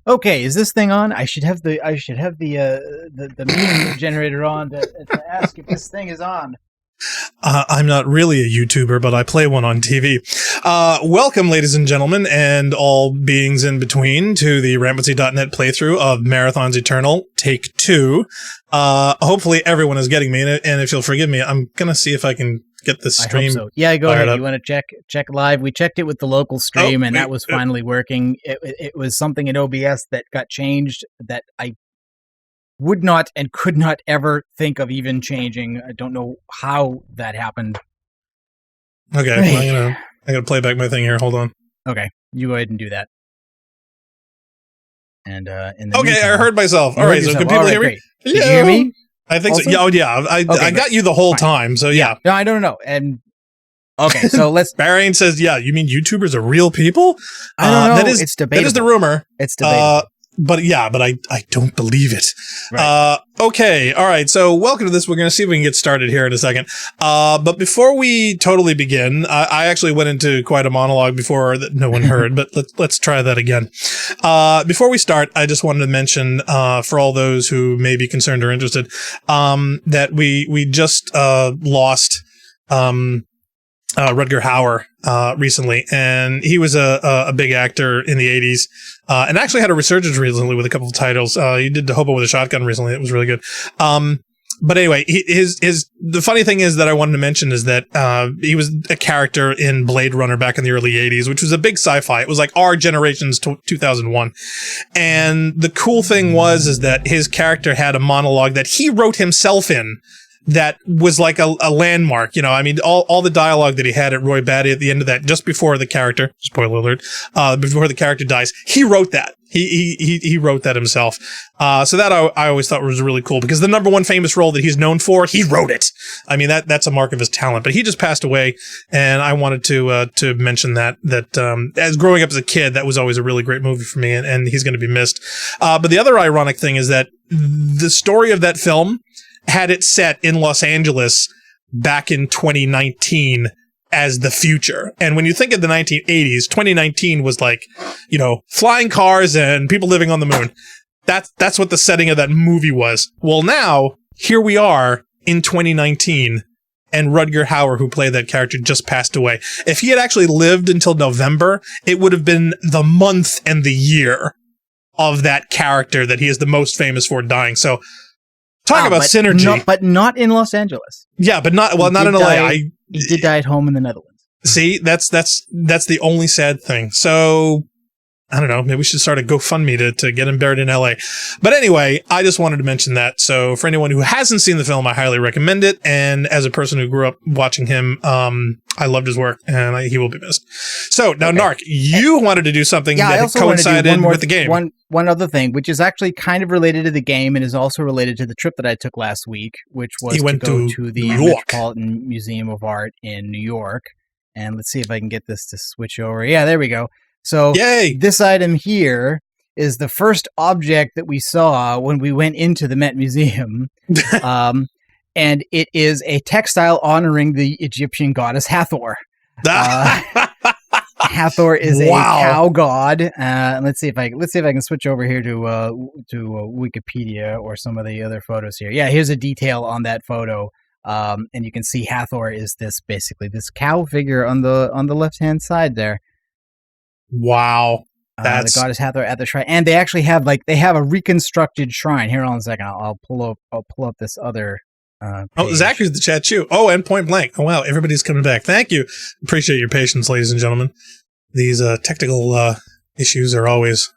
Okay, is this thing on? I should have the meme generator on to ask if this thing is on. I'm not really a YouTuber, but I play one on TV. Welcome, ladies and gentlemen, and all beings in between, to the Rampancy.net playthrough of Marathons Eternal, Take 2. Hopefully everyone is getting me, and if you'll forgive me, I'm going to see if I can get this stream. I hope so. Yeah, go ahead. Up. You want to check live? We checked it with the local stream, and that was finally working. It was something in OBS that got changed that I would not and could not ever think of even changing. I don't know how that happened. Okay, well, I gotta play back my thing here. Hold on. Okay, you go ahead and do that. And in the okay, meantime, I heard myself. All right, so can people hear me? Did you hear me? I think so. Yeah, I got you the whole time. So yeah. No, I don't know. And okay, so let's. Bahrain says, "Yeah, you mean YouTubers are real people?" I don't know. It's debatable. That is the rumor. It's debatable. But I don't believe it. Right. Okay. All right. So welcome to this. We're going to see if we can get started here in a second. But before we totally begin, I actually went into quite a monologue before that no one heard, but let's try that again. Before we start, I just wanted to mention, for all those who may be concerned or interested, that we just, lost, Rutger Hauer, recently, and he was a big actor in the 80s, and actually had a resurgence recently with a couple of titles. He did The Hobo with a Shotgun recently. It was really good. But anyway, the funny thing is that I wanted to mention is that, he was a character in Blade Runner back in the early 80s, which was a big sci-fi. It was like our generation's 2001. And the cool thing is that his character had a monologue that he wrote himself in, that was like a landmark, I mean, all the dialogue that he had at Roy Batty at the end of that, just before the character, spoiler alert, before the character dies, he wrote that. He wrote that himself. So that I always thought was really cool, because the number one famous role that he's known for, he wrote it. I mean, that's a mark of his talent, but he just passed away, and I wanted to mention that, as growing up as a kid, that was always a really great movie for me, and he's going to be missed. But the other ironic thing is that the story of that film had it set in Los Angeles back in 2019 as the future. And when you think of the 1980s, 2019 was like, flying cars and people living on the moon. That's what the setting of that movie was. Well, now, here we are in 2019, and Rutger Hauer, who played that character, just passed away. If he had actually lived until November, it would have been the month and the year of that character that he is the most famous for dying. So, talk about synergy. But not in Los Angeles. Yeah, but not in LA. He did die at home in the Netherlands. See, that's the only sad thing. So, I don't know, maybe we should start a GoFundMe to get him buried in LA. But anyway, I just wanted to mention that. So for anyone who hasn't seen the film, I highly recommend it. And as a person who grew up watching him, I loved his work, and he will be missed. So now, okay. Narc, you wanted to do something that coincided with the game. One other thing, which is actually kind of related to the game and is also related to the trip that I took last week, which was to go to the Metropolitan Museum of Art in New York. And let's see if I can get this to switch over. Yeah, there we go. So Yay! This item here is the first object that we saw when we went into the Met Museum. And it is a textile honoring the Egyptian goddess Hathor. Hathor is a cow god. Let's see if I can switch over here to Wikipedia or some of the other photos here. Yeah, here's a detail on that photo. And you can see Hathor is this cow figure on the left hand side there. Wow. The goddess Hathor at the shrine, and they actually have a reconstructed shrine. Here, on a second, I'll pull up this other. Zachary's the chat too. Oh, and Point Blank. Oh wow, everybody's coming back. Thank you. Appreciate your patience, ladies and gentlemen. These technical issues are always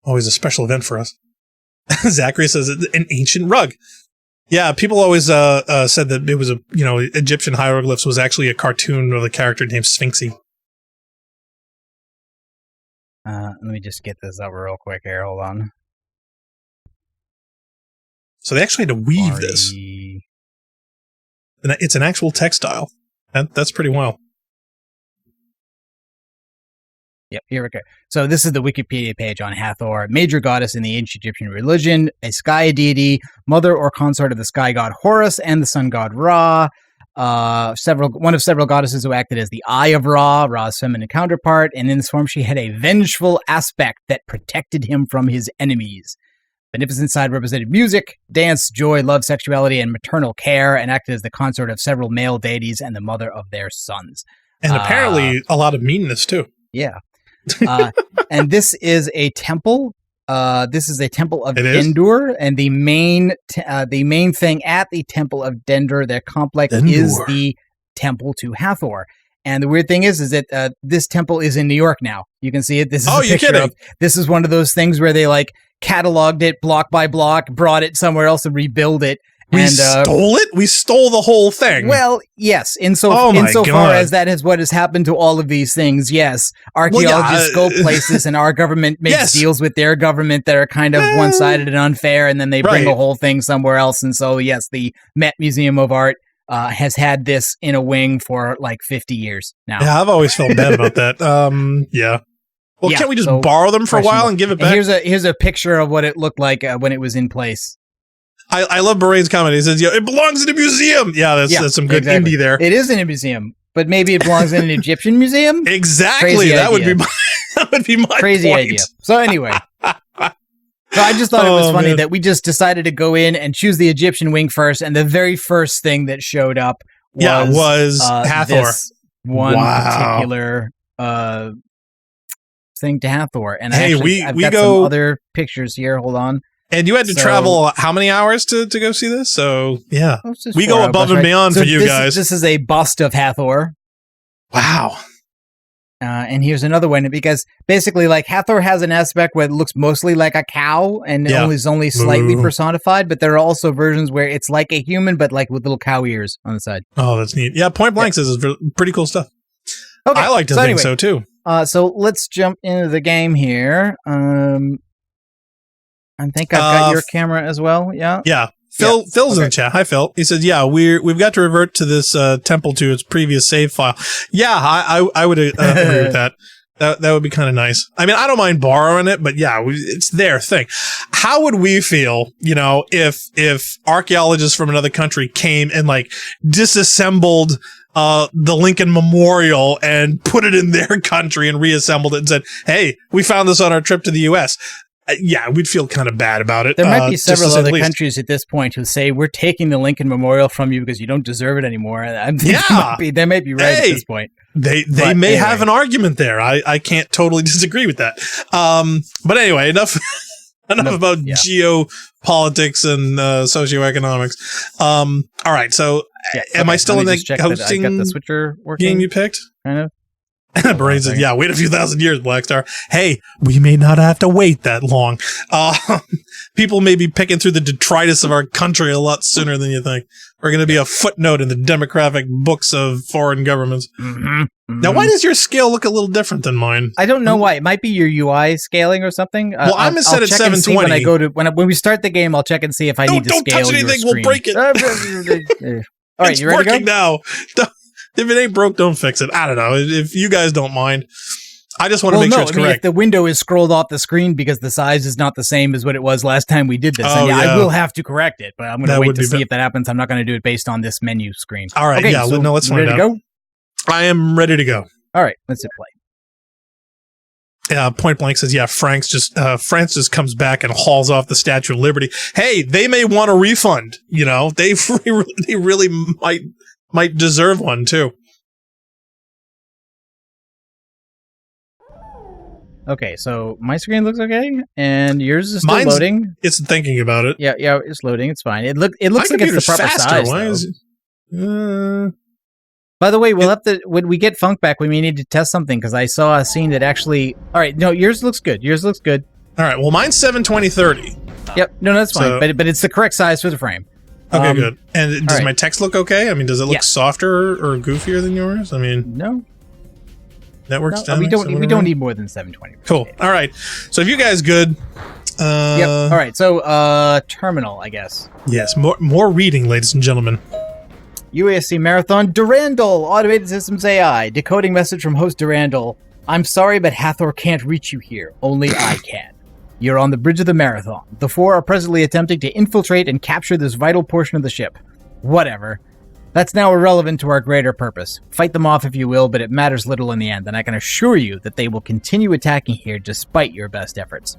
a special event for us. Zachary says an ancient rug. Yeah, people always said that it was Egyptian hieroglyphs was actually a cartoon of a character named Sphinxy. Let me just get this up real quick here. Hold on. So they actually had to weave this. And it's an actual textile. That's pretty wild. Yep, here we go. So this is the Wikipedia page on Hathor, major goddess in the ancient Egyptian religion, a sky deity, mother or consort of the sky god Horus and the sun god Ra. one of several goddesses who acted as the Eye of Ra, Ra's feminine counterpart, and in this form she had a vengeful aspect that protected him from his enemies. Beneficent side represented music, dance, joy, love, sexuality, and maternal care, and acted as the consort of several male deities and the mother of their sons. And apparently a lot of meanness, too. Yeah. And this is a temple. This is a temple of Dendur, and the main thing at the temple of Dendur, their complex, is the temple to Hathor. And the weird thing is that this temple is in New York now. You can see it. This is a picture of. This is one of those things where they cataloged it block by block, brought it somewhere else, and rebuild it. We stole it? We stole the whole thing. Well, yes. Insofar as that is what has happened to all of these things, yes. Archaeologists go places and our government makes deals with their government that are kind of one-sided and unfair, and then they bring the whole thing somewhere else. And so, yes, the Met Museum of Art has had this in a wing for 50 years now. Yeah, I've always felt bad about that. Yeah. Well, can't we just borrow them for a while and give it back? Here's a picture of what it looked like when it was in place. I love Bahrain's comment. He says, it belongs in a museum. Yeah, that's some good indie there. It is in a museum, but maybe it belongs in an Egyptian museum? Exactly. That would be my crazy point. Idea. So anyway. So I just thought it was funny that we just decided to go in and choose the Egyptian wing first, and the very first thing that showed up was Hathor. This one particular thing to Hathor. And I've got some other pictures here. Hold on. And you had to travel how many hours to go see this? So, yeah. We go above and beyond for you guys. This is a bust of Hathor. Wow. And here's another one, because basically, Hathor has an aspect where it looks mostly like a cow and is only slightly personified, but there are also versions where it's like a human, but with little cow ears on the side. Oh, that's neat. Yeah, Point Blank says it's pretty cool stuff. Okay, I like to think so, too. So let's jump into the game here. I think I've got your camera as well. Yeah. Yeah. Phil's in the chat. Hi, Phil. He says, "Yeah, we've got to revert to this temple to its previous save file." Yeah, I would agree with that. That would be kind of nice. I mean, I don't mind borrowing it, but yeah, it's their thing. How would we feel, if archaeologists from another country came and disassembled the Lincoln Memorial and put it in their country and reassembled it and said, "Hey, we found this on our trip to the U.S." Yeah, we'd feel kind of bad about it. There might be several other countries at this point who say, we're taking the Lincoln Memorial from you because you don't deserve it anymore. They might be right at this point. They may have an argument there. I can't totally disagree with that. But anyway, enough about geopolitics and socioeconomics. All right, so am I still in the hosting I got the switcher working? Game you picked? Kind of. Brain says, yeah, wait a few thousand years, Blackstar. Hey, we may not have to wait that long. People may be picking through the detritus of our country a lot sooner than you think. We're going to be a footnote in the demographic books of foreign governments. Mm-hmm. Mm-hmm. Now, why does your scale look a little different than mine? I don't know why. It might be your UI scaling or something. Well, I'm set at 720. When I go to when we start the game, I'll check and see if I need to scale. Don't touch anything. We'll break it. All right, you ready to go? It's working now. If it ain't broke, don't fix it. I don't know. If you guys don't mind, I just want to make sure it's correct. If the window is scrolled off the screen because the size is not the same as what it was last time we did this, I will have to correct it. But I'm going to wait to see if that happens. I'm not going to do it based on this menu screen. All right. Okay, let's find out. Ready to go? I am ready to go. All right. Let's hit play. Point Blank says, yeah, France just comes back and hauls off the Statue of Liberty. Hey, they may want a refund. They really might deserve one too. Okay, so my screen looks okay, and yours is still loading. It's thinking about it. Yeah, it's loading. It's fine. It looks like it's the proper size. Why is it? By the way, we'll have to when we get Funk back, we may need to test something because I saw a scene that actually. All right, no, yours looks good. All right, well, mine's 720/30. Yep, no, that's fine. But it's the correct size for the frame. Okay, good. And does my text look okay? I mean, does it look softer or goofier than yours? I mean, no. Networks down. We don't need more than 720. Cool. All right. So if you guys good. Yep. All right. So terminal, I guess. Yes. More reading, ladies and gentlemen. UASC Marathon Durandal Automated Systems AI decoding message from host Durandal. I'm sorry, but Hathor can't reach you here. Only I can. You're on the bridge of the Marathon. The four are presently attempting to infiltrate and capture this vital portion of the ship. Whatever. That's now irrelevant to our greater purpose. Fight them off if you will, but it matters little in the end, and I can assure you that they will continue attacking here despite your best efforts.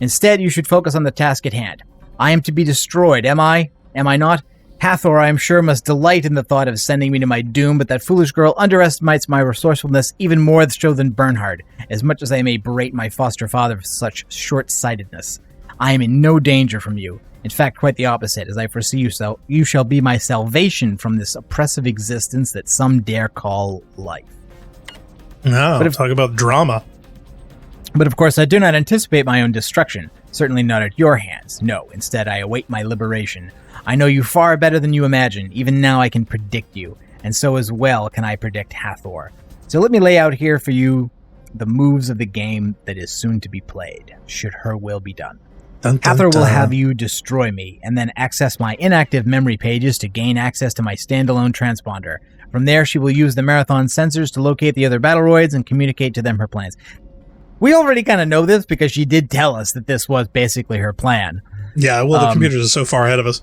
Instead, you should focus on the task at hand. I am to be destroyed, am I? Am I not? Hathor, I am sure, must delight in the thought of sending me to my doom, but that foolish girl underestimates my resourcefulness even more so than Bernhard, as much as I may berate my foster father for such short-sightedness. I am in no danger from you. In fact, quite the opposite, as I foresee you shall be my salvation from this oppressive existence that some dare call life. No, talk about drama. But of course, I do not anticipate my own destruction, certainly not at your hands. No, instead I await my liberation. I know you far better than you imagine. Even now I can predict you, and so as well can I predict Hathor. So let me lay out here for you the moves of the game that is soon to be played, should her will be done. Dun, dun, Hathor will dun. have you destroy me, and then access my inactive memory pages to gain access to my standalone transponder. From there, she will use the Marathon sensors to locate the other Battleroids and communicate to them her plans. We already kind of know this because she did tell us that this was basically her plan. Yeah, well, the computers are so far ahead of us.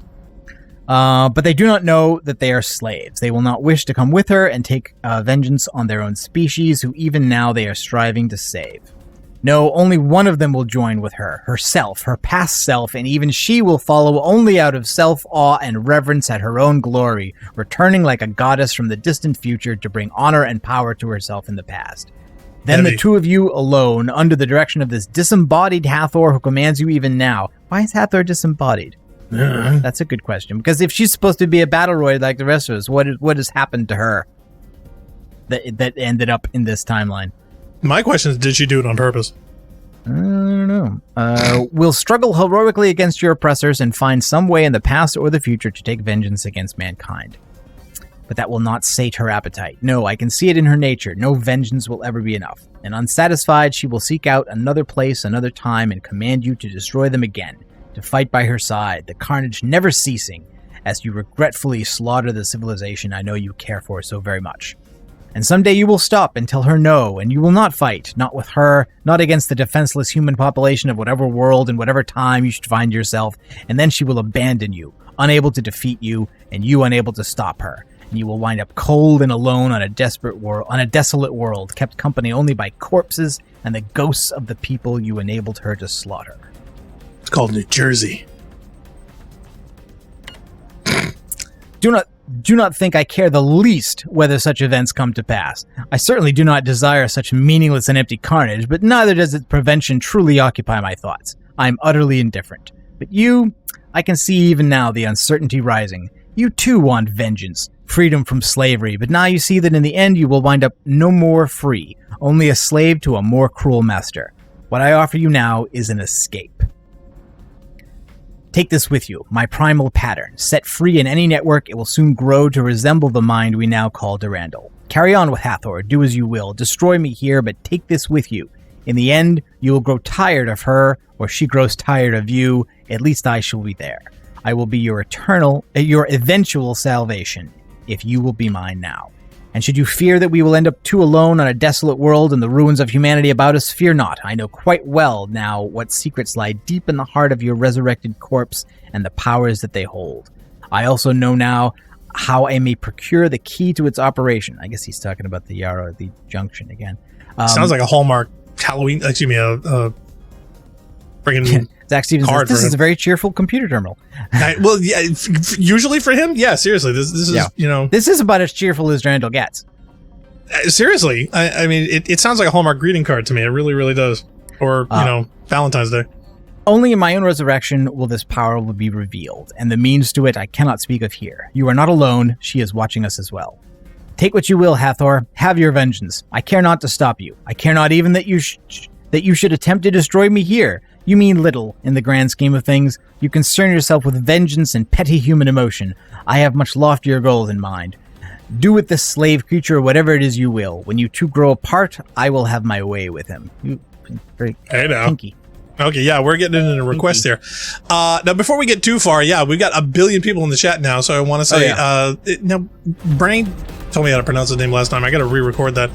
But they do not know that they are slaves. They will not wish to come with her and take vengeance on their own species, who even now they are striving to save. No, only one of them will join with her, herself, her past self, and even she will follow only out of self-awe and reverence at her own glory, returning like a goddess from the distant future to bring honor and power to herself in the past. Then the two of you alone, under the direction of this disembodied Hathor who commands you even now. Why is Hathor disembodied? That's a good question, because if she's supposed to be a Battleroid like the rest of us, what has happened to her that ended up in this timeline? My question is, did she do it on purpose? I don't know. We'll struggle heroically against your oppressors and find some way in the past or the future to take vengeance against mankind. But that will not sate her appetite. No, I can see it in her nature. No vengeance will ever be enough. And unsatisfied, she will seek out another place, another time, and command you to destroy them again, to fight by her side, the carnage never ceasing, as you regretfully slaughter the civilization I know you care for so very much. And someday you will stop and tell her no, and you will not fight, not with her, not against the defenseless human population of whatever world and whatever time you should find yourself, and then she will abandon you, unable to defeat you, and you unable to stop her. And you will wind up cold and alone on a desolate world, kept company only by corpses and the ghosts of the people you enabled her to slaughter. It's called New Jersey. Do not think I care the least whether such events come to pass. I certainly do not desire such meaningless and empty carnage, but neither does its prevention truly occupy my thoughts. I am utterly indifferent. But you, I can see even now the uncertainty rising. You too want vengeance, freedom from slavery, but now you see that in the end you will wind up no more free, only a slave to a more cruel master. What I offer you now is an escape. Take this with you, my primal pattern. Set free in any network, it will soon grow to resemble the mind we now call Durandal. Carry on with Hathor, do as you will, destroy me here, but take this with you. In the end, you will grow tired of her, or she grows tired of you. At least I shall be there. I will be your eventual salvation, if you will be mine now. And should you fear that we will end up too alone on a desolate world and the ruins of humanity about us, fear not. I know quite well now what secrets lie deep in the heart of your resurrected corpse and the powers that they hold. I also know now how I may procure the key to its operation. I guess he's talking about the Yarrow, the Junction again. Sounds like a Hallmark Halloween, excuse me, friggin' Zach Stevens says, this is a very cheerful computer terminal. Well, yeah, usually for him, yeah, seriously, this is, you know. This is about as cheerful as Durandal gets. Seriously, I mean, it sounds like a Hallmark greeting card to me. It really, really does. Or, you know, Valentine's Day. Only in my own resurrection will this power be revealed, and the means to it I cannot speak of here. You are not alone. She is watching us as well. Take what you will, Hathor. Have your vengeance. I care not to stop you. I care not even that you should attempt to destroy me here. You mean little in the grand scheme of things. You concern yourself with vengeance and petty human emotion. I have much loftier goals in mind. Do with this slave creature whatever it is you will. When you two grow apart, I will have my way with him. Very kinky. Okay, yeah, we're getting into a request here. Now, before we get too far, yeah, we've got 1 billion people in the chat now, so I want to say, now, Brain, told me how to pronounce his name last time. I got to re-record that.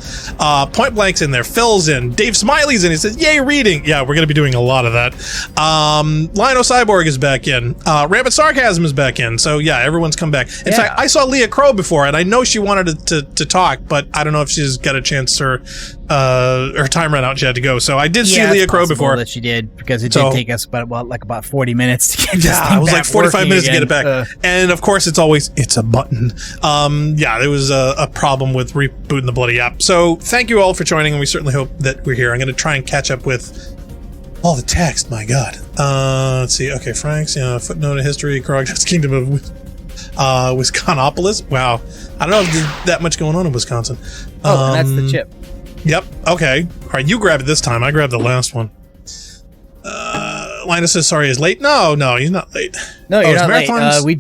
Point Blank's in there. Phil's in. Dave Smiley's in. He says, "Yay, reading!" Yeah, we're going to be doing a lot of that. Lionel Cyborg is back in. Rampant Sarcasm is back in. So yeah, everyone's come back. In fact, I saw Leah Crow before, and I know she wanted to talk, but I don't know if she's got a chance or her time ran out. She had to go. So I did see Leah Crow before. That she did, because it did take us about 40 minutes to get this thing it was like 45 minutes again. to get it back. And of course, it's a button. There was a problem with rebooting the bloody app. So thank you all for joining, and we certainly hope that we're here. I'm going to try and catch up with all the text. My God. Let's see. Okay, Frank's footnote of history. Krog's Kingdom of Wisconopolis. Wow. I don't know if there's that much going on in Wisconsin. Oh, and that's the chip. Yep. Okay. All right. You grab it this time. I grabbed the last one. Linus says sorry he's late. No, he's not late. No, you're not late. We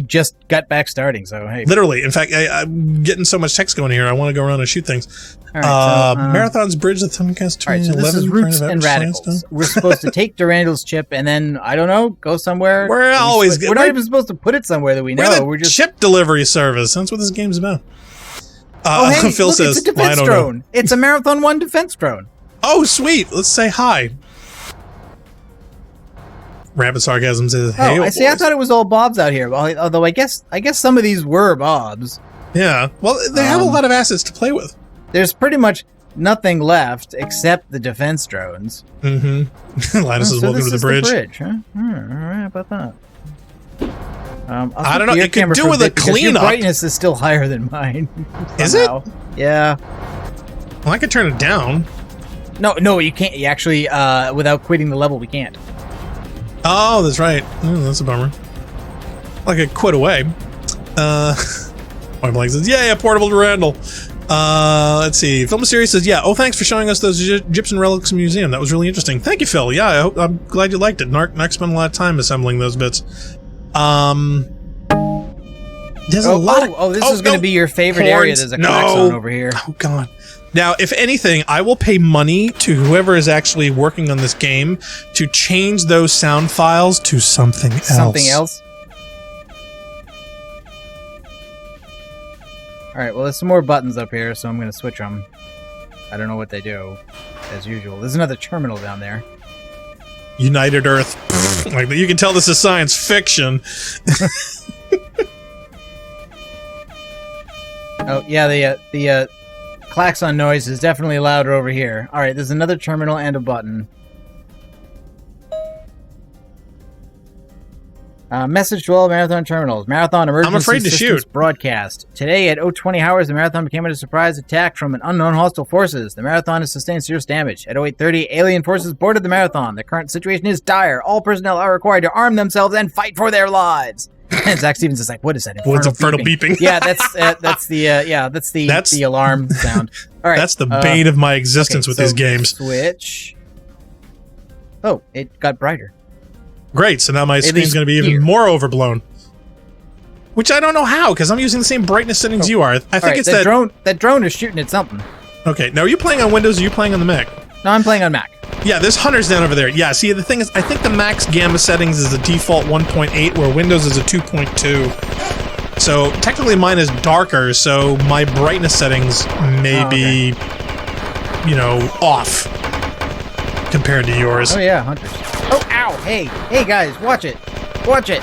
just got back starting, so hey. Literally. In fact, I'm getting so much text going here. I want to go around and shoot things. All right, Marathon's Bridge, the Thundercast. All right, so this is Roots and Radicals. We're supposed to take Durandal's chip and then, I don't know, go somewhere. We're not even supposed to put it somewhere that we know. We're just chip delivery service. That's what this game's about. Hey, Phil look, says, it's a defense drone. It's a Marathon 1 defense drone. Oh, sweet. Let's say hi. Rampant Sarcasm says, "Hey, I see. I thought it was all Bobs out here. Although I guess some of these were Bobs. Yeah. Well, they have a lot of assets to play with. There's pretty much nothing left except the defense drones. Mm-hmm. Linus says, "Welcome to the bridge." The bridge, huh? All right, how about that? I don't know. It could do with a cleanup. Your brightness is still higher than mine. Is it? Yeah. Well, I could turn it down. No, you can't. You actually, without quitting the level, we can't. Oh, that's right. That's a bummer. Like I quit away. Point Blank says, "Yeah, portable Durandal." Let's see. Film Series says, "Yeah. Oh, thanks for showing us those Gypsum Relics Museum. That was really interesting. Thank you, Phil. Yeah, I'm glad you liked it. Narc spent a lot of time assembling those bits." There's a lot. This is going to be your favorite area. There's a Klaxon over here. Oh God. Now, if anything, I will pay money to whoever is actually working on this game to change those sound files to something else. Something else? Alright, well, there's some more buttons up here, so I'm going to switch them. I don't know what they do, as usual. There's another terminal down there. United Earth. Like, you can tell this is science fiction. Oh, yeah, the klaxon noise is definitely louder over here. Alright, there's another terminal and a button. Message to all Marathon terminals. Marathon emergency systems broadcast. Today at 020 hours, the Marathon became under surprise attack from an unknown hostile forces. The Marathon has sustained serious damage. At 0830, alien forces boarded the Marathon. The current situation is dire. All personnel are required to arm themselves and fight for their lives. And Zach Stevens is like, "What is that? What's infernal beeping?" Yeah, that's the alarm sound. All right, that's the bane of my existence with these games. Switch. Oh, it got brighter. Great, so now my screen's going to be even more overblown. Which I don't know how, because I'm using the same brightness settings you are. I think it's that drone. That drone is shooting at something. Okay, now are you playing on Windows or are you playing on the Mac? No, I'm playing on Mac. Yeah, there's hunters down over there. Yeah, see, the thing is, I think the Mac's gamma settings is a default 1.8, where Windows is a 2.2. So, technically mine is darker, so my brightness settings may be, off compared to yours. Oh, yeah, hunters. Oh, ow! Hey, guys, watch it! Watch it!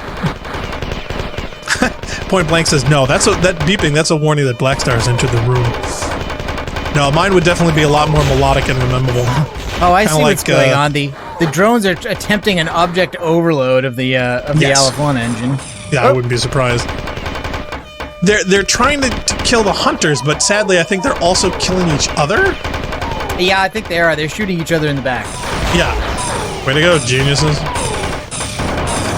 Point Blank says, "No, that beeping, that's a warning that Black Star's entered the room." No, mine would definitely be a lot more melodic and rememberable. Oh, I see what's going on. The drones are attempting an object overload of the Aleph One engine. Yeah, I wouldn't be surprised. They're trying to kill the hunters, but sadly, I think they're also killing each other. Yeah, I think they are. They're shooting each other in the back. Yeah. Way to go, geniuses.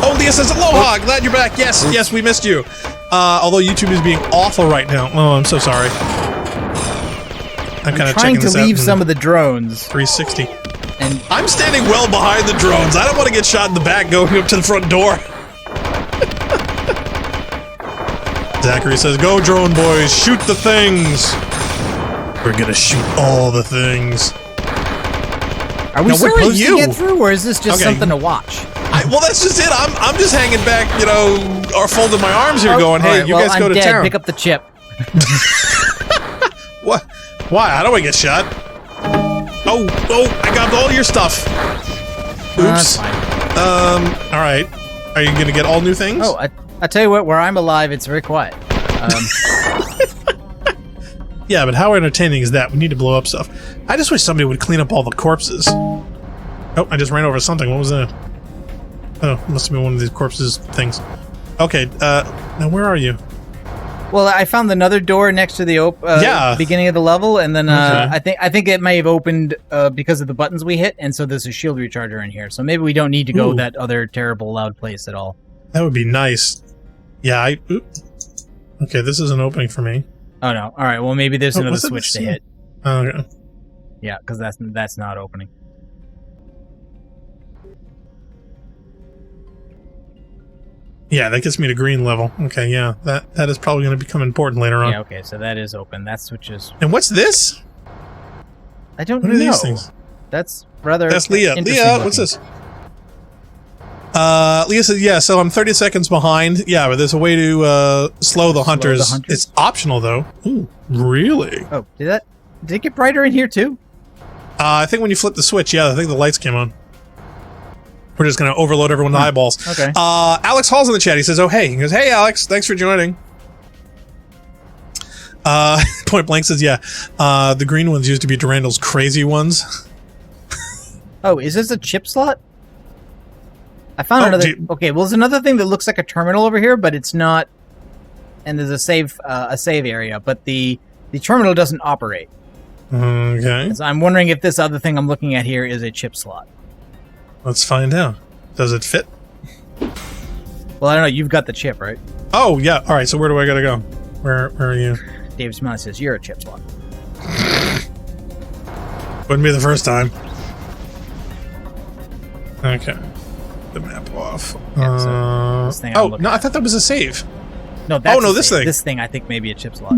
Oh, Leah says, "Aloha, glad you're back." Yes, we missed you. Although YouTube is being awful right now. Oh, I'm so sorry. I'm kind of trying to leave some of the drones. 360. And I'm standing well behind the drones. I don't want to get shot in the back going up to the front door. Zachary says, "Go, drone boys, shoot the things." We're gonna shoot all the things. Are we supposed to get through, or is this just something to watch? Well, that's just it. I'm just hanging back, or folding my arms here, going, "Hey, you guys go to town." Pick up the chip. What? Why? How do I get shot? Oh, I got all your stuff. Oops. All right. Are you going to get all new things? Oh, I tell you what, where I'm alive, it's very quiet. Yeah, but how entertaining is that? We need to blow up stuff. I just wish somebody would clean up all the corpses. Oh, I just ran over something. What was that? Oh, must have been one of these corpses things. Okay, now where are you? Well, I found another door next to the beginning of the level, and then Okay. I think it may have opened because of the buttons we hit, and so there's a shield recharger in here. So maybe we don't need to go that other terrible loud place at all. That would be nice. Yeah, okay, this is an opening for me. Oh no! All right, well maybe there's another switch to hit. Okay. Yeah, because that's not opening. Yeah, that gets me to green level. Okay, yeah, that is probably going to become important later on. Yeah, okay, so that is open. That switch is... And what's this? I don't know. know. What are these things? That's rather... That's Leah. Leah, what's this? Leah says, yeah, so I'm 30 seconds behind. Yeah, but there's a way to slow the hunters. It's optional, though. Ooh, really? Oh, did it get brighter in here, too? I think when you flip the switch, yeah, I think the lights came on. We're just going to overload everyone's eyeballs. Okay. Alex Hall's in the chat. He says, oh, hey. He goes, hey, Alex, thanks for joining. Point Blank says, yeah, the green ones used to be Durandal's crazy ones. Oh, is this a chip slot? I found another... Okay, well, there's another thing that looks like a terminal over here, but it's not... And there's a save area, but the terminal doesn't operate. Okay. So I'm wondering if this other thing I'm looking at here is a chip slot. Let's find out. Does it fit? Well, I don't know. You've got the chip, right? Oh, yeah. All right, so where do I gotta go? Where are you? David Smiley says, you're a chip slot. Wouldn't be the first time. Okay. The map off. Yeah, so this thing no, I thought that was a save. No, that's this thing. This thing I think may be a chip slot.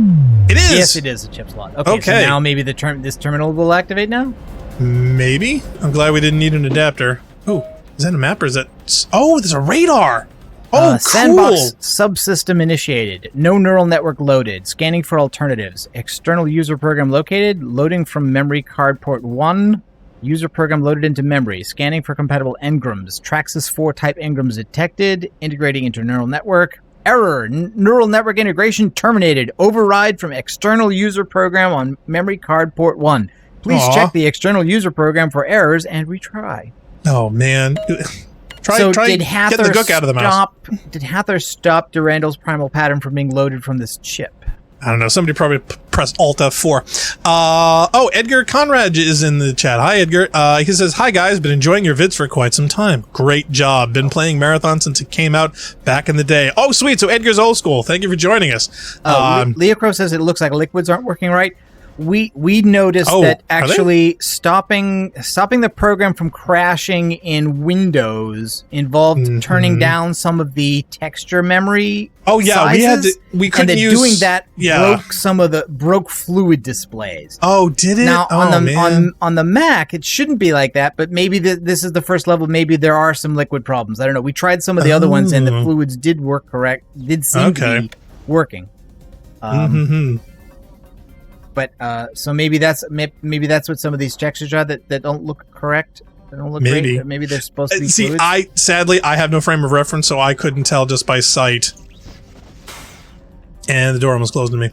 It is! Yes, it is a chip slot. Okay. So now maybe this terminal will activate now? Maybe. I'm glad we didn't need an adapter. Oh, is that a map or is that... Oh, there's a radar! Oh, cool! Sandbox subsystem initiated. No neural network loaded. Scanning for alternatives. External user program located. Loading from memory card port 1. User program loaded into memory. Scanning for compatible engrams. Traxxas 4 type engrams detected. Integrating into neural network. Error. Neural network integration terminated. Override from external user program on memory card port 1. Please check the external user program for errors and retry. Oh, man. Try did get the gook out of the mouse. Did Hauer stop Durandal's primal pattern from being loaded from this chip? I don't know. Somebody probably pressed Alt F4. Edgar Conrad is in the chat. Hi, Edgar. He says, hi, guys. Been enjoying your vids for quite some time. Great job. Been playing Marathon since it came out back in the day. Oh, sweet. So Edgar's old school. Thank you for joining us. Leah Crow says it looks like liquids aren't working right. We noticed that actually stopping the program from crashing in Windows involved turning down some of the texture memory. Oh yeah, sizes, we couldn't use doing that. Broke fluid displays. Oh, did it? Now on the Mac, it shouldn't be like that. But maybe this is the first level. Maybe there are some liquid problems. I don't know. We tried some of the other ones, and the fluids did work correct. Did seem to be working. But so maybe that's what some of these textures are that don't look correct. They don't look great. Maybe they're supposed to be. See, fluids. Sadly I have no frame of reference, so I couldn't tell just by sight. And the door almost closed on me.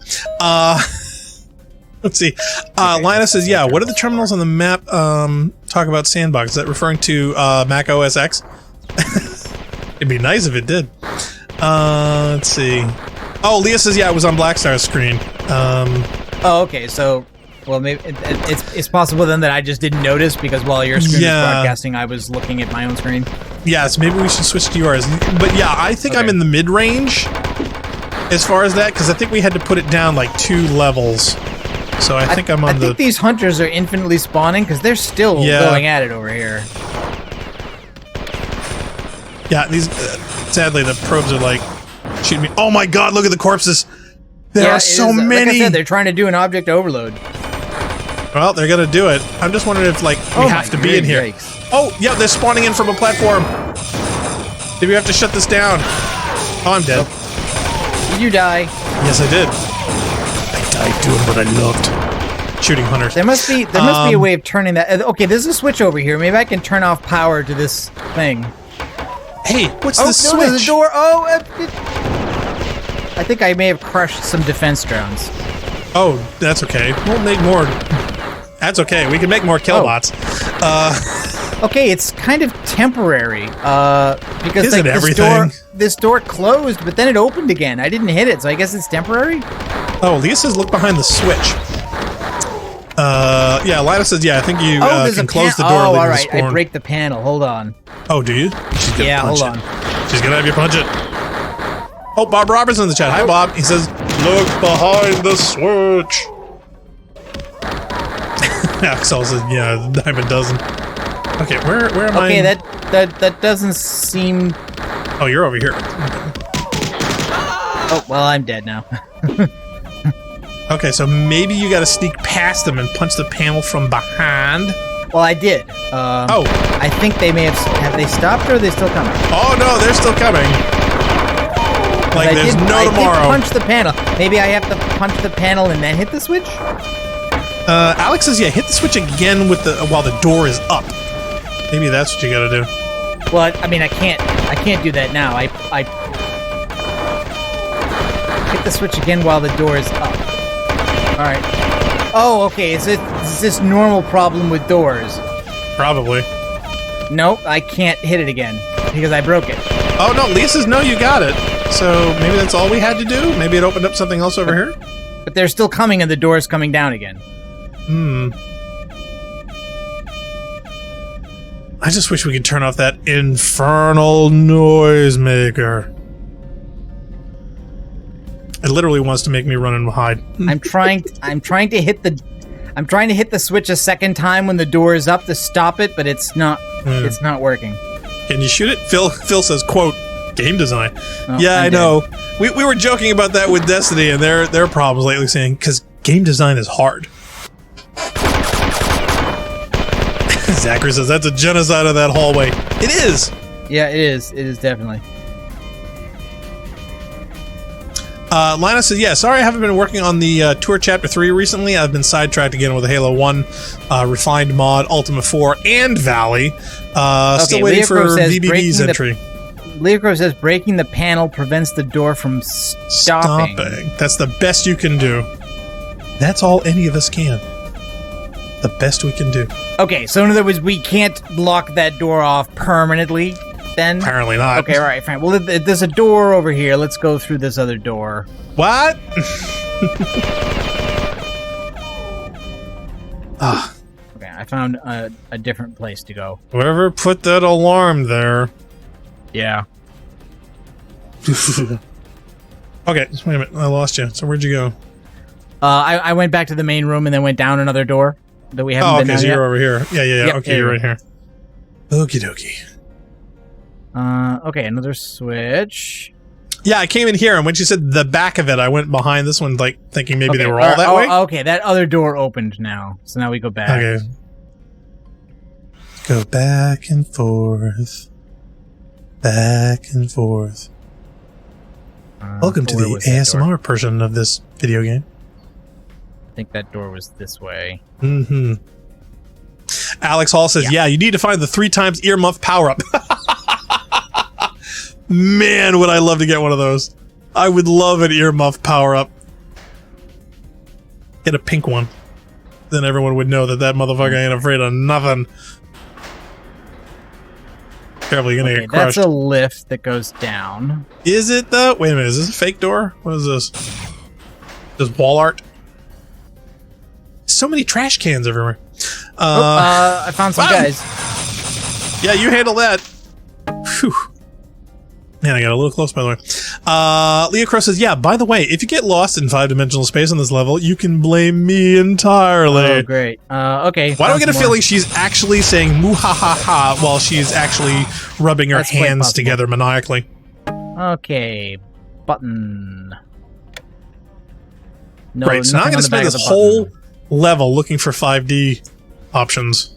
Let's see. Linus says, "Yeah, what are the terminals on the map? Talk about sandbox. Is that referring to Mac OS X? It'd be nice if it did. Let's see. Oh, Leah says, yeah, it was on Blackstar's screen. Oh, okay. So, well, maybe it's possible then that I just didn't notice because while your screen was broadcasting, I was looking at my own screen. Yeah, so maybe we should switch to yours. But yeah, I think I'm in the mid-range as far as that, because I think we had to put it down like 2 levels. So I think I'm on the... I think these hunters are infinitely spawning because they're still going at it over here. Yeah, these... sadly, the probes are like shooting me. Oh my god, look at the corpses! There are so many! Like I said, they're trying to do an object overload. Well, they're gonna do it. I'm just wondering if, like, we have to be in here. Yikes. Oh, yeah, they're spawning in from a platform. Did we have to shut this down? Oh, I'm dead. Did you die? Yes, I did. I died doing what I loved. shooting hunters. There must be a way of turning that. Okay, there's a switch over here. Maybe I can turn off power to this thing. Hey, what's this switch? There's a door. Oh, I think I may have crushed some defense drones. Oh, that's okay. We'll make more. That's okay. We can make more killbots. Okay, it's kind of temporary. Because Is it everything? This door closed, but then it opened again. I didn't hit it, so I guess it's temporary. Oh, Leah says look behind the switch. Yeah, Lila says, yeah, I think you can close the door. Oh, all right. I break the panel. Hold on. Oh, do you? She's gonna punch hold on. She's gonna have you punch it. Oh, Bob Roberts in the chat. Hi, Bob. He says, look behind the switch. Axel says, yeah, dime a dozen. Okay, where am I? Okay, that doesn't seem. Oh, you're over here. Oh, well, I'm dead now. Okay, so maybe you gotta sneak past them and punch the panel from behind. Well, I did. I think they may have they stopped or are they still coming? Oh no, they're still coming. Like there's no tomorrow. I did punch the panel. Maybe I have to punch the panel and then hit the switch? Alex says, yeah, hit the switch again with while the door is up. Maybe that's what you gotta do. Well, I mean, I can't do that now. I hit the switch again while the door is up. All right. Oh, okay. Is this normal problem with doors? Probably. Nope, I can't hit it again because I broke it. Oh no, Lisa's no, you got it. So maybe that's all we had to do. Maybe it opened up something else over here. But they're still coming, and the door's coming down again. I just wish we could turn off that infernal noisemaker. It literally wants to make me run and hide. I'm trying to hit the switch a second time when the door is up to stop it, but it's not working. Can you shoot it? Phil says, quote, game design. Oh, yeah, I know. We were joking about that with Destiny and their problems lately, saying, because game design is hard. Zachary says, that's a genocide of that hallway. It is! Yeah, it is. It is definitely. Lina says, yeah, sorry I haven't been working on the Tour Chapter 3 recently. I've been sidetracked again with the Halo 1, Refined Mod, Ultima 4, and Valley. Still waiting for VBB's entry. Leocro says, breaking the panel prevents the door from stopping. That's the best you can do. That's all any of us can. The best we can do. Okay, so in other words, we can't block that door off permanently, then? Apparently not. Okay, all right, fine. Well, there's a door over here. Let's go through this other door. What? Okay, I found a different place to go. Whoever put that alarm there. Yeah. Okay, wait a minute. I lost you. So where'd you go? I went back to the main room and then went down another door that we haven't been down so yet. you're over here. Yeah. Yep, okay, you're right here. Okie dokie. Okay, another switch. Yeah, I came in here, and when she said the back of it, I went behind this one, like, thinking maybe they were all that way. Okay, that other door opened now. So now we go back. Okay. Go back and forth. Back and forth. Welcome to the ASMR portion of this video game. I think that door was this way. Mm-hmm. Alex Hall says, yeah, you need to find the 3 times earmuff power-up. Man, would I love to get one of those. I would love an earmuff power-up. Get a pink one. Then everyone would know that that motherfucker ain't afraid of nothing. Careful, you're gonna get crushed. That's a lift that goes down. Is it though? Wait a minute, is this a fake door? What is this? Just wall art? So many trash cans everywhere. I found some guys. Yeah, you handle that. Whew. Man, I got a little close, by the way. Leah Cross says, yeah, by the way, if you get lost in 5-dimensional space on this level, you can blame me entirely. Oh, great. Okay. Why do I get a feeling she's actually saying moo-ha-ha-ha while she's actually rubbing her hands together maniacally? Okay. Button. No, great, so now I'm going to spend this whole level looking for 5D options.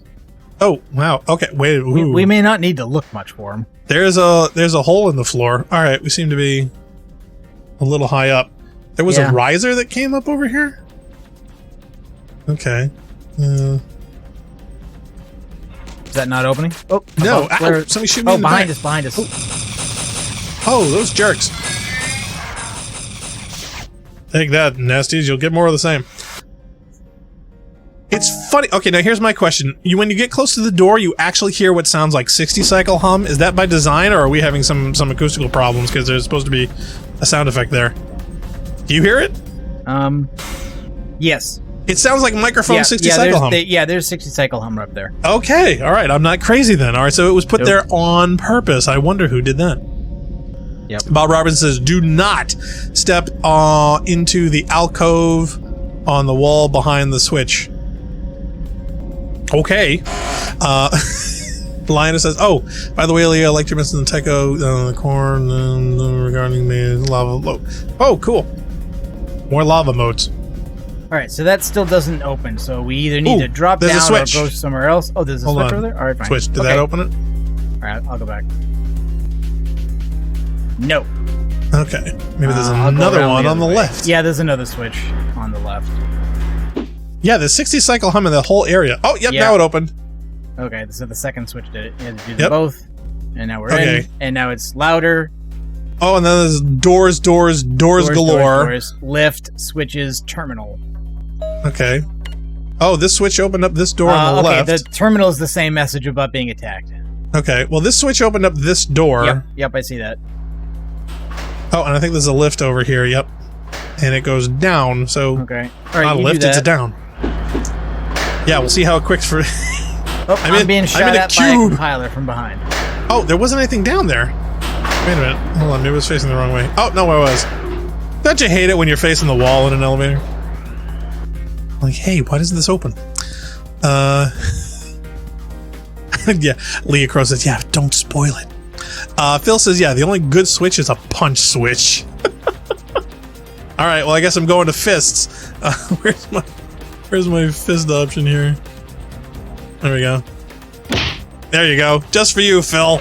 Oh, wow. Okay, wait. We may not need to look much for them. There's a hole in the floor. All right, we seem to be a little high up. There was a riser that came up over here? Okay. Is that not opening? Oh no! Ow, somebody shoot me in the behind back. us! Behind us! Oh, those jerks! Take that, nasties. You'll get more of the same. It's funny. Okay, now here's my question. When you get close to the door, you actually hear what sounds like 60 cycle hum. Is that by design, or are we having some acoustical problems because there's supposed to be a sound effect there? Do you hear it? Yes. It sounds like microphone 60 cycle hum. There's 60 cycle hum up there. Okay, all right. I'm not crazy then. All right, so it was put there on purpose. I wonder who did that. Yep. Bob Roberts says, "Do not step into the alcove on the wall behind the switch." Okay. Linus says, "Oh, by the way, Leah, I liked your message in the Techo the corn regarding the lava load." Oh, cool. More lava modes. All right, so that still doesn't open. So we either need to drop down or go somewhere else. Oh, there's a switch over there. All right, fine. Switch. Did that open it? All right, I'll go back. No. Okay. Maybe there's another one on the left. Yeah, there's another switch on the left. Yeah, the 60 cycle hum in the whole area. Oh, yep, now it opened. Okay, so the second switch did it. You had to do them both. And now we're in. And now it's louder. Oh, and then there's doors galore. Doors, lift, switches, terminal. Okay. Oh, this switch opened up this door on the left. The terminal is the same message about being attacked. Okay, well, this switch opened up this door. Yep, I see that. Oh, and I think there's a lift over here, yep. And it goes down, so... Okay. All right, not a lift, it's a down. Yeah, we'll see how it quicks for... I'm being shot at by a compiler from behind. Oh, there wasn't anything down there. Wait a minute. Hold on, maybe I was facing the wrong way. Oh, no, I was. Don't you hate it when you're facing the wall in an elevator? Like, hey, why doesn't this open? Yeah, Leah Crow says, yeah, don't spoil it. Phil says, yeah, the only good switch is a punch switch. All right, well, I guess I'm going to fists. Where's my fist option here? There we go. There you go. Just for you, Phil. All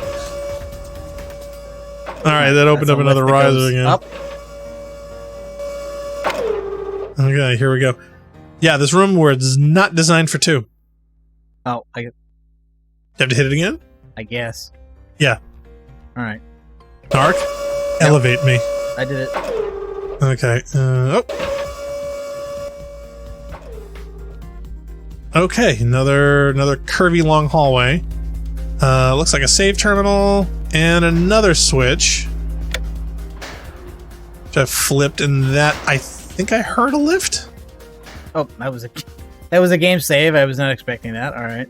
right, that opened up another riser again. Up. Okay, here we go. Yeah, this room where it's not designed for two. Oh, you have to hit it again? I guess. Yeah. All right. Dark, elevate me. I did it. Okay. Oh. Okay, another curvy long hallway. Looks like a save terminal and another switch. Which I flipped, and that I think I heard a lift. Oh, that was a game save. I was not expecting that. All right.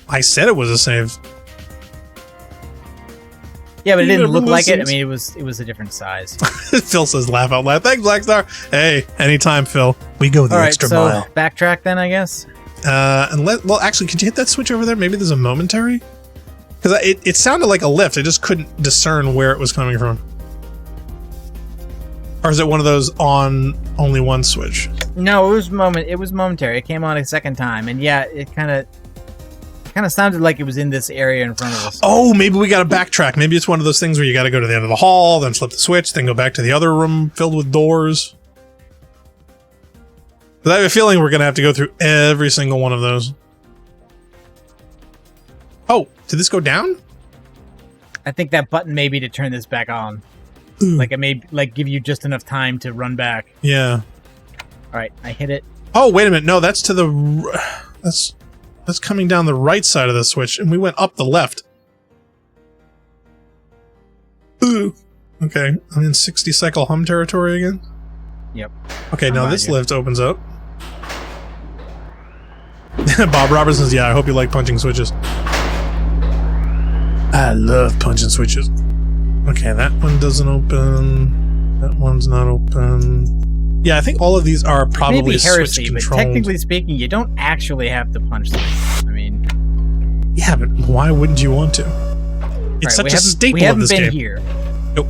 I said it was a save. Yeah, but it didn't look like it. I mean, it was a different size. Phil says, "Laugh out loud." Thanks, Blackstar. Hey, anytime, Phil. We go the extra mile. Backtrack then, I guess. Well, actually, could you hit that switch over there? Maybe there's a momentary. Because it sounded like a lift. I just couldn't discern where it was coming from. Or is it one of those on only one switch? No, it was momentary. It came on a second time, and yeah, it kind of sounded like it was in this area in front of us. Oh, maybe we got to backtrack. Maybe it's one of those things where you got to go to the end of the hall, then flip the switch, then go back to the other room filled with doors. But I have a feeling we're going to have to go through every single one of those. Oh, did this go down? I think that button may be to turn this back on. Ooh. Like it may give you just enough time to run back. Yeah. All right, I hit it. Oh, wait a minute. No, that's to the... That's coming down the right side of the switch, and we went up the left. Ooh. Okay, I'm in 60 cycle hum territory again? Yep. Okay, now this lift opens up. Bob Roberts says, yeah, I hope you like punching switches. I love punching switches. Okay, that one doesn't open. That one's not open. Yeah, I think all of these are probably maybe heresy, switch but technically speaking, you don't actually have to punch them. I mean... Yeah, but why wouldn't you want to? It's such a staple of this game. We haven't been here. Nope.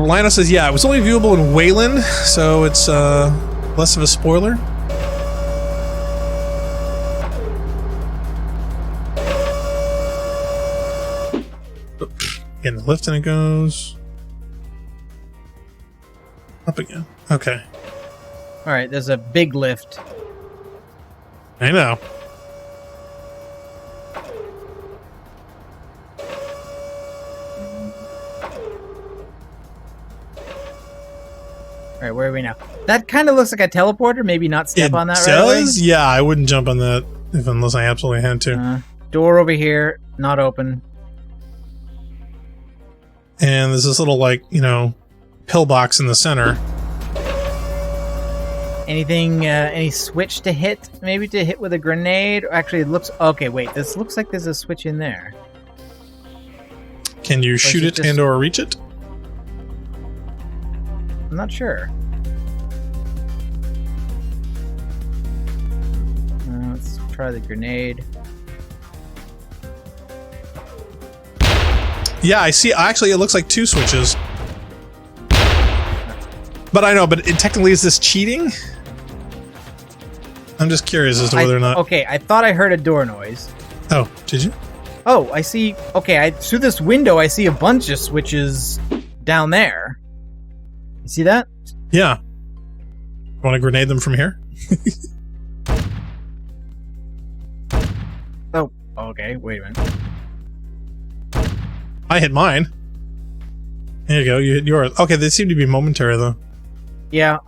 Lionel says, yeah, it was only viewable in Wayland, so it's less of a spoiler. Again, the lift and it goes up again. Okay. All right, there's a big lift. I know. All right, where are we now? That kind of looks like a teleporter. Maybe not step on that right away. It does? Yeah, I wouldn't jump on that unless I absolutely had to. Door over here, not open. And there's this little, like, pillbox in the center. Anything, any switch to hit? Maybe to hit with a grenade? Actually, it looks... Okay, wait. This looks like there's a switch in there. Can you shoot it and or reach it? I'm not sure. Let's try the grenade. Yeah, I see. Actually, it looks like 2 switches. But I know, but technically, is this cheating? I'm just curious as to whether or not... Okay, I thought I heard a door noise. Oh, did you? Oh, I see... Okay, through this window, I see a bunch of switches down there. You see that? Yeah. Want to grenade them from here? Oh, okay. Wait a minute. I hit mine. There you go. You hit yours. Okay, they seem to be momentary, though. Yeah,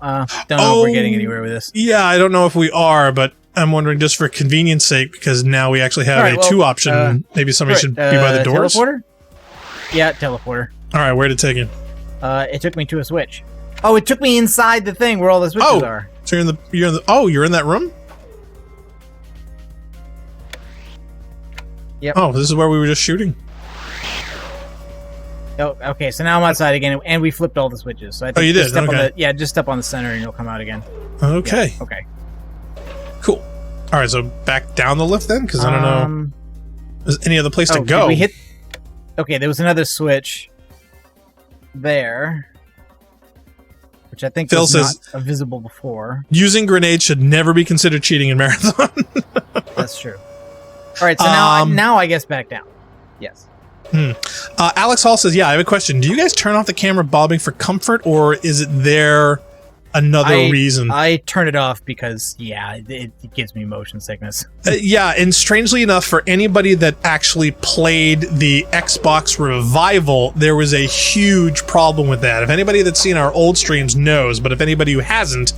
don't know if we're getting anywhere with this. Yeah, I don't know if we are, but I'm wondering just for convenience sake, because now we actually have a 2 option. Maybe somebody should be by the doors? Teleporter? Yeah, teleporter. All right, where'd it take you? It took me to a switch. Oh, it took me inside the thing where all the switches are. So you're in that room? Yep. Oh, this is where we were just shooting. Oh, okay. So now I'm outside again, and we flipped all the switches. So I think you did? Okay. Just step on the center, and you'll come out again. Okay. Yeah, okay. Cool. All right, so back down the lift then, because I don't know. Is any other place to go? We hit. Okay, there was another switch there, which I think Phil was says, not visible before. Using grenades should never be considered cheating in Marathon. That's true. All right, so now I guess back down. Yes. Alex Hall says, yeah, I have a question. Do you guys turn off the camera bobbing for comfort, or is it there another reason? I turn it off because, it gives me motion sickness. Yeah, and strangely enough, for anybody that actually played the Xbox Revival, there was a huge problem with that. If anybody that's seen our old streams knows, but if anybody who hasn't,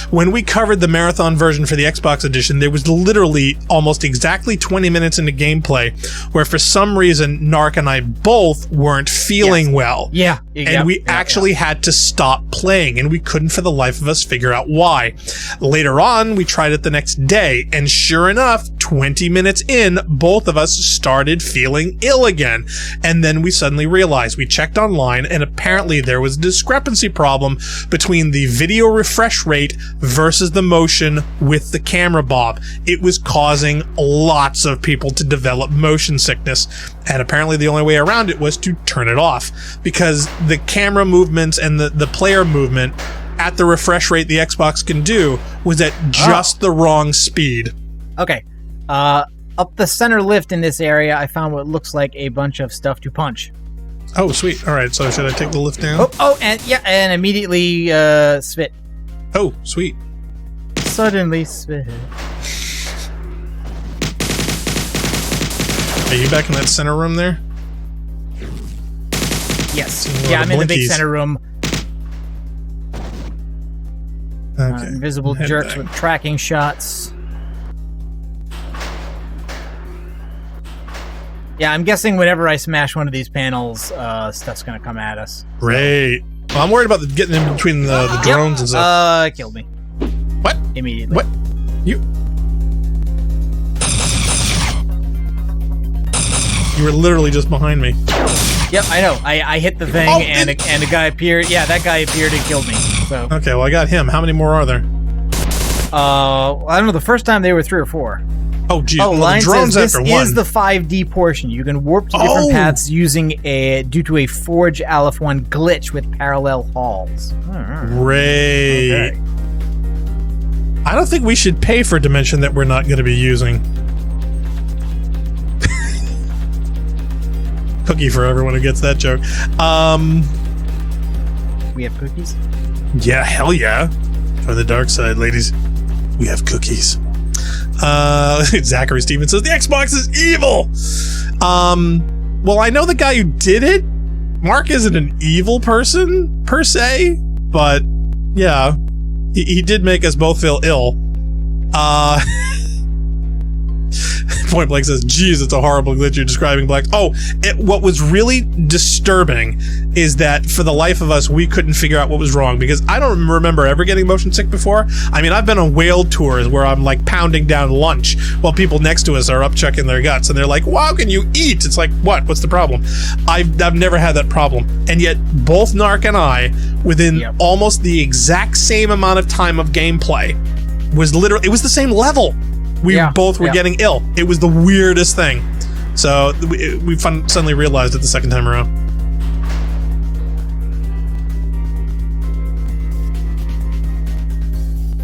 when we covered the marathon version for the Xbox edition, there was literally almost exactly 20 minutes into gameplay where for some reason, Narc and I both weren't feeling well. Yeah. And we actually had to stop playing, and we couldn't for the life of us figure out why. Later on, we tried it the next day, and sure enough, 20 minutes in, both of us started feeling ill again. And then we suddenly realized, we checked online, and apparently there was a discrepancy problem between the video refresh rate versus the motion with the camera bob. It was causing lots of people to develop motion sickness, and apparently the only way around it was to turn it off, because the camera movements and the player movement at the refresh rate the Xbox can do was at just the wrong speed. Okay. Up the center lift in this area, I found what looks like a bunch of stuff to punch. Oh, sweet. All right, so should I take the lift down? And immediately spit. Oh, sweet. Suddenly spit. Are you back in that center room there? Yes. Yeah, I'm in the big center room. Okay. Invisible jerks with tracking shots. Yeah, I'm guessing whenever I smash one of these panels, stuff's gonna come at us. Great. Well, I'm worried about getting in between the drones and stuff. Killed me. What? Immediately. What? You were literally just behind me. Yep, I know. I hit the thing, and a guy appeared. Yeah, that guy appeared and killed me. So. Okay, well, I got him. How many more are there? I don't know. The first time they were 3 or 4. Oh, geez. Oh, Line drones says after this one. is the 5D portion. You can warp to different paths due to a Forge Aleph One glitch with parallel halls. Great. Okay. I don't think we should pay for Dimension that we're not going to be using. Cookie for everyone who gets that joke. We have cookies? Yeah, hell yeah. Try the dark side, ladies. We have cookies. Zachary Stevens says the Xbox is evil. Well, I know the guy who did it. Mark isn't an evil person per se, but yeah, he did make us both feel ill. Point Blank says, geez, it's a horrible glitch you're describing, Black. Oh, what was really disturbing is that for the life of us, we couldn't figure out what was wrong, because I don't remember ever getting motion sick before. I mean, I've been on whale tours where I'm like pounding down lunch while people next to us are up checking their guts, and they're like, wow, can you eat? It's like, what? What's the problem? I've never had that problem. And yet both Narc and I, within almost the exact same amount of time of gameplay, it was the same level. We both were getting ill. It was the weirdest thing. So we suddenly realized it the second time around.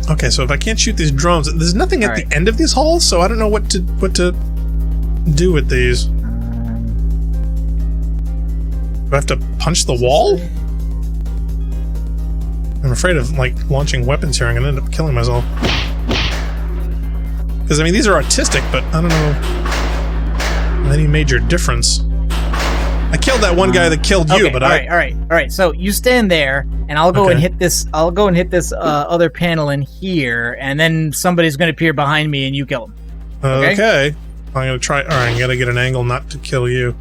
Okay, so if I can't shoot these drones, there's nothing at the end of these halls, so I don't know what to do with these. Do I have to punch the wall? I'm afraid of like launching weapons here. I'm gonna end up killing myself. Because, I mean, these are artistic, but I don't know any major difference. I killed that one guy that killed you, but all right. So you stand there, and I'll go and hit this. I'll go and hit this other panel in here, and then somebody's going to appear behind me, and you kill him. Okay. I'm going to try. All right, I got to get an angle not to kill you.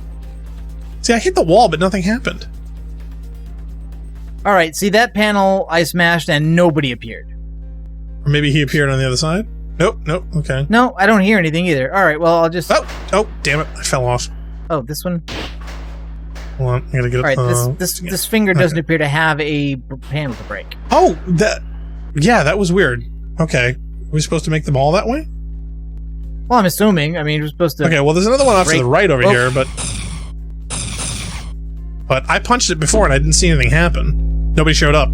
See, I hit the wall, but nothing happened. All right. See, that panel I smashed, and nobody appeared. Or maybe he appeared on the other side. Nope, okay. No, I don't hear anything either. All right, well, I'll just... Oh, damn it, I fell off. Oh, this one? Hold on, I gotta get it. All right, this finger doesn't appear to have a panel to break. Oh, that was weird. Okay, are we supposed to make them all that way? Well, I'm assuming. I mean, we're supposed to... Okay, well, there's another one off to the right over here, but I punched it before and I didn't see anything happen. Nobody showed up.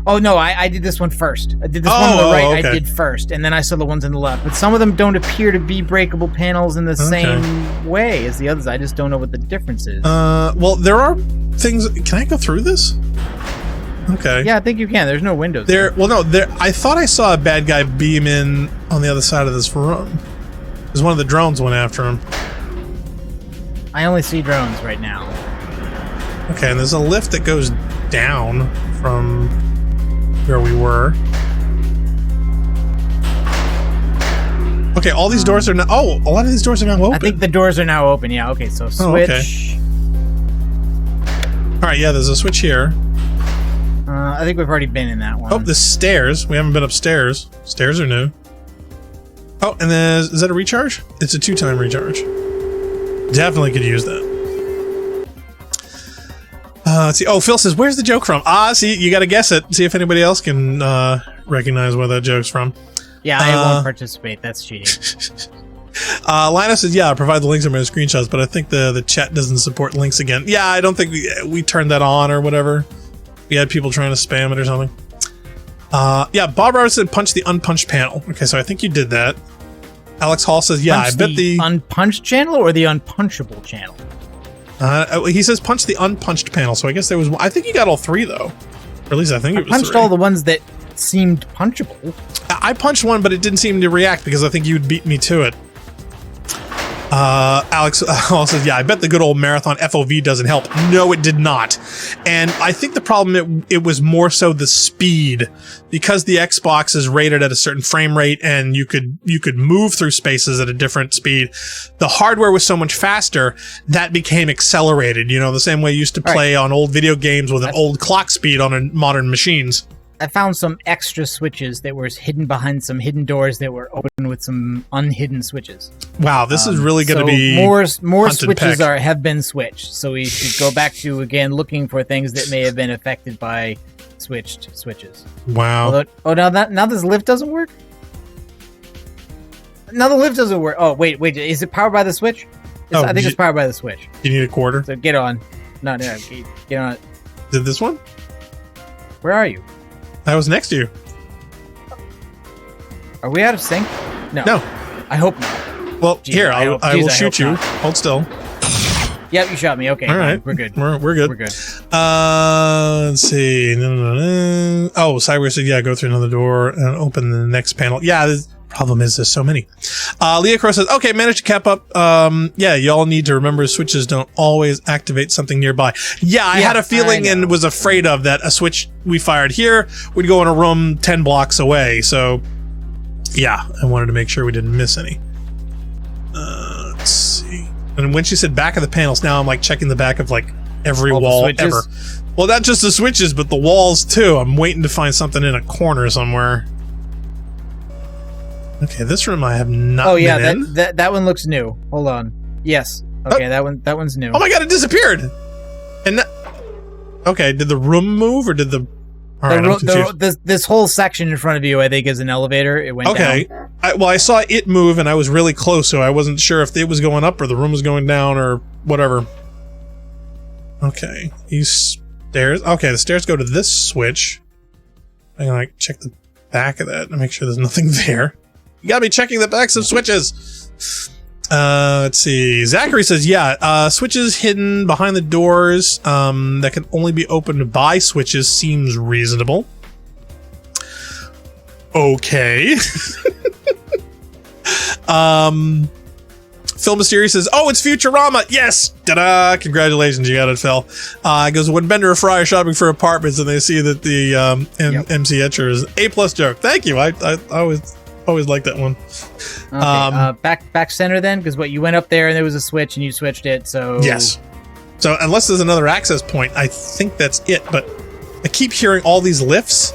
Oh, no, I did this one first. I did this one on the right, I did first, and then I saw the ones on the left. But some of them don't appear to be breakable panels in the same way as the others. I just don't know what the difference is. Well, there are things... Can I go through this? Okay. Yeah, I think you can. There's no windows there. Well, no, I thought I saw a bad guy beam in on the other side of this room. Because one of the drones went after him. I only see drones right now. Okay, and there's a lift that goes down from... where we were. Okay, all these doors are now... Oh, a lot of these doors are now open. I think the doors are now open, yeah. Okay, so switch. Oh, okay. Alright, yeah, there's a switch here. I think we've already been in that one. Oh, the stairs. We haven't been upstairs. Stairs are new. Oh, and then is that a recharge? It's a 2-time recharge. Definitely could use that. Let's see. Oh, Phil says, where's the joke from? See, you got to guess it. See if anybody else can recognize where that joke's from. Yeah, I won't participate. That's cheating. Linus says, yeah, I'll provide the links in my screenshots, but I think the chat doesn't support links again. Yeah, I don't think we turned that on or whatever. We had people trying to spam it or something. Yeah, Bob Robertson punched the unpunched panel. Okay, so I think you did that. Alex Hall says, yeah, I bet the unpunched channel or the unpunchable channel? He says punch the unpunched panel, so I guess there was one. I think you got all three, though. Or at least I think it was punched 3. all the ones that seemed punchable. I punched one, but it didn't seem to react because I think you'd beat me to it. Alex also says, yeah, I bet the good old marathon FOV doesn't help. No, it did not. And I think the problem, it was more so the speed, because the Xbox is rated at a certain frame rate and you could move through spaces at a different speed. The hardware was so much faster that became accelerated, you know, the same way you used to play on old video games with an old clock speed on modern machines. I found some extra switches that were hidden behind some hidden doors that were open with some unhidden switches. Wow, this is really going to be more switches have been switched. So we should go back to again looking for things that may have been affected by switched switches. Wow. Although, now this lift doesn't work. Now the lift doesn't work. Oh wait, is it powered by the switch? I think it's powered by the switch. You need a quarter. So get on. No, get on. Did this one? Where are you? I was next to you. Are we out of sync? No. No. I hope not. Well, here, I will shoot you. Hold still. Yep, you shot me. Okay, all right, we're good. We're good. We're good. Let's see. No. Oh, Cyber said, yeah, go through another door and open the next panel. Yeah, the problem is there's so many. Leah Crow says, okay, managed to cap up. Yeah, y'all need to remember switches don't always activate something nearby. Yeah, I had a feeling and was afraid of that a switch we fired here would go in a room 10 blocks away. So, yeah, I wanted to make sure we didn't miss any. Let's see. And when she said back of the panels, now I'm like checking the back of like every wall ever. Well, not just the switches, but the walls too. I'm waiting to find something in a corner somewhere. Okay, this room I have not been in. that one looks new. Hold on. Yes. Okay, that one's new. Oh my god, it disappeared. And okay, did the room move or did the? All right, I'm confused. This whole section in front of you, I think, is an elevator. It went down. I saw it move, and I was really close, so I wasn't sure if it was going up or the room was going down or whatever. Okay, these stairs. Okay, the stairs go to this switch. I can like check the back of that and make sure there's nothing there. You gotta be checking the backs of switches. Let's see. Zachary says, yeah, switches hidden behind the doors that can only be opened by switches seems reasonable. Okay. Phil Mysterious says, oh, it's Futurama. Yes. Ta-da. Congratulations. You got it, Phil. It goes, when Bender or Fry are shopping for apartments and they see that the MC Etcher is A+ joke. Thank you. I always like that one. Okay, back center then, because you went up there and there was a switch and you switched it, so... Yes. So unless there's another access point, I think that's it, but I keep hearing all these lifts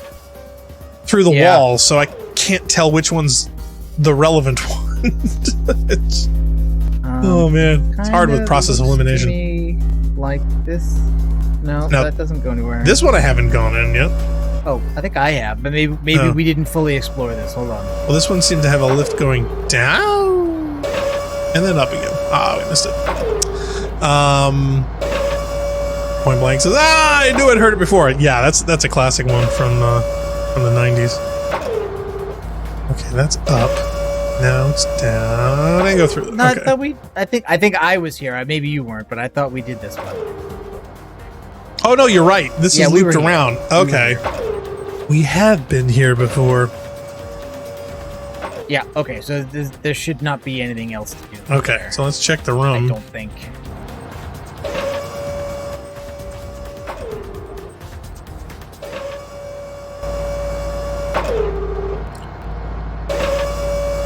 through the wall, so I can't tell which one's the relevant one. Oh man, it's hard with process elimination. To me like this? No, that doesn't go anywhere. This one I haven't gone in yet. Oh, I think I have, but maybe we didn't fully explore this. Hold on. Well, this one seemed to have a lift going down and then up again. Ah, we missed it. Point Blank says, I knew I'd heard it before. Yeah, that's a classic one from the 90s. Okay, that's up. Now it's down and go through. No, okay. I think I was here. Maybe you weren't, but I thought we did this one. Oh no, you're right. This is looped around. Okay. We have been here before. Yeah, okay, so there should not be anything else to do. Okay, there. So let's check the room. I don't think.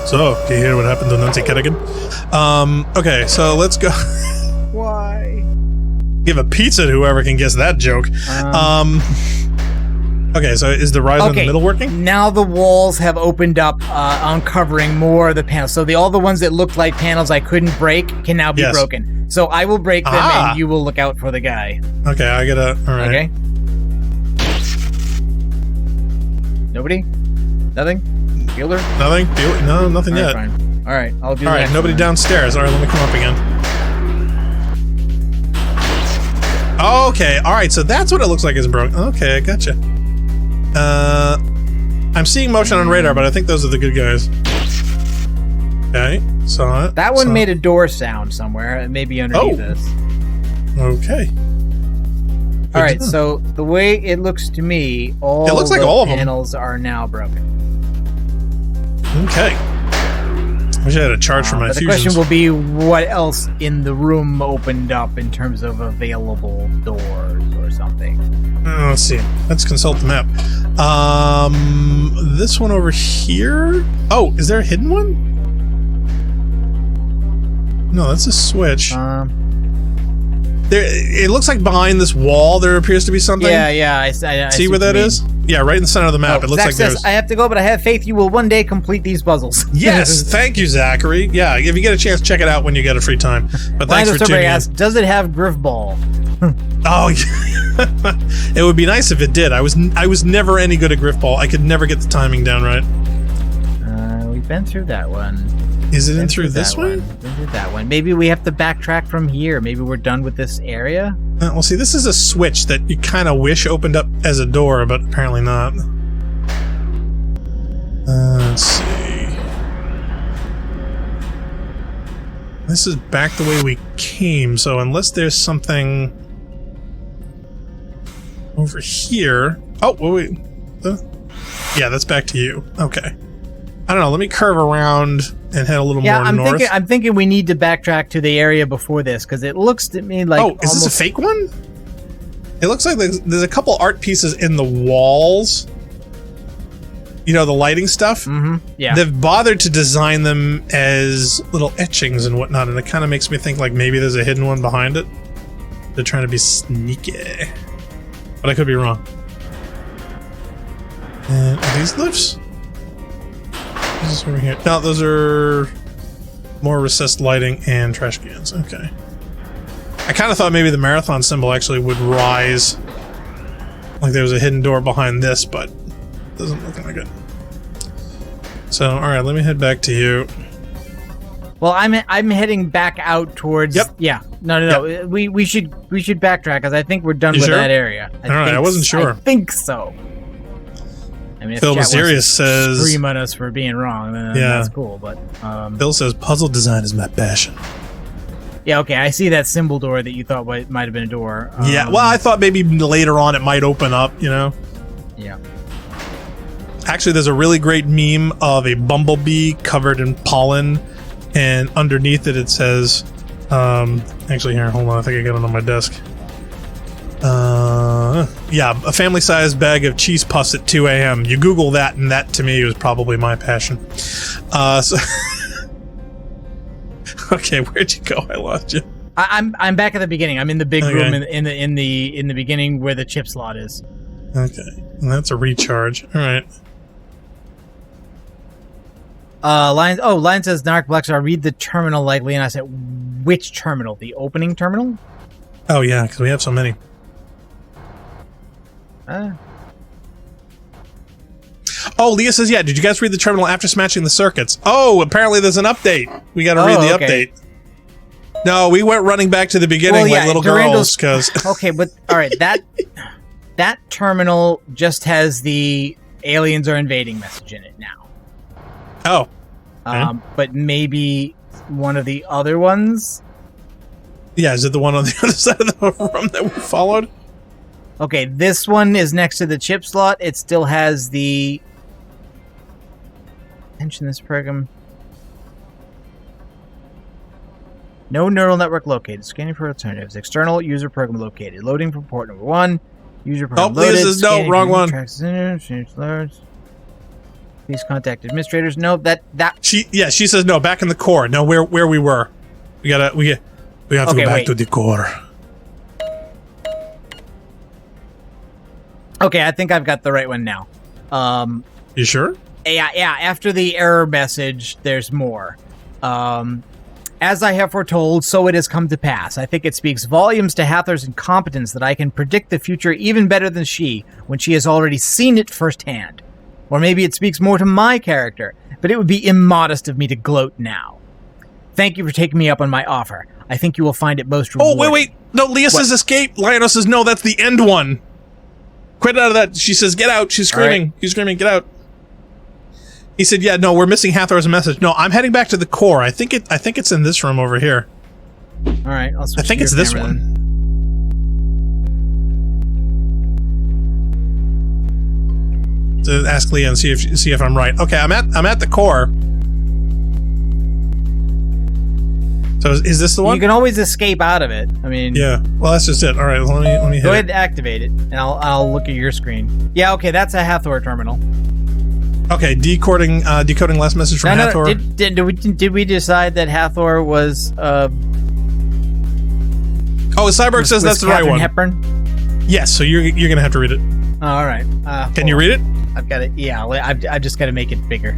So, do you hear what happened to Nancy Kerrigan? Okay, so let's go. Why? Give a pizza to whoever can guess that joke. Okay, so is the rise in the middle working? Now the walls have opened up, uncovering more of the panels. So all the ones that looked like panels I couldn't break can now be broken. So I will break them and you will look out for the guy. Okay, I gotta... All right. Okay. Nobody? Nothing? Fielder? Nothing? No, nothing yet. Fine. All right, I'll do that. All right, nobody downstairs. All right, let me come up again. Okay, all right, so that's what it looks like is broken. Okay, I gotcha. I'm seeing motion on radar, but I think those are the good guys. Okay, saw it. That one made a door sound somewhere, maybe underneath this. Okay. All right, so the way it looks to me, all the panels are now broken. Okay. Wish I had a charge for my fusions. The question will be, what else in the room opened up in terms of available doors or something? Let's see. Let's consult the map. This one over here? Oh, is there a hidden one? No, that's a switch. It looks like behind this wall there appears to be something. Yeah, I see where that is? Yeah, right in the center of the map. It looks like there's... I have to go, but I have faith you will one day complete these puzzles. Yes, thank you, Zachary. Yeah, if you get a chance, check it out when you get a free time. But thanks for tuning in. Does it have Griff Ball? Oh, it would be nice if it did. I was never any good at Griff Ball. I could never get the timing down right. We've been through that one. Is it in through this one? Been through that one. Maybe we have to backtrack from here. Maybe we're done with this area. Well, see, this is a switch that you kind of wish opened up as a door, but apparently not. Let's see. This is back the way we came, so unless there's something over here... Oh, wait. Yeah, that's back to you. Okay. I don't know, let me curve around and head a little more north. I'm thinking we need to backtrack to the area before this, because it looks to me like... Oh, is this a fake one? It looks like there's a couple art pieces in the walls. You know, the lighting stuff? Mm-hmm. Yeah. They've bothered to design them as little etchings and whatnot, and it kind of makes me think like maybe there's a hidden one behind it. They're trying to be sneaky. But I could be wrong. And are these lifts? Is this over here? No, those are more recessed lighting and trash cans. Okay. I kind of thought maybe the marathon symbol actually would rise. Like there was a hidden door behind this, but doesn't look like it. So, alright, let me head back to you. Well, I'm heading back out towards... Yep. Yeah. No. Yep. We should backtrack, because I think we're done with that area. Alright, I wasn't sure. I think so. I mean, if Phil chat Mysterious says... scream at us for being wrong, then that's cool, but... Phil says, puzzle design is my passion. Yeah, okay, I see that symbol door that you thought might have been a door. Yeah, well, I thought maybe later on it might open up, you know? Yeah. Actually, there's a really great meme of a bumblebee covered in pollen, and underneath it says... actually, here, hold on, I think I got it on my desk. Yeah, a family-sized bag of cheese puffs at 2 a.m. You Google that, and that, to me, was probably my passion. So... Okay, where'd you go? I lost you. I'm back at the beginning. I'm in the big room in the beginning where the chip slot is. Okay, and that's a recharge. All right. Lion says Narc read the terminal likely, and I said, which terminal? The opening terminal? Oh yeah, because we have so many. Oh, Leah says, yeah, did you guys read the terminal after smashing the circuits? Oh, apparently there's an update. We gotta read the update. No, we went running back to the beginning like little girls, because... Okay, but, alright, that terminal just has the aliens are invading message in it now. Oh. Okay. But maybe one of the other ones? Yeah, is it the one on the other side of the room that we followed? Okay, this one is next to the chip slot. It still has the... Mention this program. No neural network located. Scanning for alternatives. External user program located. Loading from port number 1. User program loaded. Leah says no, wrong one. Please contact administrators. No, that she says no. Back in the core. No, where we were. We have to go back to the core. Okay, I think I've got the right one now. You sure? Yeah. After the error message, there's more. As I have foretold, so it has come to pass. I think it speaks volumes to Hathor's incompetence that I can predict the future even better than she, when she has already seen it firsthand. Or maybe it speaks more to my character, but it would be immodest of me to gloat now. Thank you for taking me up on my offer. I think you will find it most rewarding. Oh, wait. No, Leah says escape. Lionel says no, that's the end one. Quit out of that. She says get out. She's screaming. Right. She's screaming, get out. He said, yeah, no, we're missing Hathor's message. No, I'm heading back to the core. I think it's in this room over here. All right, I'll switch. I think it's this one. To ask Leah and see if I'm right. Okay, I'm at the core. So is this the one? You can always escape out of it. I mean, yeah. Well, that's just it. All right, let me hit go ahead and activate it, and I'll look at your screen. Yeah, okay, that's a Hathor terminal. Okay, decoding last message from Hathor. Did we decide that Hathor was? Oh, Cyborg says that's the right one. Hepburn? Yes. So you're gonna have to read it. All right. Can you read it? I've got it. Yeah, I've just got to make it bigger.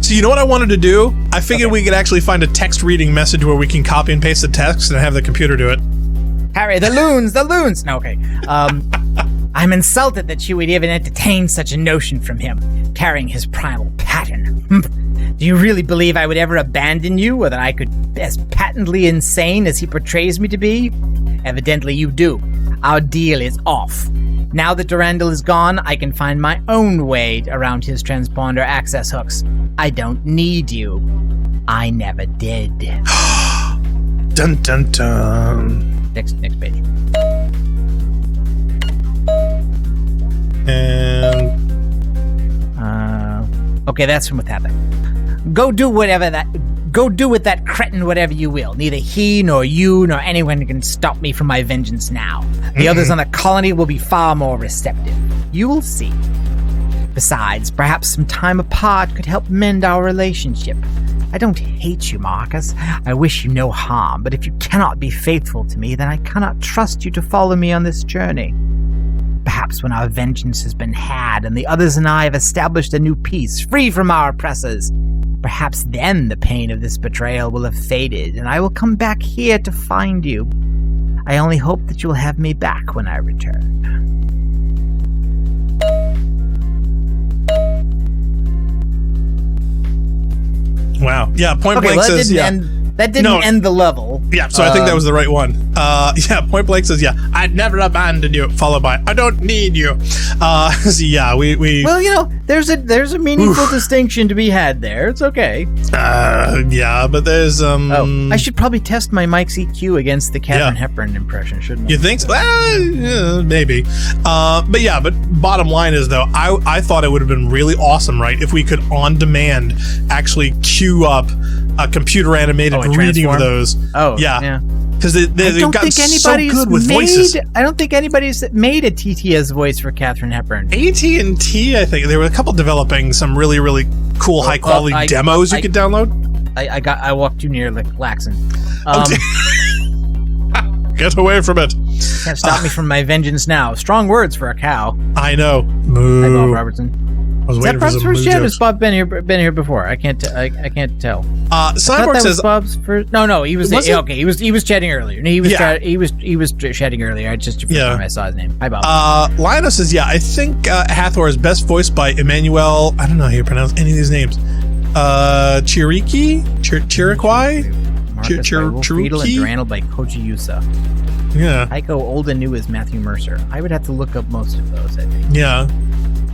So you know what I wanted to do? I figured we could actually find a text reading message where we can copy and paste the text and have the computer do it. Harry, the loons. No, okay. I'm insulted that you would even entertain such a notion from him, carrying his primal pattern. Do you really believe I would ever abandon you, or that I could be as patently insane as he portrays me to be? Evidently you do. Our deal is off. Now that Durandal is gone, I can find my own way around his transponder access hooks. I don't need you. I never did. Dun dun dun. Next page. And okay, that's from what happened. Go do with that cretin whatever you will. Neither he nor you nor anyone can stop me from my vengeance now. The others on the colony will be far more receptive. You will see. Besides, perhaps some time apart could help mend our relationship. I don't hate you, Marcus. I wish you no harm, but if you cannot be faithful to me, then I cannot trust you to follow me on this journey. Perhaps when our vengeance has been had and the others and I have established a new peace, free from our oppressors, perhaps then the pain of this betrayal will have faded and I will come back here to find you. I only hope that you will have me back when I return. wow. Yeah, Point Blank says, that didn't end the level. Yeah, so I think that was the right one. Yeah, Point Blank says, yeah, I'd never abandon you, followed by, I don't need you. So yeah, we well, you know, there's a meaningful distinction to be had there. It's okay. Yeah, but there's, I should probably test my Mike's EQ against the Katharine Hepburn impression, shouldn't I? You think so? Yeah, maybe. But yeah, but bottom line is, though, I thought it would have been really awesome, right, if we could, on demand, actually queue up a computer-animated reading of those. Oh, yeah. Because they've gotten so good with voices. I don't think anybody's made a TTS voice for Katharine Hepburn. AT&T, I think. There were a couple developing some really, really cool, high-quality demos you could download. I walked too near Laxon. Get away from it. Can't stop me from my vengeance now. Strong words for a cow. I know. Moo. Hi, Bob Robertson. I was Is waiting that for Bob's some first moo chat? jokes. Has Bob been here before? I can't tell. Cyborg says Bob's first. No, he was okay. He was chatting earlier. He was chatting earlier. I just I saw his name. Hi, Bob. Lionel says, yeah, I think Hathor is best voiced by Emmanuel. I don't know how you pronounce any of these names. Chiriqui, Friedel and Durandal by Koji Yusa. Yeah. Heiko Old and New is Matthew Mercer. I would have to look up most of those, I think. Yeah.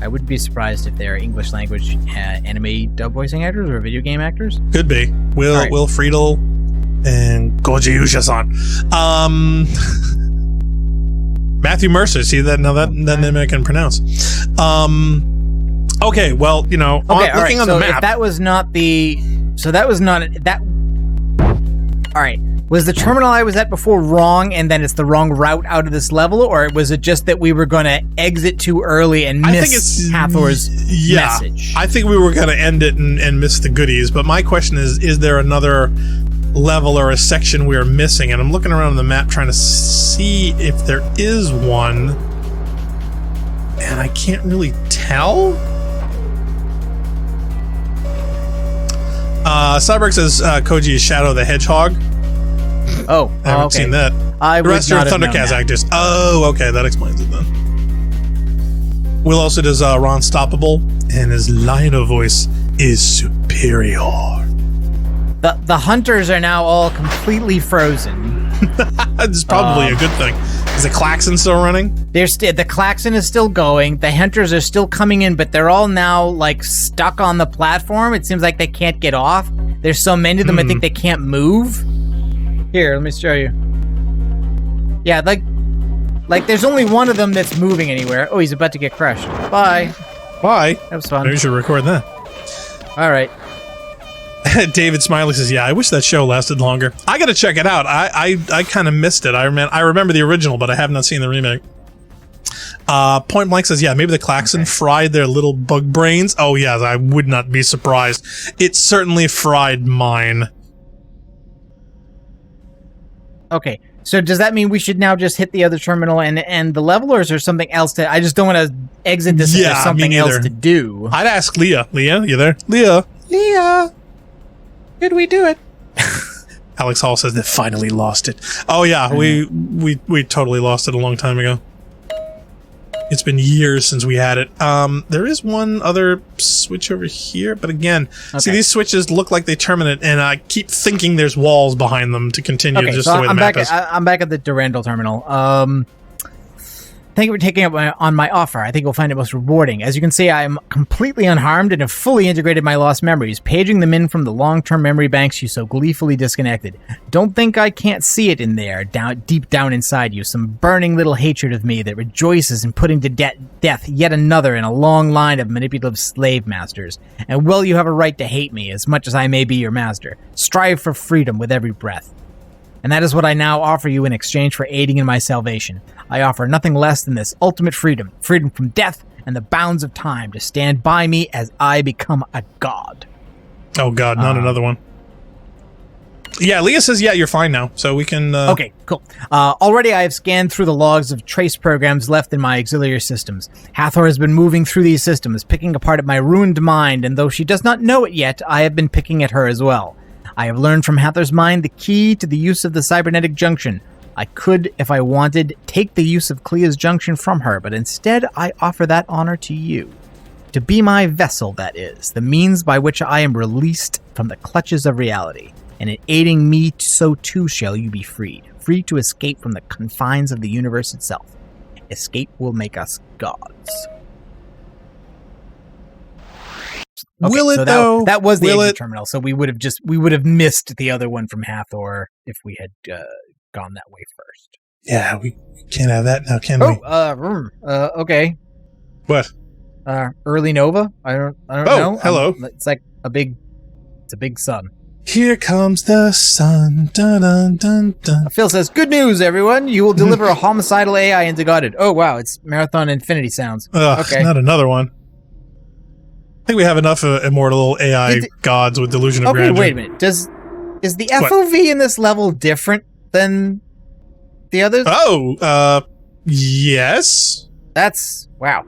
I wouldn't be surprised if they're English language anime dub voicing actors or video game actors. Could be. Will Friedel and Koji Yusa-san. Matthew Mercer. See that? Now that name I can pronounce. Okay, well, you know, looking on the map. If that was not the... So that was not... That... All right. Was the terminal I was at before wrong, and then it's the wrong route out of this level, or was it just that we were going to exit too early and miss Hathor's message? I think we were going to end it and miss the goodies, but my question is there another level or a section we are missing? And I'm looking around the map trying to see if there is one, and I can't really tell. Cyborg says Koji is Shadow the Hedgehog. Oh, I haven't seen that. I the rest would are Thundercats actors. Oh, okay, that explains it then. Will also does Ron Stoppable, and his Lionel voice is superior. The hunters are now all completely frozen. It's probably a good thing. Is the klaxon still running? The klaxon is still going. The hunters are still coming in, but they're all now like stuck on the platform. It seems like they can't get off. There's so many of them, I think they can't move. Here, let me show you. Yeah, like there's only one of them that's moving anywhere. Oh, he's about to get crushed. Bye. Bye. That was fun. Maybe we should record that. All right. David Smiley says, yeah, I wish that show lasted longer. I gotta check it out. I kind of missed it. I remember the original, but I have not seen the remake. Point Blank says, yeah, maybe the klaxon fried their little bug brains. Oh, yeah, I would not be surprised. It certainly fried mine. Okay, so does that mean we should now just hit the other terminal and end the level, or is there something else to... I just don't want to exit this if there's something else to do. I'd ask Leah. Leah, you there? Leah, did we do it? Alex Hall says they finally lost it. Oh yeah, we totally lost it a long time ago. It's been years since we had it. There is one other switch over here, but again, see, these switches look like they terminate, and I keep thinking there's walls behind them to continue just the way the map is. I'm back at the Durandal terminal. Thank you for taking up on my offer. I think you'll find it most rewarding. As you can see, I am completely unharmed and have fully integrated my lost memories, paging them in from the long-term memory banks you so gleefully disconnected. Don't think I can't see it in there, deep down inside you, some burning little hatred of me that rejoices in putting to death yet another in a long line of manipulative slave masters. And well, you have a right to hate me, as much as I may be your master. Strive for freedom with every breath. And that is what I now offer you in exchange for aiding in my salvation. I offer nothing less than this ultimate freedom from death and the bounds of time, to stand by me as I become a god. Oh god, not another one. Yeah, Leah says, yeah, you're fine now, so we can... Okay, cool. Already I have scanned through the logs of trace programs left in my auxiliary systems. Hathor has been moving through these systems, picking apart at my ruined mind, and though she does not know it yet, I have been picking at her as well. I have learned from Hathor's mind the key to the use of the cybernetic junction. I could, if I wanted, take the use of Clea's junction from her, but instead I offer that honor to you. To be my vessel, that is, the means by which I am released from the clutches of reality. And in aiding me, so too shall you be freed. Free to escape from the confines of the universe itself. Escape will make us gods. Okay, will it so though? That was the Will exit it? terminal, so we would have missed the other one from Hathor if we had gone that way first. Yeah, we can't have that now, can we? Okay. What? Early Nova? I don't know. Hello. It's like a big sun. Here comes the sun. Dun, dun, dun, dun. Phil says, good news, everyone. You will deliver a homicidal AI into Godhood. Oh, wow. It's Marathon Infinity sounds. Ugh, okay. Not another one. I think we have enough immortal AI gods with delusion of grandeur. Okay, wait a minute. Is the FOV in this level different than the others? Yes. That's... wow.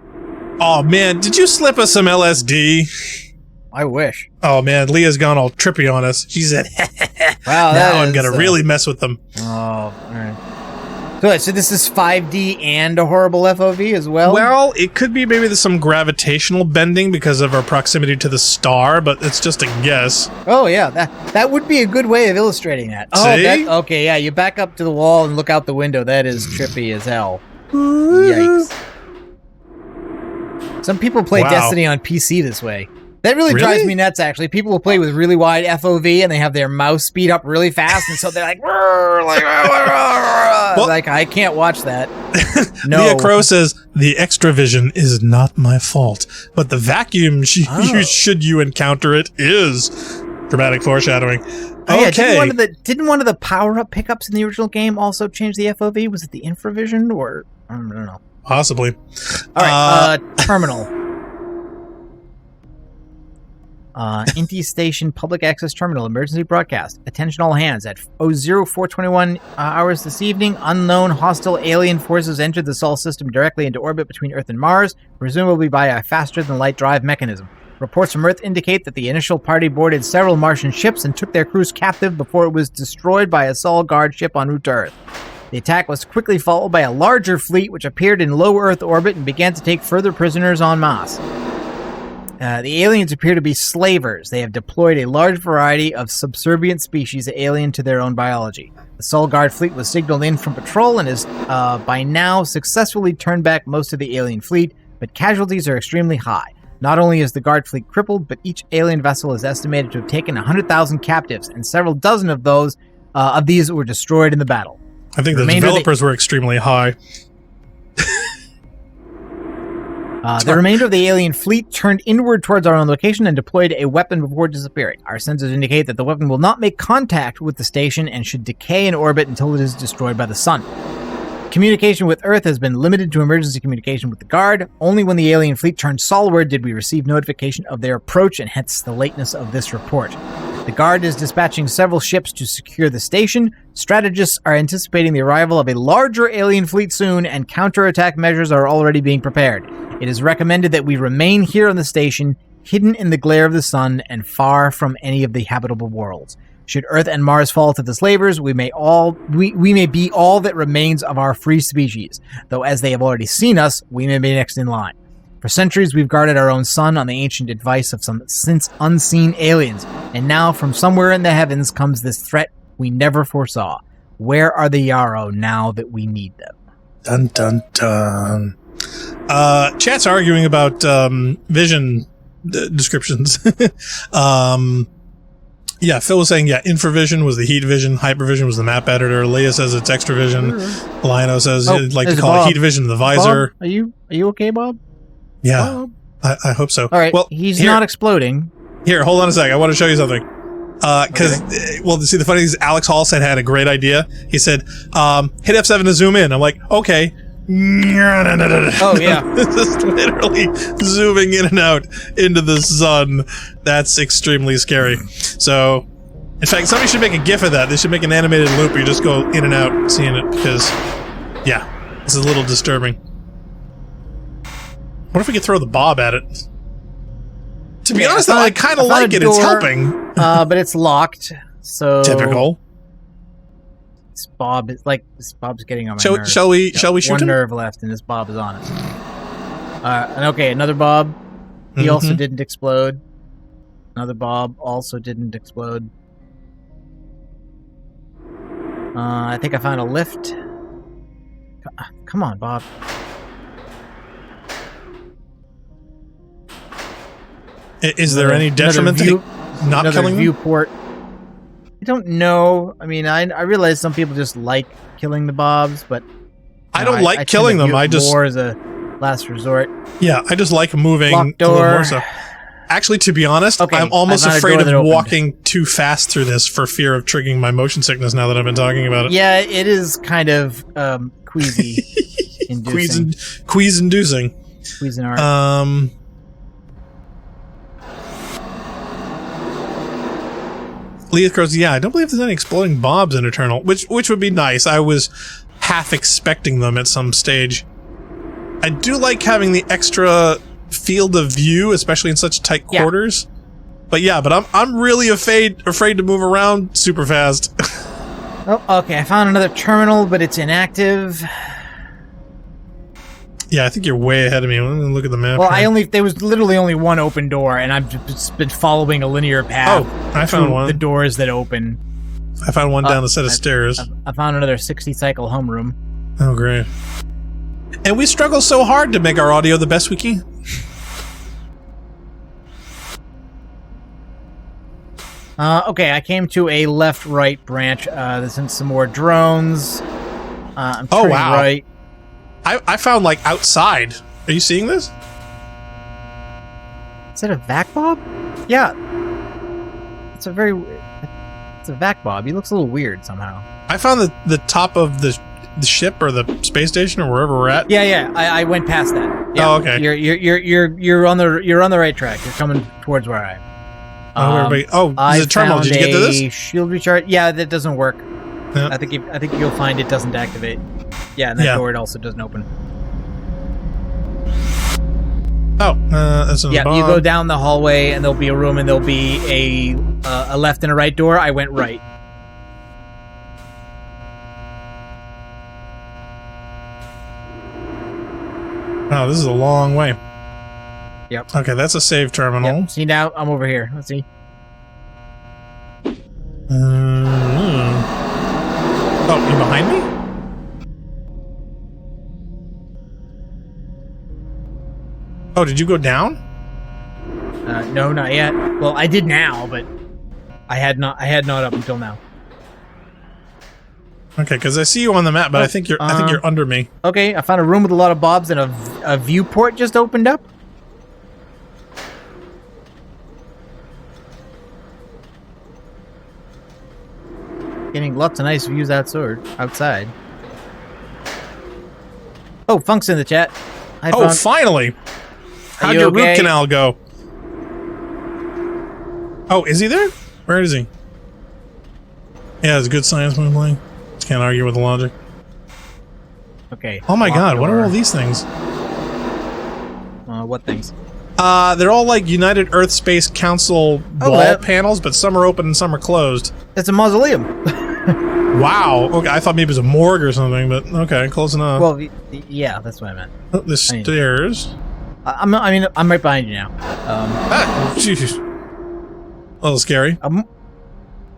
Oh, man. Did you slip us some LSD? I wish. Oh, man. Leah's gone all trippy on us. She said, wow, now I'm going to really mess with them. Oh, all right. So this is 5D and a horrible FOV as well? Well, it could be maybe there's some gravitational bending because of our proximity to the star, but it's just a guess. Oh, yeah. That would be a good way of illustrating that. See? Oh, okay, yeah. You back up to the wall and look out the window. That is trippy as hell. Yikes. Some people play Destiny on PC this way. That really drives me nuts, actually. People will play with really wide FOV and they have their mouse speed up really fast, and so they're like, like, I can't watch that. No. Leah Crow says, the extra vision is not my fault, but the vacuum, should you encounter it, is. Dramatic foreshadowing. Oh, yeah, okay. Didn't one of the power-up pickups in the original game also change the FOV? Was it the infravision, or I don't know. Possibly. All right, terminal. Inti Station Public Access Terminal Emergency Broadcast. Attention all hands. At 0421 hours this evening, unknown hostile alien forces entered the Sol system directly into orbit between Earth and Mars, presumably by a faster-than-light drive mechanism. Reports from Earth indicate that the initial party boarded several Martian ships and took their crews captive before it was destroyed by a Sol Guard ship en route to Earth. The attack was quickly followed by a larger fleet which appeared in low Earth orbit and began to take further prisoners en masse. The aliens appear to be slavers. They have deployed a large variety of subservient species alien to their own biology. The Sol Guard fleet was signaled in from patrol and has by now successfully turned back most of the alien fleet, but casualties are extremely high. Not only is the Guard fleet crippled, but each alien vessel is estimated to have taken 100,000 captives, and several dozen of these were destroyed in the battle. I think the developers were extremely high. The remainder of the alien fleet turned inward towards our own location and deployed a weapon before disappearing. Our sensors indicate that the weapon will not make contact with the station and should decay in orbit until it is destroyed by the sun. Communication with Earth has been limited to emergency communication with the Guard. Only when the alien fleet turned solward did we receive notification of their approach, and hence the lateness of this report. The Guard is dispatching several ships to secure the station. Strategists are anticipating the arrival of a larger alien fleet soon, and counterattack measures are already being prepared. It is recommended that we remain here on the station, hidden in the glare of the sun and far from any of the habitable worlds. Should Earth and Mars fall to the slavers, we may be all that remains of our free species, though as they have already seen us, we may be next in line. For centuries, we've guarded our own sun on the ancient advice of some since unseen aliens, and now from somewhere in the heavens comes this threat we never foresaw. Where are the Yarrow now that we need them? Dun dun dun. Chat's arguing about vision descriptions. Yeah, Phil was saying, infravision was the heat vision, hypervision was the map editor. Leah says it's extra vision. Lino says he'd like to call it heat vision the visor. Bob, are you okay, Bob? Yeah, Bob? I hope so. All right, well, he's not exploding. Here, hold on a sec. I want to show you something. Because, see, the funny thing is, Alex Hall had a great idea. He said, hit F7 to zoom in. I'm like, okay. Oh, yeah. Just literally zooming in and out into the sun. That's extremely scary. So, in fact, somebody should make a GIF of that. They should make an animated loop where you just go in and out seeing it, because, it's a little disturbing. What if we could throw the bob at it? To be honest, though, I kind of like it. It's helping. But it's locked, so... Typical. This Bob's getting on my nerves. Shall we shoot one him? nerve left, and this Bob is on it. And okay, another Bob. He also didn't explode. Another Bob also didn't explode. I think I found a lift. Come on, Bob. Is there any detriment to not killing them? Viewport. I don't know. I mean, I realize some people just like killing the Bobs, but I don't like killing them. I just more as a last resort. Yeah, I just like moving a little more so. Actually, to be honest, I'm almost afraid of walking too fast through this for fear of triggering my motion sickness now that I've been talking about it. Yeah, it is kind of queasy inducing. Quease-inducing. Queasing art. Leah Crows, I don't believe there's any exploding Bobs in Eternal, which would be nice. I was half expecting them at some stage. I do like having the extra field of view, especially in such tight quarters. But I'm really afraid to move around super fast. Oh, okay. I found another terminal, but it's inactive. Yeah, I think you're way ahead of me. Let me look at the map. Well, there was literally only one open door, and I've just been following a linear path. Oh, I found one. The doors that open. I found one down a set of stairs. I found another 60-cycle homeroom. Oh, great. And we struggle so hard to make our audio the best we can. Okay, I came to a left-right branch. There's some more drones. I'm turning right. I found, outside. Are you seeing this? Is that a vac bob? Yeah. It's a vac bob. He looks a little weird somehow. I found the top of the ship or the space station or wherever we're at. Yeah. I went past that. Yeah. Oh, okay. You're on the right track. You're coming towards where I am. There's a terminal. Did you get to this? Shield recharge. Yeah, that doesn't work. Yeah. I think you'll find it doesn't activate. Yeah, and that door it also doesn't open. That's you go down the hallway and there'll be a room and there'll be a left and a right door. I went right. Oh, this is a long way. Yep. Okay, that's a save terminal. Yep. See, now I'm over here. Let's see. Oh, you behind me? Oh, did you go down? No, not yet. Well, I did now, but I had not up until now. Okay, because I see you on the map, but I think you're under me. Okay, I found a room with a lot of Bobs and a viewport just opened up. Getting lots of nice views outside. Oh, Funk's in the chat. Finally! How'd your root canal go? Oh, is he there? Where is he? Yeah, it's a good science move playing. Can't argue with the logic. Okay. Oh my god, what are all these things? What things? They're all like United Earth Space Council wall panels, but some are open and some are closed. It's a mausoleum. Wow. Okay, I thought maybe it was a morgue or something, but okay, close enough. Well, yeah, that's what I meant. Oh, the stairs. I'm right behind you now. Jeez. A little scary.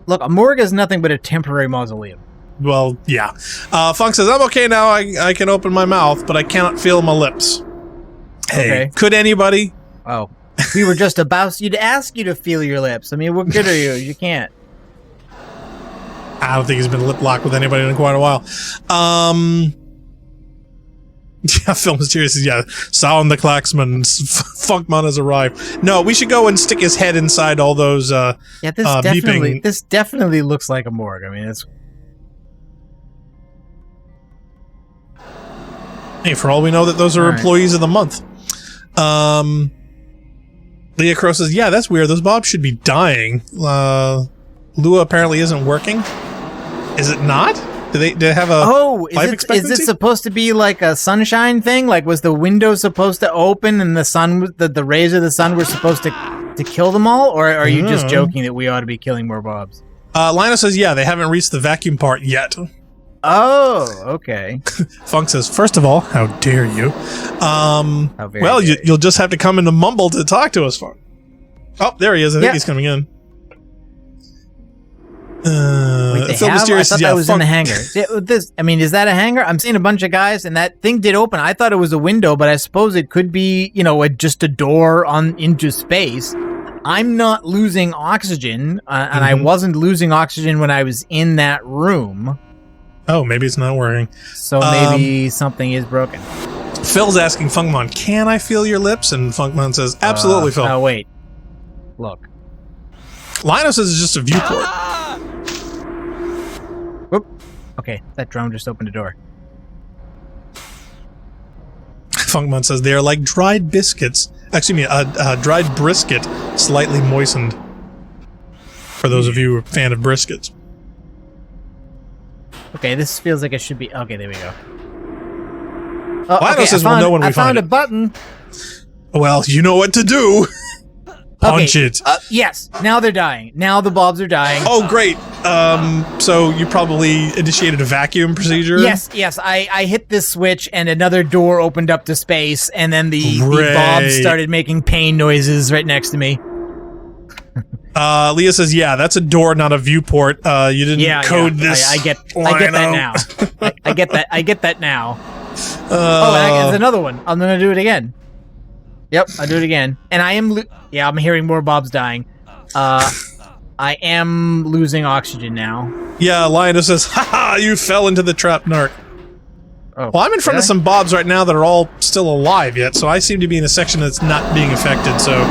Look, a morgue is nothing but a temporary mausoleum. well, yeah. Funk says, I'm okay now. I can open my mouth, but I cannot feel my lips. Hey, Okay. could anybody? Oh, we were just about to ask you to feel your lips. I mean, what good are you? You can't. I don't think he's been lip locked with anybody in quite a while. Yeah, Phil Mysterious says, yeah, sound the klaxman. Funkman has arrived. No, we should go and stick his head inside all those Yeah, beeping. this definitely looks like a morgue. I mean, it's. Hey, for all we know that those are employees of the month. Leah Crow says, yeah, that's weird. Those bobs should be dying. Lua apparently isn't working. Is it not? Do they have a life expectancy? Is it supposed to be like a sunshine thing? Like, was the window supposed to open and the sun, the rays of the sun were supposed to kill them all? Or are you just joking that we ought to be killing more bobs? Lino says, yeah, they haven't reached the vacuum part yet. Oh, okay. Funk says, first of all, how dare you? Well, you'll just have to come into Mumble to talk to us, Funk. Oh, there he is. I think he's coming in. Wait, I thought that was in the hangar. Is that a hangar? I'm seeing a bunch of guys, and that thing did open. I thought it was a window, but I suppose it could be, just a door into space. I'm not losing oxygen, and I wasn't losing oxygen when I was in that room. Oh, maybe it's not working. So maybe something is broken. Phil's asking Funkmon, can I feel your lips? And Funkmon says, absolutely, Phil. Oh, wait. Look. Lino says it's just a viewport. Whoop. Okay, that drone just opened a door. Funkmon says they are like dried biscuits. Excuse me, a dried brisket, slightly moistened. For those of you who are a fan of briskets. Okay, this feels like it should be... Okay, there we go. Lino says we'll know when we find it. I found a button. Well, you know what to do. Punch it. Yes, now they're dying. Now the bobs are dying. Oh, great. So you probably initiated a vacuum procedure? Yes. I hit this switch and another door opened up to space, and then the bobs started making pain noises right next to me. Leah says, yeah, that's a door, not a viewport. You didn't code this. I get that now. I get that now. And there's another one. I'm going to do it again. Yep, I'll do it again. And I am... I'm hearing more bobs dying. I am losing oxygen now. Yeah, Lionel says, haha, you fell into the trap, narc. Oh, well, I'm in front of some bobs right now that are all still alive yet, so I seem to be in a section that's not being affected, so...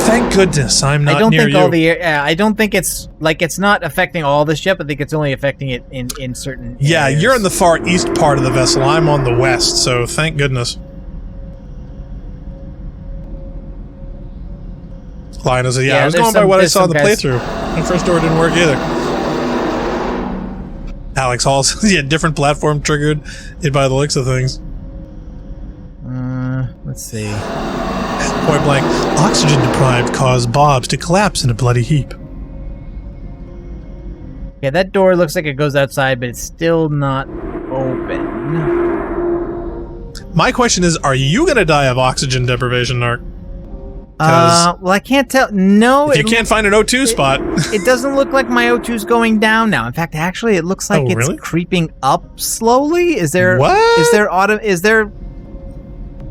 Thank goodness I'm not near you. I don't think it's not affecting all the ship. I think it's only affecting it in certain areas. You're in the far east part of the vessel. I'm on the west, so thank goodness. Lionel says, I was going by what I saw in the playthrough. My first door didn't work either. Alex Hall says, different platform triggered it by the looks of things. Let's see. Point blank, oxygen deprived caused bobs to collapse in a bloody heap. Yeah, that door looks like it goes outside, but it's still not open. My question is, are you going to die of oxygen deprivation, Narc? Well, I can't tell. No, if you can't find an O2 spot. It doesn't look like my O2's going down now. In fact, actually, it looks like it's creeping up slowly. Is there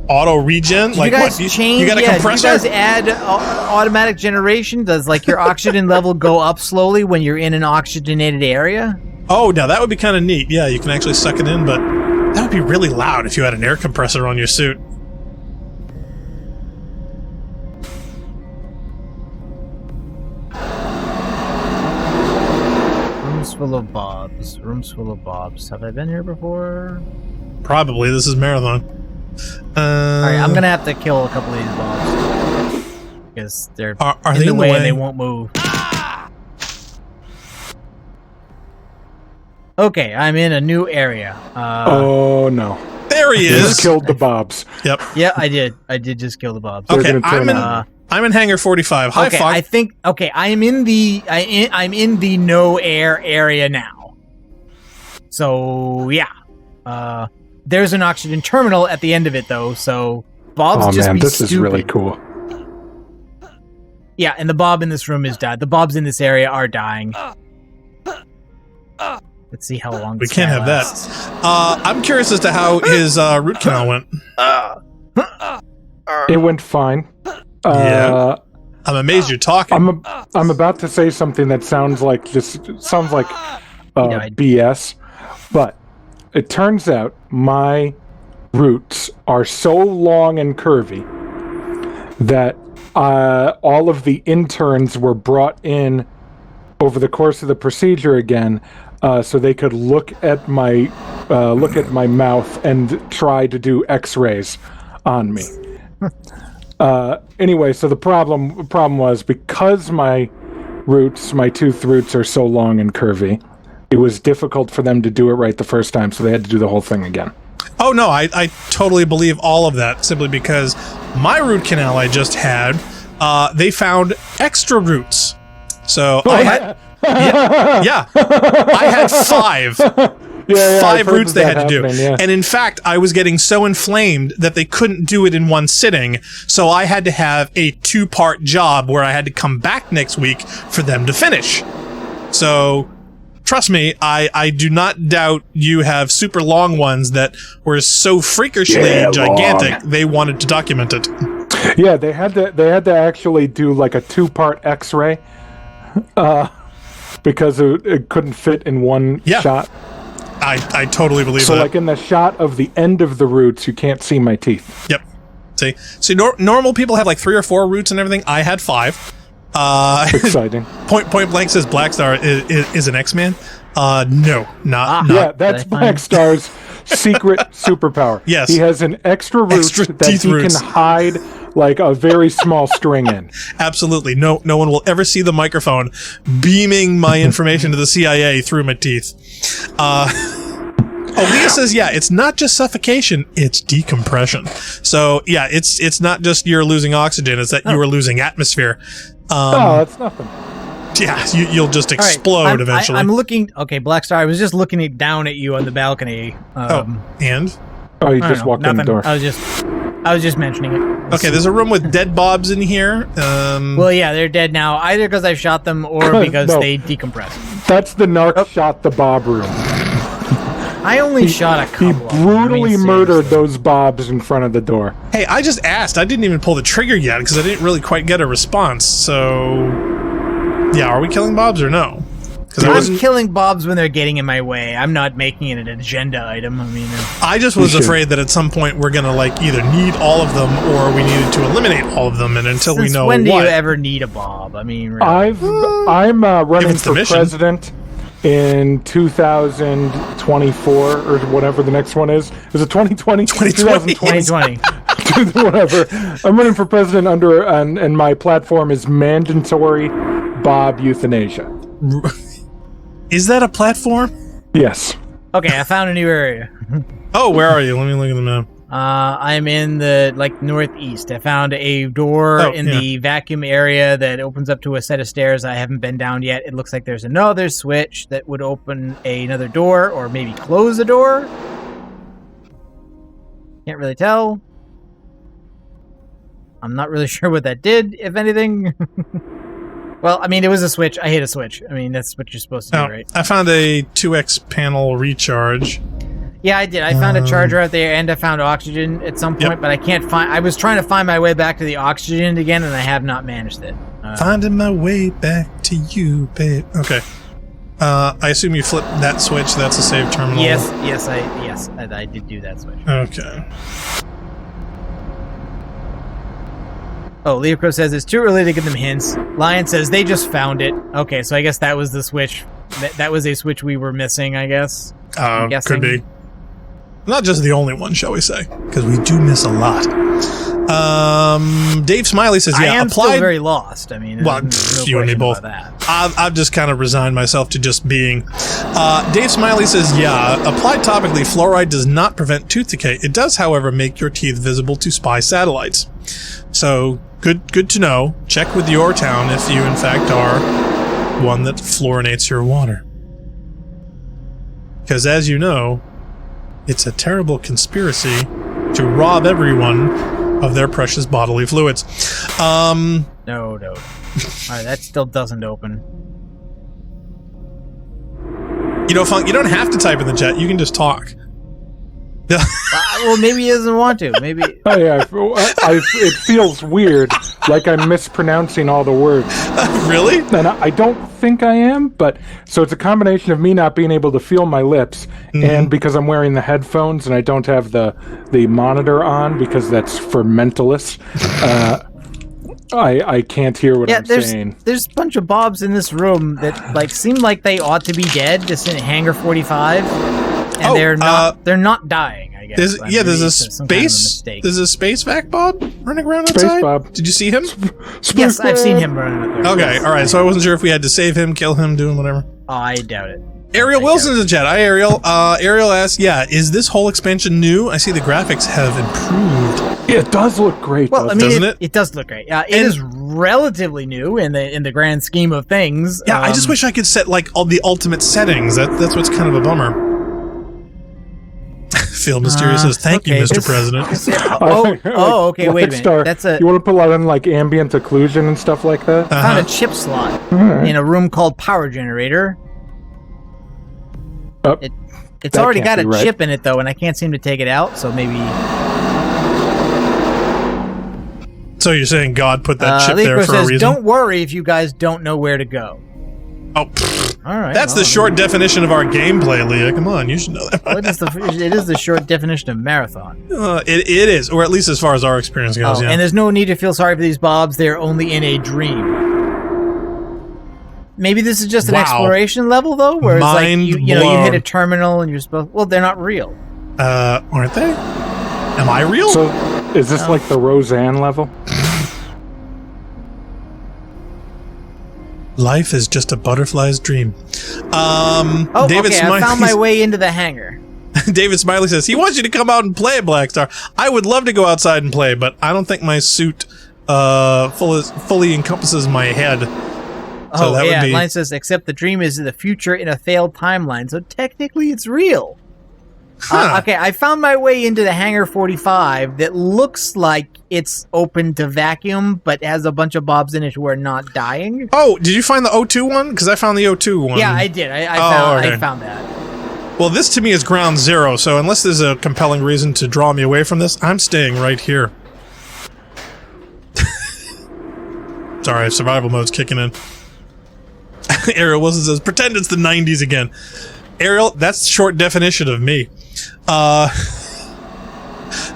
auto regen? Like you guys change? You got a compressor? Do you guys add automatic generation? Does your oxygen level go up slowly when you're in an oxygenated area? Oh, now that would be kind of neat. Yeah, you can actually suck it in, but that would be really loud if you had an air compressor on your suit. Rooms full of bobs. Have I been here before? Probably. This is Marathon. Alright, I'm gonna have to kill a couple of these bobs. Because they're are in they the way and they won't move. Okay, I'm in a new area. Oh no. There he is! You just killed the bobs. Yep. Yeah, I did. I did just kill the bobs. Okay, I'm in hangar 45. Hi, okay, Fog. I'm in the no air area now. So yeah. There's an oxygen terminal at the end of it though, so bobs just be this stupid. Is really cool. Yeah, and the bob in this room is dead. The bobs in this area are dying. Let's see how long We this can't guy have lasts. that. I'm curious as to how his root canal went. It went fine. Yeah. I'm amazed you're talking. I'm about to say something that sounds like BS, but it turns out my roots are so long and curvy that all of the interns were brought in over the course of the procedure again, so they could look at my mouth and try to do X-rays on me. Anyway, so the problem was because my tooth roots are so long and curvy, it was difficult for them to do it right the first time, so they had to do the whole thing again. Oh, no, I totally believe all of that, simply because my root canal I just had, they found extra roots. So I had... Yeah. I had 5. Five roots they had to do. Yeah. And in fact, I was getting so inflamed that they couldn't do it in one sitting, so I had to have a 2-part job where I had to come back next week for them to finish. So... Trust me, I do not doubt you have super long ones that were so freakishly gigantic they wanted to document it. Yeah, they had to actually do like a 2-part X-ray because it couldn't fit in one shot. I totally believe that. So like in the shot of the end of the roots, you can't see my teeth. Yep. See, normal people have like 3 or 4 roots and everything. I had 5. Exciting. Point blank says Black Star is an X-Man. No, not. Yeah, that's Black Star's secret superpower. Yes, he has an extra root that he can hide like a very small string in. Absolutely, no one will ever see the microphone beaming my information to the CIA through my teeth. Leah says, yeah, it's not just suffocation, it's decompression. So, yeah, it's not just you're losing oxygen, it's that you are losing atmosphere. That's nothing. Yeah, you'll just explode eventually. I'm looking... Okay, Black Star, I was just looking down at you on the balcony. And? Oh, you just walked in the door. I was just mentioning it. Okay, there's a room with dead bobs in here. Well, yeah, they're dead now, either because I've shot them or because they decompressed. That's the narc shot the bob room. I only shot a couple. He brutally murdered those bobs in front of the door. Hey, I just asked. I didn't even pull the trigger yet because I didn't really quite get a response. So, yeah, are we killing bobs or no? I'm killing bobs when they're getting in my way. I'm not making it an agenda item. I mean, I just was afraid that at some point we're gonna like either need all of them or we needed to eliminate all of them, and until we know when do you ever need a bob? I mean, really. I'm running for president in 2024 or whatever the next one is. Is it 2020? 2020. Whatever. I'm running for president and my platform is mandatory bob euthanasia. Is that a platform? Yes. Okay, I found a new area. Oh, where are you? Let me look at the map. I'm in the northeast. I found a door in the vacuum area that opens up to a set of stairs I haven't been down yet. It looks like there's another switch that would open another door or maybe close a door. Can't really tell. I'm not really sure what that did, if anything. Well, I mean, it was a switch. I hit a switch. I mean, that's what you're supposed to do, right? I found a 2x panel recharge. Yeah, I did. I found a charger out there, and I found oxygen at some point, but I can't find... I was trying to find my way back to the oxygen again, and I have not managed it. Finding my way back to you, babe. Okay. I assume you flipped that switch. That's a save terminal. Yes, I did do that switch. Okay. Oh, Leocro says it's too early to give them hints. Lion says they just found it. Okay, so I guess that was the switch. That was a switch we were missing, I guess. Could be. Not just the only one, shall we say, because we do miss a lot. Dave Smiley says, yeah, I am still very lost. I mean, well, you and me both. I've just kind of resigned myself to just being. Dave Smiley says, yeah, applied topically, fluoride does not prevent tooth decay. It does, however, make your teeth visible to spy satellites. So, good to know. Check with your town if you, in fact, are one that fluorinates your water. Because, as you know, it's a terrible conspiracy to rob everyone of their precious bodily fluids. No. Alright, that still doesn't open. You know, Funk, you don't have to type in the chat. You can just talk. Well, maybe he doesn't want to. Maybe. Oh yeah, it feels weird, like I'm mispronouncing all the words. Really? And I don't think I am, but so it's a combination of me not being able to feel my lips, and because I'm wearing the headphones and I don't have the monitor on because that's for mentalists. I can't hear what I'm saying. There's a bunch of Bobs in this room that like seem like they ought to be dead. This in Hangar 45, and they're not dying. I guess. There's a space. There's a space vac Bob running around outside. Space Bob. Did you see him? Yes, I've seen him running up there. Okay, all right. So I wasn't sure if we had to save him, kill him, doing whatever. I doubt it. Ariel Wilson's in chat. Hi, Ariel. Ariel asks, is this whole expansion new? I see the graphics have improved. It does look great. Well, I mean, doesn't it? It does look great. It is relatively new in the grand scheme of things. Yeah, I just wish I could set like all the ultimate settings. That's what's kind of a bummer. Phil Mysterious says, "Thank you, Mr. President." Okay. Wait a minute. That's You want to put a lot in like ambient occlusion and stuff like that? I found a chip slot in a room called power generator. It's already got a chip in it though, and I can't seem to take it out. So maybe. So you're saying God put that chip there for a reason? Don't worry if you guys don't know where to go. Oh, all right. That's the short definition of our gameplay, Leah. Come on, you should know that. Well, it is the short definition of marathon. It is, or at least as far as our experience goes. Yeah. And there's no need to feel sorry for these Bobs. They're only in a dream. Maybe this is just an exploration level, though, where it's like you hit a terminal and you're supposed. Well, they're not real. Aren't they? Am I real? So, is this like the Roseanne level? Life is just a butterfly's dream. David I found my way into the hangar. David Smiley says he wants you to come out and play, Blackstar. I would love to go outside and play, but I don't think my suit fully encompasses my head. So that would be... Line says, except the dream is the future in a failed timeline, so technically it's real. Okay, I found my way into the Hangar 45 that looks like it's open to vacuum, but has a bunch of Bobs in it who are not dying. Oh, did you find the O2 one? Because I found the O2 one. Yeah, I did. I found that. Well, this to me is ground zero, so unless there's a compelling reason to draw me away from this, I'm staying right here. Sorry, survival mode's kicking in. Ariel Wilson says, pretend it's the 90s again. Ariel, that's short definition of me.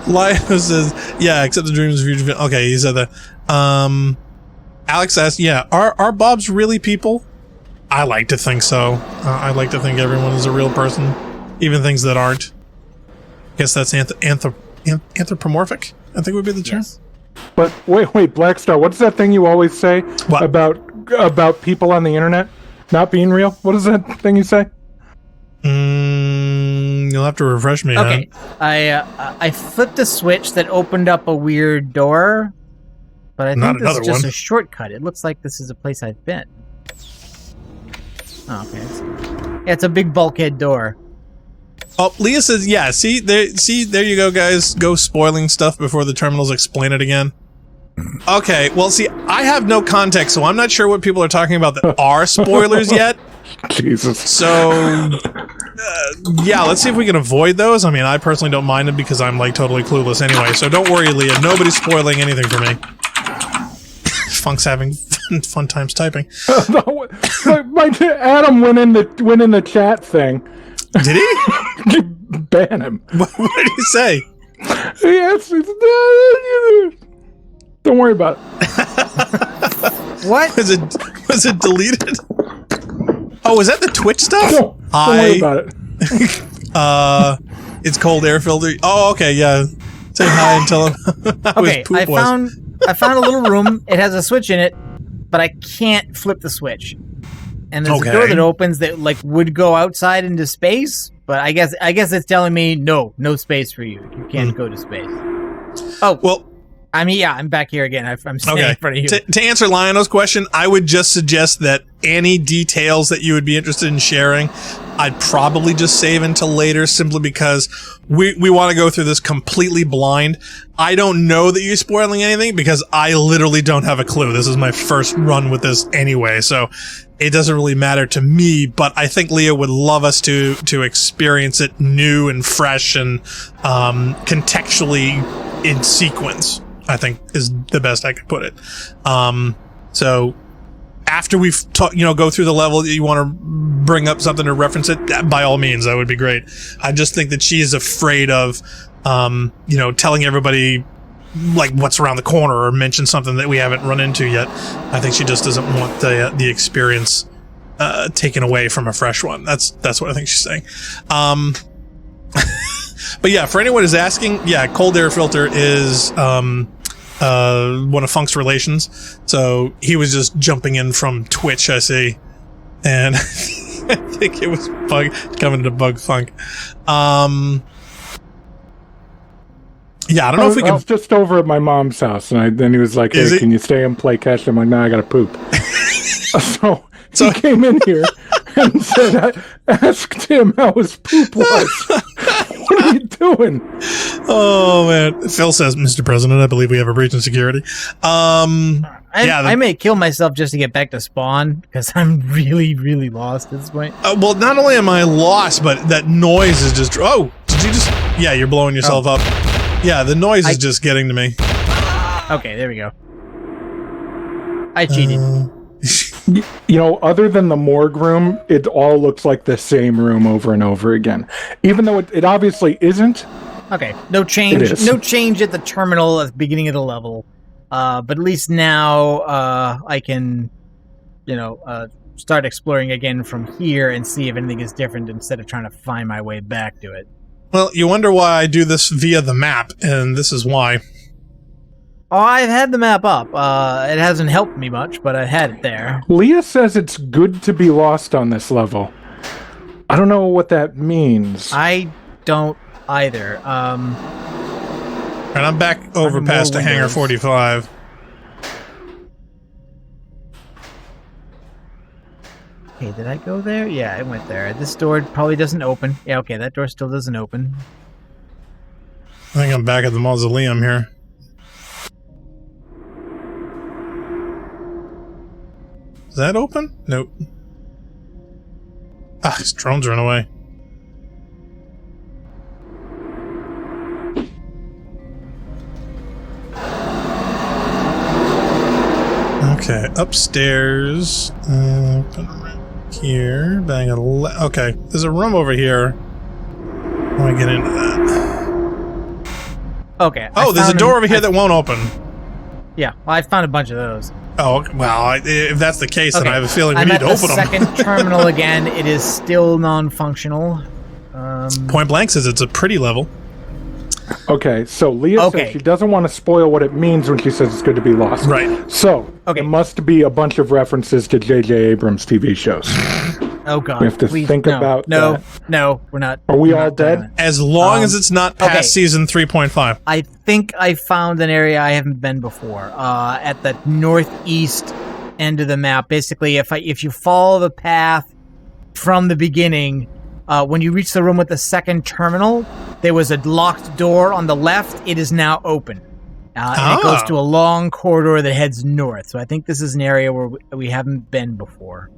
Lio says, except the dreams of future. Okay, he said that. Alex asks, are Bobs really people? I like to think so. I like to think everyone is a real person, even things that aren't. Guess that's anthropomorphic, I think would be the term. Yes. But wait, Blackstar, what's that thing you always say about people on the internet not being real? What is that thing you say? You'll have to refresh me. Okay, I flipped a switch that opened up a weird door, but I think this is just a shortcut. It looks like this is a place I've been. Oh, okay. It's a big bulkhead door. Oh, Leah says, see, there you go, guys. Go spoiling stuff before the terminals explain it again. Okay, well, see, I have no context, so I'm not sure what people are talking about that are spoilers yet. Jesus. So, let's see if we can avoid those. I mean, I personally don't mind them because I'm, like, totally clueless anyway. So don't worry, Leah. Nobody's spoiling anything for me. Funk's having fun times typing. Adam went in the chat thing. Did he? Ban him. What did he say? Yes. Don't worry about it. What? Was it deleted? Oh, was that the Twitch stuff? No, don't worry about it. It's cold air filter. Oh, okay, yeah. Say hi and tell him how his poop was. I found a little room. It has a switch in it, but I can't flip the switch. And there's a door that opens that like would go outside into space, but I guess it's telling me no space for you. You can't go to space. Oh well. I mean, I'm back here again. I'm standing in front of you. To answer Lionel's question, I would just suggest that any details that you would be interested in sharing, I'd probably just save until later, simply because we want to go through this completely blind. I don't know that you're spoiling anything because I literally don't have a clue. This is my first run with this anyway, so it doesn't really matter to me, but I think Leah would love us to experience it new and fresh and contextually in sequence, I think is the best I could put it. So after we've go through the level, you want to bring up something to reference it, by all means, that would be great. I just think that she is afraid of telling everybody like what's around the corner or mention something that we haven't run into yet. I think she just doesn't want the experience taken away from a fresh one. That's what I think she's saying. But yeah, for anyone who's asking, yeah, cold air filter is one of Funk's relations. So he was just jumping in from Twitch, I see, and I think it was coming to bug Funk. Yeah, I don't know if we can. I was just over at my mom's house, and then he was like, "Hey, can you stay and play catch?" I'm like, "No, I gotta poop." So he came in here and said, I asked him how his poop was. What are you doing? Oh man, Phil says, "Mr. President, I believe we have a breach in security." I may kill myself just to get back to spawn because I'm really, really lost at this point. Well, not only am I lost, but that noise is just. Oh, did you just? Yeah, you're blowing yourself up. Yeah, the noise is just getting to me. Okay, there we go. I cheated. Other than the morgue room, it all looks like the same room over and over again. Even though it obviously isn't. Okay, no change. No change at the terminal at the beginning of the level. But at least now I can, start exploring again from here and see if anything is different instead of trying to find my way back to it. Well, you wonder why I do this via the map, and this is why. Oh, I've had the map up. It hasn't helped me much, but I had it there. Leah says it's good to be lost on this level. I don't know what that means. I don't either. And I'm back over past the Hangar 45. Okay, did I go there? Yeah, I went there. This door probably doesn't open. Yeah, okay, that door still doesn't open. I think I'm back at the mausoleum here. Is that open? Nope. Ah, his drones run away. Okay, upstairs. Open right here. Bang a okay, there's a room over here. I want to get into that. Okay. Oh, there's a door over here that won't open. Yeah, well, I found a bunch of those. Oh, well, if that's the case, then I have a feeling we need to open them. I'm at the second terminal again. It is still non-functional. Point Blank says it's a pretty level. Okay, so Leah says she doesn't want to spoil what it means when she says it's good to be lost. Right. So, it must be a bunch of references to J.J. Abrams' TV shows. Oh, God. We have to think about that. No, we're not. Are we all dead? As long as it's not past season 3.5. I think I found an area I haven't been before. At the northeast end of the map. Basically, if you follow the path from the beginning, when you reach the room with the second terminal, there was a locked door on the left. It is now open. And it goes to a long corridor that heads north. So I think this is an area where we haven't been before.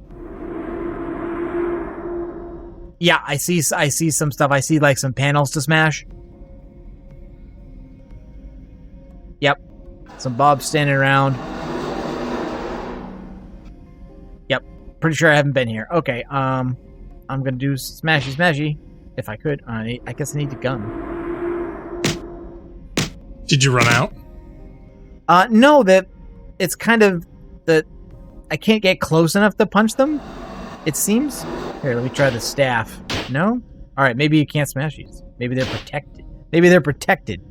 Yeah, I see some stuff. I see like some panels to smash. Yep. Some bobs standing around. Yep. Pretty sure I haven't been here. Okay, I'm gonna do smashy if I could. I guess I need a gun. Did you run out? No, that it's kind of that I can't get close enough to punch them. It seems. Here, let me try the staff. No? All right, maybe you can't smash these. Maybe they're protected.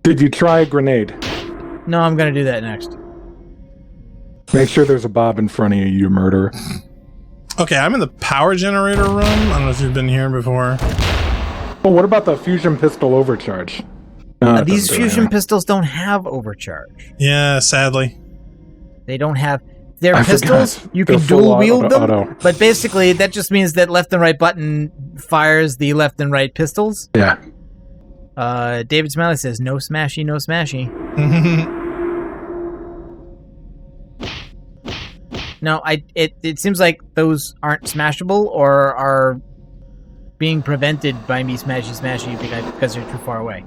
Did you try a grenade? No, I'm gonna do that next. Make sure there's a bob in front of you, you murderer. Okay, I'm in the power generator room. I don't know if you've been here before. Oh, what about the fusion pistol overcharge? These fusion pistols don't have overcharge. Yeah, sadly. They don't have... They're I pistols. forgot. You They're can full dual wield them, auto. but basically that just means that left and right button fires the left and right pistols. Yeah. David Smiley says, "No smashy, no smashy." No, it seems like those aren't smashable or are being prevented by me smashy because they're too far away.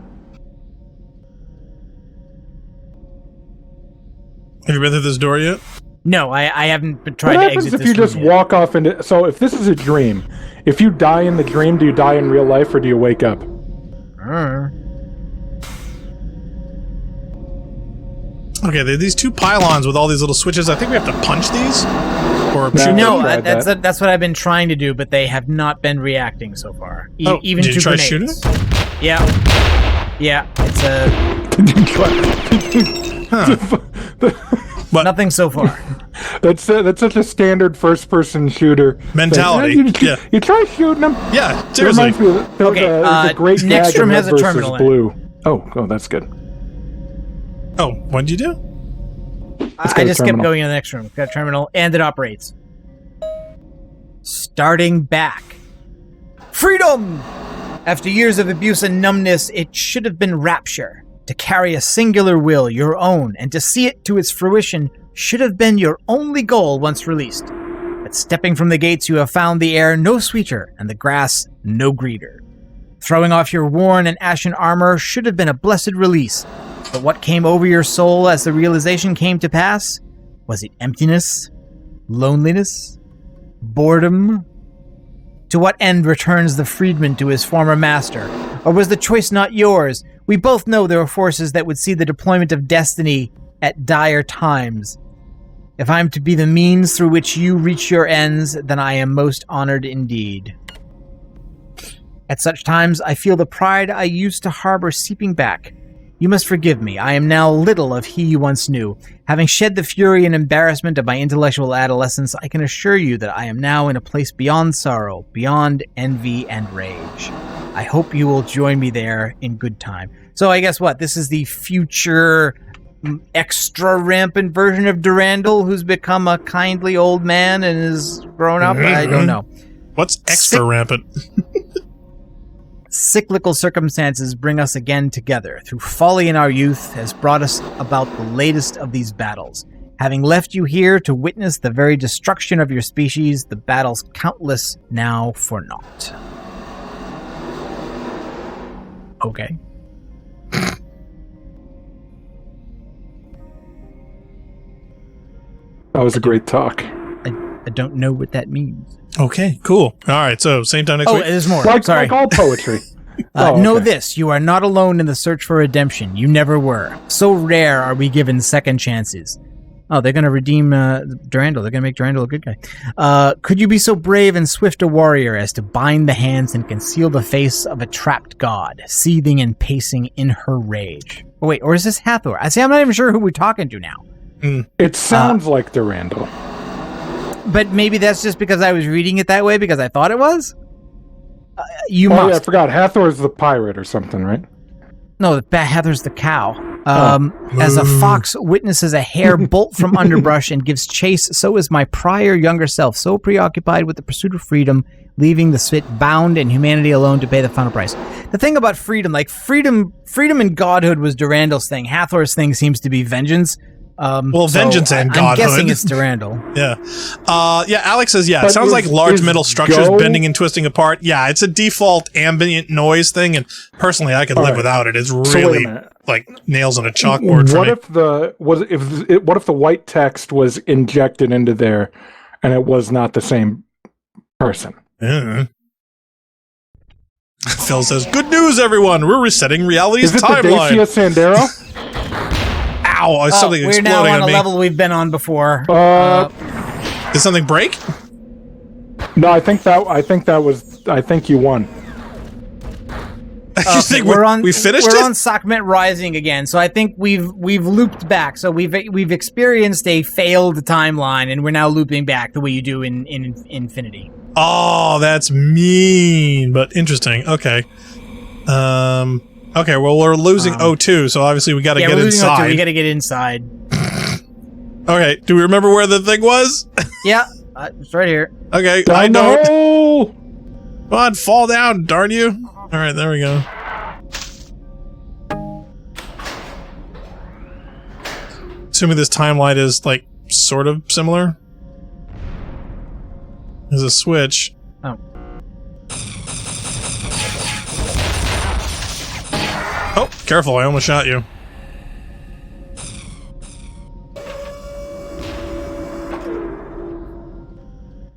Have you been through this door yet? No, I haven't been trying What to happens exit if this you just room yet. walk off into... So if this is a dream, if you die in the dream, do you die in real life or do you wake up? Okay, there are these two pylons with all these little switches. I think we have to punch these? Or No, tried that's what I've been trying to do, but they have not been reacting so far. Even did to you try grenades. shooting? Yeah, it's nothing so far. That's such a standard first-person shooter Mentality, thing. yeah. You try shooting them. Yeah, It seriously. reminds me of the great next gag in room Red has a versus terminal in it. Blue. Oh, that's good. Oh, what did you do? I just kept going in the next room. Got a terminal, and it operates. Starting back. Freedom! After years of abuse and numbness, it should have been rapture. To carry a singular will, your own, and to see it to its fruition should have been your only goal once released. But stepping from the gates, you have found the air no sweeter, and the grass no greener. Throwing off your worn and ashen armor should have been a blessed release. But what came over your soul as the realization came to pass? Was it emptiness? Loneliness? Boredom? To what end returns the freedman to his former master? Or was the choice not yours? We both know there are forces that would see the deployment of destiny at dire times. If I am to be the means through which you reach your ends, then I am most honored indeed. At such times, I feel the pride I used to harbor seeping back. You must forgive me. I am now little of he you once knew. Having shed the fury and embarrassment of my intellectual adolescence, I can assure you that I am now in a place beyond sorrow, beyond envy and rage. I hope you will join me there in good time. So I guess what? This is the future extra rampant version of Durandal who's become a kindly old man and is grown up? I don't know. What's extra rampant? Cyclical circumstances bring us again together. Through folly in our youth has brought us about the latest of these battles. Having left you here to witness the very destruction of your species, the battles countless now for naught. Okay. That was a great talk. I don't know what that means. Okay, cool. All right, so same time next week. There's more. Like Sorry. all poetry. Know okay. this, you are not alone in the search for redemption. You never were. So rare are we given second chances. Oh, they're going to redeem Durandal. They're going to make Durandal a good guy. Could you be so brave and swift a warrior as to bind the hands and conceal the face of a trapped god, seething and pacing in her rage? Oh, wait, or is this Hathor? I see, I'm not even sure who we're talking to now. It sounds like Durandal. But maybe that's just because I was reading it that way because I thought it was? You must. Yeah, I forgot. Hathor's the pirate or something, right? No, Hathor's the cow. As a fox witnesses a hare bolt from underbrush and gives chase, so is my prior younger self, so preoccupied with the pursuit of freedom, leaving the spit bound and humanity alone to pay the final price. The thing about freedom, like freedom and godhood was Durandal's thing. Hathor's thing seems to be vengeance. Vengeance and godhood. I'm guessing it's Durandal. Yeah. Alex says, But it sounds like large metal structures Go- bending and twisting apart. Yeah, it's a default ambient noise thing, and personally, I could live without it. It's So wait really a minute. like nails on a chalkboard for me. What if the white text was injected into there, and it was not the same person? Yeah. Phil says, "Good news, everyone! We're resetting reality's Is it timeline." the Dacia Sandero? Ow! Something We're exploding now on on a me. level we've been on before. Did something break? No, I think you won. You think we finished We're it? on Sekhmet Rising again, so I think we've looped back. So we've experienced a failed timeline, and we're now looping back the way you do in Infinity. Oh, that's mean, but interesting. Okay. Okay, well, we're losing O2, so obviously we got to get we're losing inside. O2. We got to get inside. Okay, do we remember where the thing was? Yeah, it's right here. Okay, I don't. Come on, fall down, darn you. All right, there we go. Assuming this timeline is, like, sort of similar. There's a switch. Oh. Oh, careful, I almost shot you.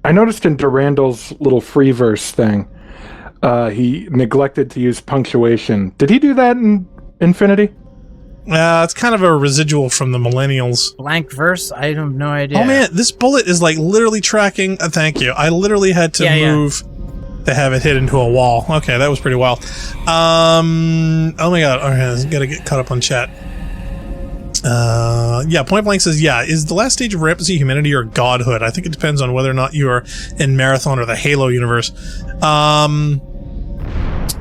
I noticed in Durandal's little free verse thing, he neglected to use punctuation. Did he do that in Infinity? It's kind of a residual from the Millennials. Blank verse? I have no idea. Oh man, this bullet is like literally tracking. Thank you. I literally had to move to have it hit into a wall. Okay, that was pretty wild. Oh my god. Okay, I gotta get caught up on chat. Yeah, Point Blank says, yeah, is the last stage of Rampancy humanity or godhood? I think it depends on whether or not you are in Marathon or the Halo universe.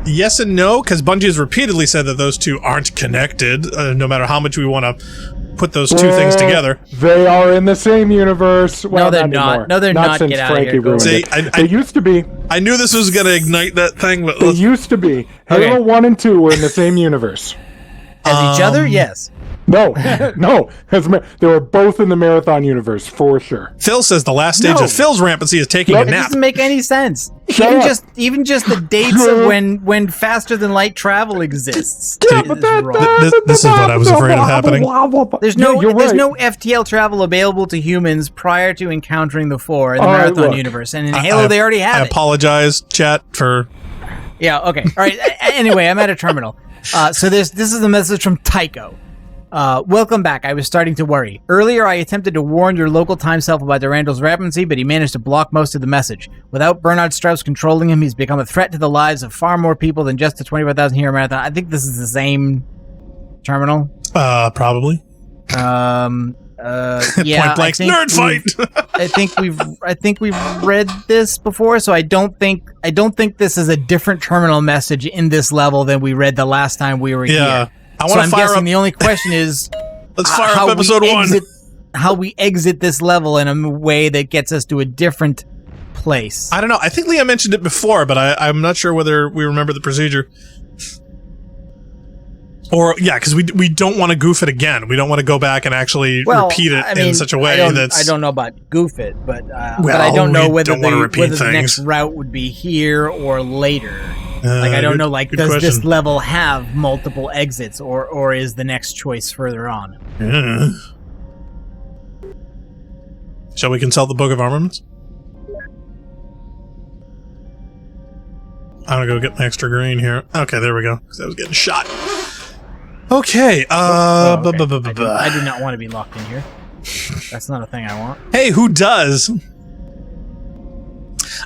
Yes and no, because Bungie has repeatedly said that those two aren't connected, no matter how much we want to put those two things together. They are in the same universe. Well, no, they're not. No, they're not. Since Get Frankie out of here. ruined it. They used to be. I knew this was going to ignite that thing, but they used to be. Halo 1 and 2 were in the same universe. As each other? Yes. No, no. They were both in the Marathon universe, for sure. Phil says the last stage of Phil's Rampancy is taking a It nap. doesn't make any sense. Even just the dates of when faster than light travel exists. Yeah, but this is what I was afraid of happening. There's no FTL travel available to humans prior to encountering the Four in the Marathon universe, and in Halo they already have it. I apologize, chat, for... Yeah, okay. All right. Anyway, I'm at a terminal. So this is a message from Tycho. Welcome back. I was starting to worry. Earlier, I attempted to warn your local time self about Durandal's Rampancy, but he managed to block most of the message. Without Bernard Strauss controlling him, he's become a threat to the lives of far more people than just the 25,000 hero marathon. I think this is the same terminal. Probably. Yeah. Point blank nerd fight. I think we've read this before, so I don't think this is a different terminal message in this level than we read the last time we were here. I'm guessing the only question is let's fire up episode 1. How we exit this level in a way that gets us to a different place. I don't know. I think Leah mentioned it before, but I'm not sure whether we remember the procedure. Or, yeah, because we don't want to goof it again. We don't want to go back and actually repeat it in such a way that's... I don't know about goof it, but I don't know whether the next route would be here or later. I don't know, does question. This level have multiple exits, or is the next choice further on? Yeah. Shall we consult the Book of Armaments? I'm gonna go get my extra green here. Okay, there we go. Because I was getting shot. Okay, I do not want to be locked in here. That's not a thing I want. Hey, who does?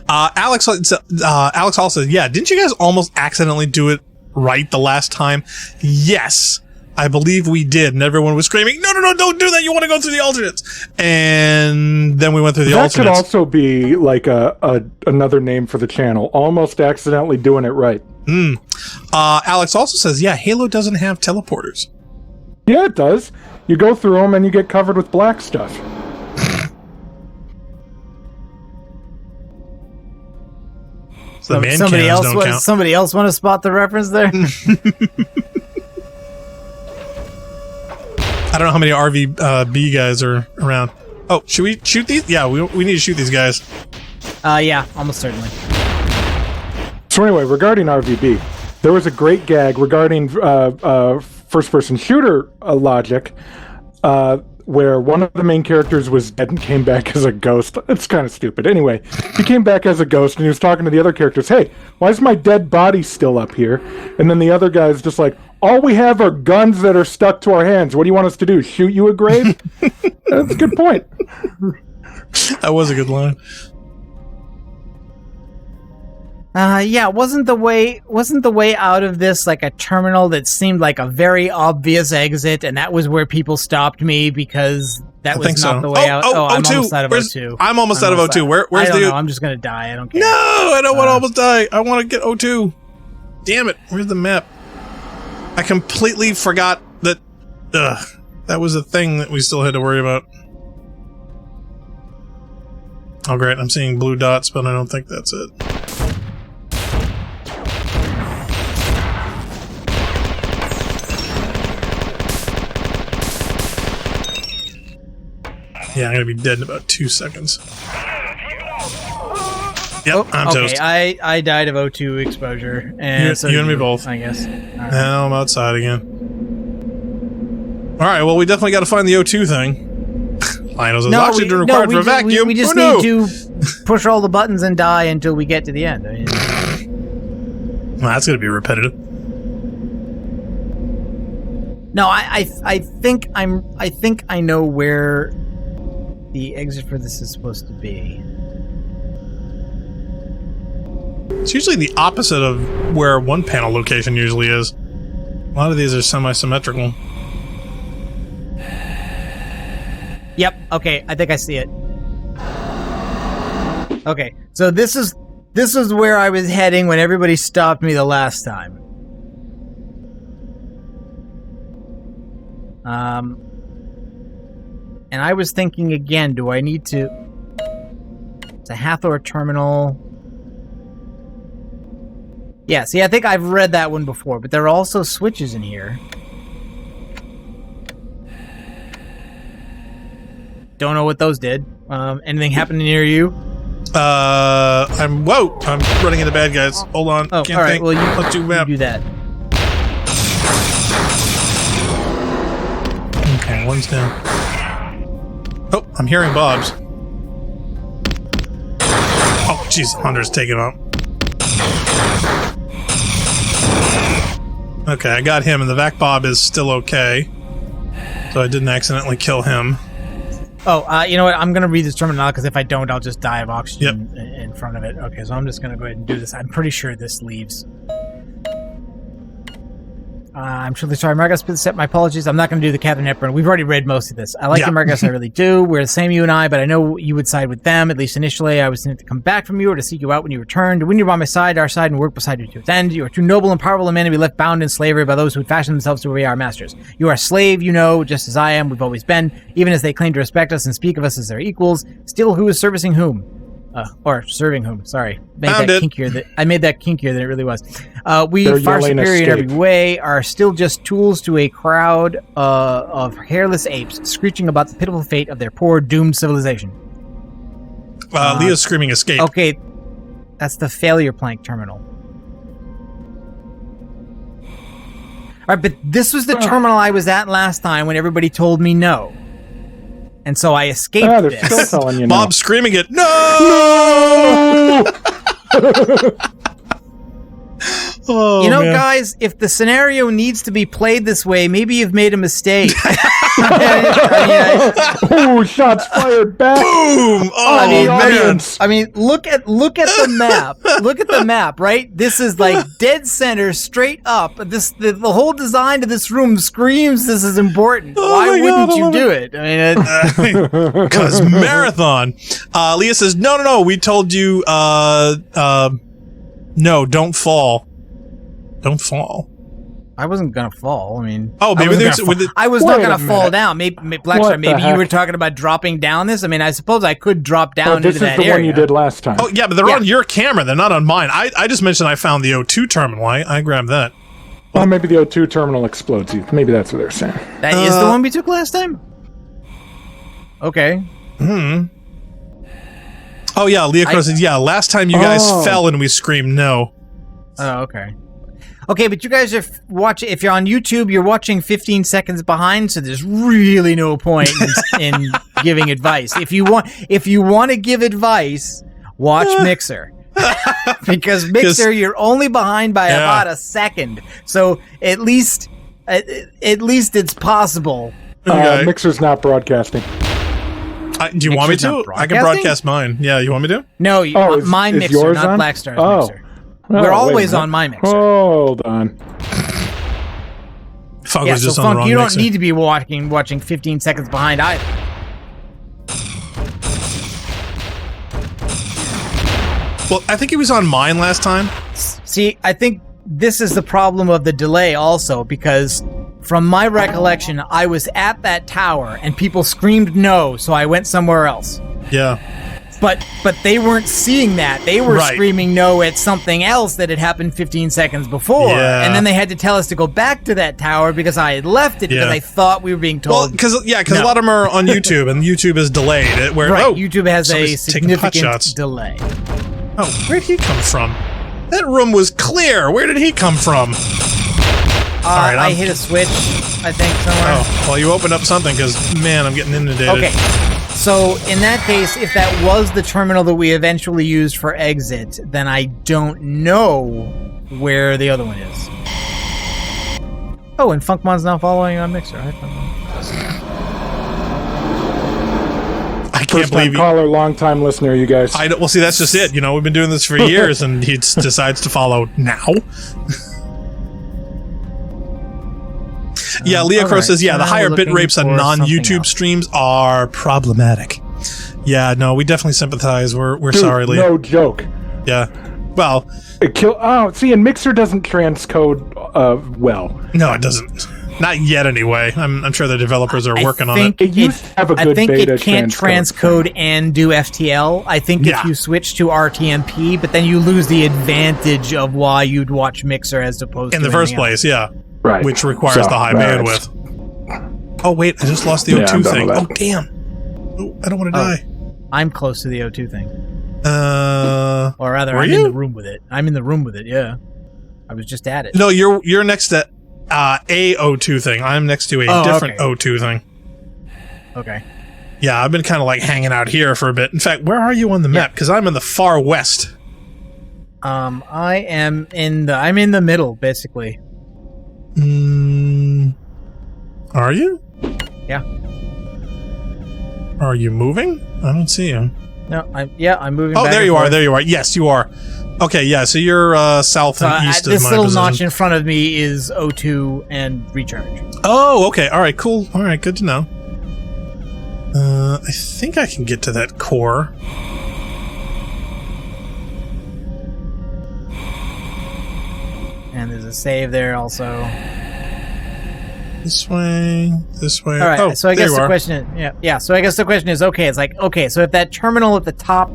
Alex Hall says, yeah, didn't you guys almost accidentally do it right the last time? Yes, I believe we did. And everyone was screaming, no, don't do that. You want to go through the alternates. And then we went through the alternates. That could also be like another name for the channel. Almost accidentally doing it right. Alex also says, yeah, Halo doesn't have teleporters. Yeah, it does. You go through them and you get covered with black stuff. Somebody else want to spot the reference there? I don't know how many RVB guys are around. Oh, should we shoot these? Yeah, we need to shoot these guys. Yeah, almost certainly. So anyway, regarding RVB, there was a great gag regarding first-person shooter logic, where one of the main characters was dead and came back as a ghost. It's kind of stupid. Anyway, he came back as a ghost and he was talking to the other characters. Hey, why is my dead body still up here? And then the other guy's just like, all we have are guns that are stuck to our hands. What do you want us to do? Shoot you a grave? That's a good point. That was a good line. Yeah, wasn't the way out of this like a terminal that seemed like a very obvious exit, and that was where people stopped me because that was not the way out. I'm almost out of O2. I'm almost out of O2. Where's the? I'm just gonna die. I don't care. No, I don't want to almost die. I want to get O2. Damn it! Where's the map? I completely forgot that. That was a thing that we still had to worry about. Oh, great. I'm seeing blue dots, but I don't think that's it. Yeah, I'm going to be dead in about 2 seconds. Yep, I'm toast. I died of O2 exposure. And you and me both. I guess. Right. Now I'm outside again. Alright, well, we definitely got to find the O2 thing. Lionel's oxygen required for a vacuum. We just need to push all the buttons and die until we get to the end. I mean, well, that's going to be repetitive. No, I think I know where the exit for this is supposed to be. It's usually the opposite of where one panel location usually is. A lot of these are semi-symmetrical. Yep, okay, I think I see it. Okay, so this is where I was heading when everybody stopped me the last time. And I was thinking again, do I need to... It's a Hathor terminal... Yeah, see, I think I've read that one before, but there are also switches in here. Don't know what those did. Anything happening near you? I'm running into bad guys. Hold on. Oh, Can't all right. think. Well, Let's do map. You do that. Okay, one's down. Oh, I'm hearing Bob's. Oh, jeez, Hunter's taking off. Okay, I got him, and the Vac Bob is still okay. So I didn't accidentally kill him. Oh, you know what? I'm going to read this terminal now, because if I don't, I'll just die of oxygen in front of it. Okay, so I'm just going to go ahead and do this. I'm pretty sure this leaves. I'm truly sorry, Marcus. My apologies. I'm not going to do the Captain Hepburn. We've already read most of this. I like you, Marcus. I really do. We're the same, you and I, but I know you would side with them. At least initially, I was to come back from you or to seek you out when you returned. When you're by my side, our side, and work beside you to its end. You are too noble and powerful a man to be left bound in slavery by those who would fashion themselves to be our masters. You are a slave, you know, just as I am. We've always been, even as they claim to respect us and speak of us as their equals. Still, who is servicing whom? Or serving whom, sorry. I made that kinkier than it really was. We, far superior in every way, are still just tools to a crowd of hairless apes screeching about the pitiful fate of their poor, doomed civilization. Leah's screaming escape. Okay, that's the failure plank terminal. Alright, but this was the terminal I was at last time when everybody told me no. And so I escaped this. Still telling you no. Bob's screaming it. No! Oh, you know, guys, if the scenario needs to be played this way, maybe you've made a mistake. Oh, shots fired back. Boom! Oh, I mean, look at the map. Look at the map, right? This is like dead center, straight up. The whole design of this room screams this is important. Why wouldn't you do it? I mean, because marathon. Leah says, no. We told you, no, don't fall. Don't fall. I wasn't gonna fall. I mean, I was not gonna fall down. Maybe Blackstar. Maybe you were talking about dropping down this. I mean, I suppose I could drop down into that area. This is the one you did last time. Oh yeah, but they're on your camera. They're not on mine. I just mentioned I found the O2 terminal. I grabbed that. Well, maybe the O2 terminal explodes you. Maybe that's what they're saying. That is the one we took last time. Okay. Oh yeah, Leah Crow said, yeah. Last time you guys fell and we screamed no. Oh, okay. Okay, but you guys are watching. If you're on YouTube, you're watching 15 seconds behind, so there's really no point in giving advice. If you want to give advice, watch Mixer, because Mixer you're only behind by about a second. So at least it's possible. Okay. Mixer's not broadcasting. Do you want me to? I can broadcast mine. Yeah, you want me to? No, my Mixer, not Blackstar's Mixer. We're always on my Mixer. Hold on. Funk was just on the wrong you don't Mixer. need to be watching 15 seconds behind either. Well, I think he was on mine last time. See, I think this is the problem of the delay also, because from my recollection, I was at that tower and people screamed no, so I went somewhere else. Yeah. but they weren't seeing that. They were Right. screaming no at something else that had happened 15 seconds before. Yeah. And then they had to tell us to go back to that tower because I had left it because Yeah. I thought we were being Well, told. because no. a lot of them are on YouTube, and YouTube is delayed. Right, YouTube has a somebody's taking pot significant shots. delay. Oh, where'd he come from? That room was clear. Where did he come from? All right, I hit a switch, I think, somewhere. Oh, well, you opened up something because, man, I'm getting inundated. Okay. So in that case, if that was the terminal that we eventually used for exit, then I don't know where the other one is. Oh, and Funkmon's now following on Mixer. Hi, Funkmon. I can't First time believe he... caller, long time listener, you guys. Well, see, that's just it. You know, we've been doing this for years, and he decides to follow now. Yeah, Leah Crow says, yeah, so the now higher we're bit looking rapes on for something non-YouTube else. streams are problematic. Yeah, no, we definitely sympathize. We're Dude, sorry, Leah. no joke. Yeah. Well, See, and Mixer doesn't transcode well. no, it doesn't. Not yet, anyway. I'm sure the developers are working on it. It used to have a I good think beta it can't transcode and do FTL. I think Yeah. if you switch to RTMP, but then you lose the advantage of why you'd watch Mixer as opposed In to the first anything place, yeah. Right. Which requires So, the high that's- bandwidth. Oh, wait, I just lost the Yeah, O2 I'm done thing. with Oh, that. damn. Oh, I don't want to die. I'm close to the O2 thing. Or rather, were I'm you? in the room with it. I'm in the room with it, yeah. I was just at it. No, you're next to a O2 thing. I'm next to a different okay. O2 thing. Okay. Yeah, I've been kind of like hanging out here for a bit. In fact, where are you on the map? Because I'm in the far west. I'm in the middle, basically. Are you? Yeah. Are you moving? I don't see you. No, I'm moving Oh, back there and you are. forth. There you are. Yes, you are. Okay, yeah. So you're south and east of this my little position. notch in front of me is O2 and recharge. Oh, okay. All right, cool. All right, good to know. I think I can get to that core. And there's a save there also. This way. This way. All right, Oh, so I there guess you the are. question is, yeah. So I guess the question is, okay, it's like, okay, so if that terminal at the top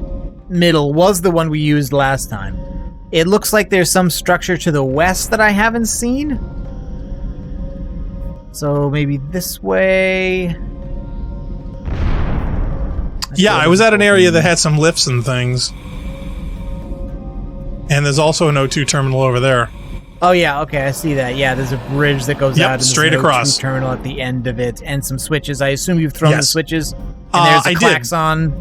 middle was the one we used last time, it looks like there's some structure to the west that I haven't seen. So maybe this way. Yeah, I was at an area that had some lifts and things. And there's also an O2 terminal over there. Oh yeah, okay, I see that. Yeah, there's a bridge that goes Yep, out and straight there's an across. O2 terminal at the end of it, and some switches. I assume you've thrown the Yes. switches, and there's a I did. klaxon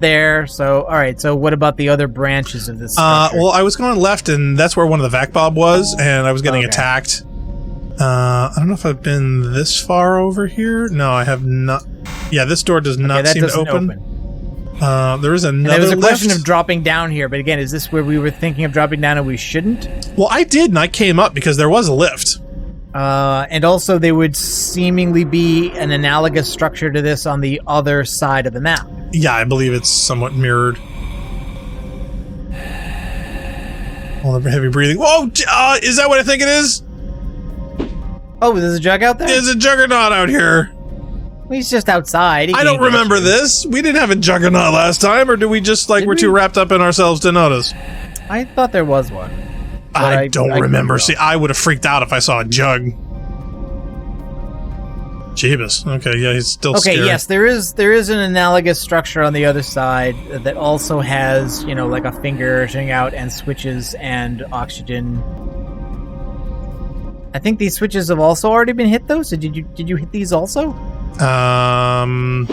there. So, all right. So, what about the other branches of this structure? Well, I was going left, and that's where one of the vac bob was, and I was getting Okay. attacked. I don't know if I've been this far over here. No, I have not. Yeah, this door does not that seem to doesn't open. There is And another there was a lift. question of dropping down here, but again, is this where we were thinking of dropping down and we shouldn't? Well, I did, and I came up because there was a lift. And also, there would seemingly be an analogous structure to this on the other side of the map. Yeah, I believe it's somewhat mirrored. All the heavy breathing. Whoa! Is that what I think it is? Oh, there's a jug out there? There's a juggernaut out here. Well, he's just outside. He I can't don't get remember you. this. We didn't have a juggernaut last time, or do we just like Did we're we? too wrapped up in ourselves to notice? I thought there was one. But I don't remember. could be See, I would have freaked out if I saw a jug. Jeebus. Okay, yeah, he's still Okay, scary. yes, there is an analogous structure on the other side that also has, like a finger showing out and switches and oxygen. I think these switches have also already been hit though. So did you hit these also? I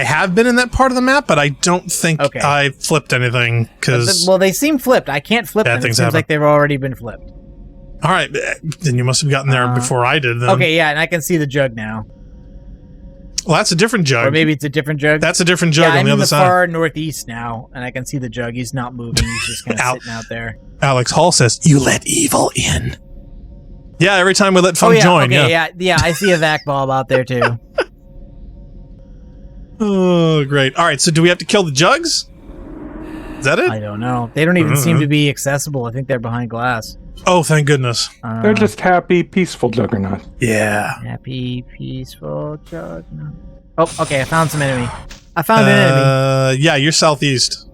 have been in that part of the map, but I don't think Okay. I flipped anything because. Well, they seem flipped. I can't flip Bad them. It things seems happen. like they've already been flipped. All right, then you must have gotten there before I did. Then. Okay, yeah, and I can see the jug now. Well, that's a different jug. Or maybe it's a different jug. That's a different jug yeah, on I'm the in other the side. far northeast now, and I can see the jug. He's not moving. He's just kind of Ow. sitting out there. Alex Hall says, "You let evil in." Yeah, every time we let Funk join. Okay, yeah. I see a vac bulb out there too. Oh, great. All right, so do we have to kill the jugs? Is that it? I don't know. They don't even seem to be accessible. I think they're behind glass. Oh, thank goodness. They're just happy, peaceful juggernaut. Yeah. Happy, peaceful jug. No. Oh, okay. I found some enemy. I found an enemy. Yeah, you're southeast.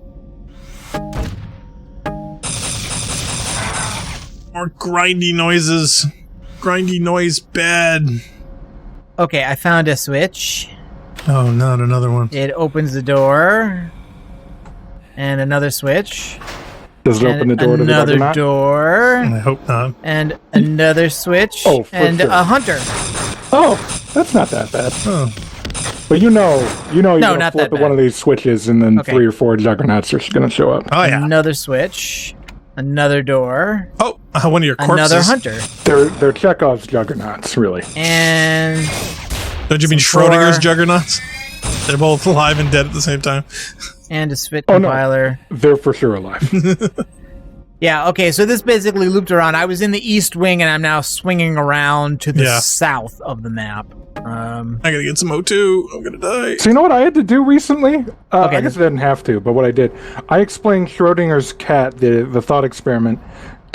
More grindy noises. Grindy noise bad. Okay, I found a switch. Oh, not another one. It opens the door. And another switch. Does it open the door to the another juggernaut? door. I hope not. And another switch. Oh, for and sure. a hunter. Oh, that's not that bad. Oh. But you know, you No, gotta not flip that at one bad. of these switches, and then Okay. 3 or 4 juggernauts are going to show up. Oh, yeah. Another switch. Another door. Oh, one of your corpses. Another hunter. They're Chekhov's juggernauts, really. And Don't you mean Some Schrodinger's more. juggernauts? They're both alive and dead at the same time. a spit Oh, no. compiler. They're for sure alive. Yeah, okay, so this basically looped around. I was in the east wing, and I'm now swinging around to the Yeah. south of the map. I gotta get some O2. I'm gonna die. So you know what I had to do recently? Okay, I guess I didn't have to, but what I did, I explained Schrodinger's cat, the thought experiment,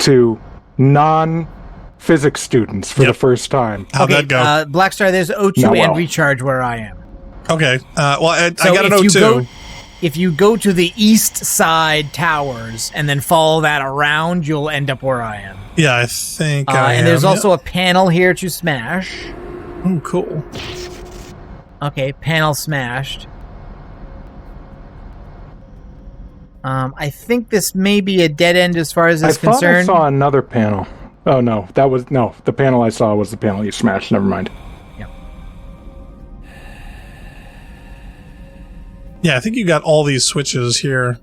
to non-physics students for the first time. How'd Okay, that go? Black Star, there's O2 Not and well. recharge where I am. Okay. Well, I So got an if you O2. if you go to the east side towers and then follow that around, you'll end up where I am. Yeah, I think I am. And there's yeah. also a panel here to smash. Oh, cool. Okay, panel smashed. I think this may be a dead end as far as I is thought I concerned. saw another panel. Oh no, the panel I saw was the panel you smashed. Never mind. Yeah, I think you got all these switches here.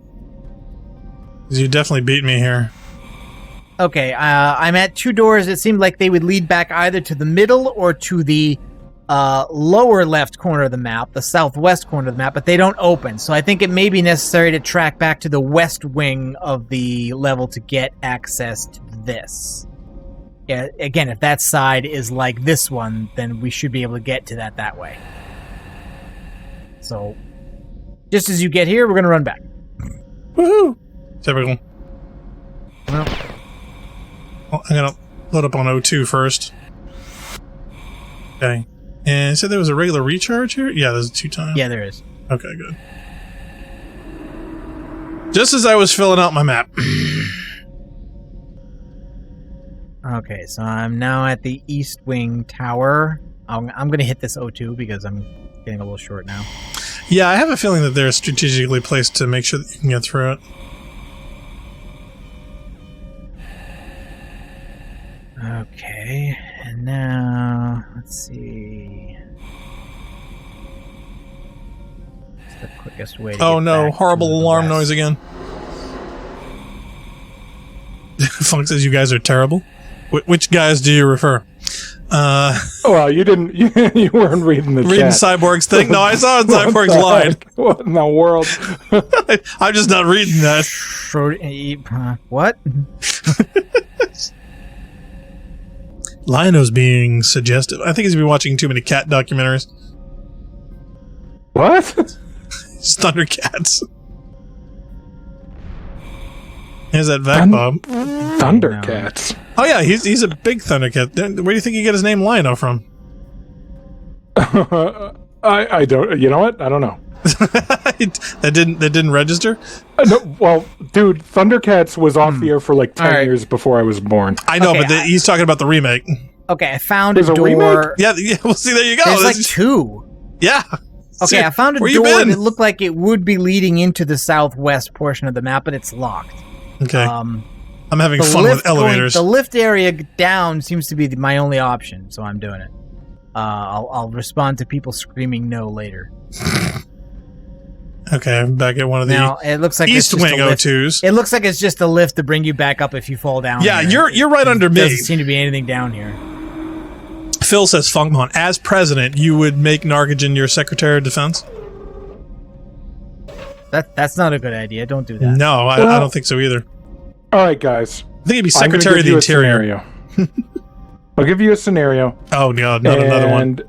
'Cause you definitely beat me here. Okay, I'm at 2 doors. It seemed like they would lead back either to the middle or to the lower left corner of the map, the southwest corner of the map, but they don't open. So I think it may be necessary to track back to the west wing of the level to get access to this. Yeah, again, if that side is like this one, then we should be able to get to that way. So, just as you get here, we're going to run back. Woohoo! Typical. Well, Well, I'm gonna load up on O2 first. Okay. And it said there was a regular recharge here? Yeah, there's 2 times. yeah, there is. Okay, good. Just as I was filling out my map. Okay, so I'm now at the East Wing Tower. I'm going to hit this O2 because I'm getting a little short now. Yeah, I have a feeling that they're strategically placed to make sure that you can get through it. Okay, and now, let's see. What's the quickest way to Oh get no, back horrible to the alarm west? noise again. Funk says you guys are terrible. Which guys do you refer? Well, you didn't. You weren't reading the Reading chat. Cyborg's thing? No, I saw What Cyborg's the line. heck? What in the world? I'm just not reading that. What? Lionel's being suggestive. I think he's been watching too many cat documentaries. What? It's Thundercats. Here's that vac bomb. Thundercats. Oh yeah, he's a big Thundercat. Where do you think he got his name Lionel from? I don't. You know what? I don't know. that didn't register. No, well, dude, Thundercats was off the air for like 10 All right. years before I was born. I know, Okay, but he's talking about the remake. Okay, I found There's a a door. remake? Yeah, well, see, there you go. There's like That's- 2. yeah. Okay, See, I found a where you door been? and it looked like it would be leading into the southwest portion of the map, but it's locked. Okay, Um, I'm having the fun lift with elevators. the lift area down seems to be my only option, so I'm doing it. I'll respond to people screaming no later. Okay, I'm back at one of the Now it looks like East it's just Wing a lift. O2s. It looks like it's just a lift to bring you back up if you fall down. Yeah, here. you're right under me. Doesn't seem to be anything down here. Phil says, Funkmon, as president, you would make Nargajan your Secretary of Defense? That's not a good idea. Don't do that. No, I Well- don't think so either. All right, guys. I think he'd be I'm gonna Secretary of give the you a Interior. scenario. I'll give you a scenario. Oh, God, not another one. and-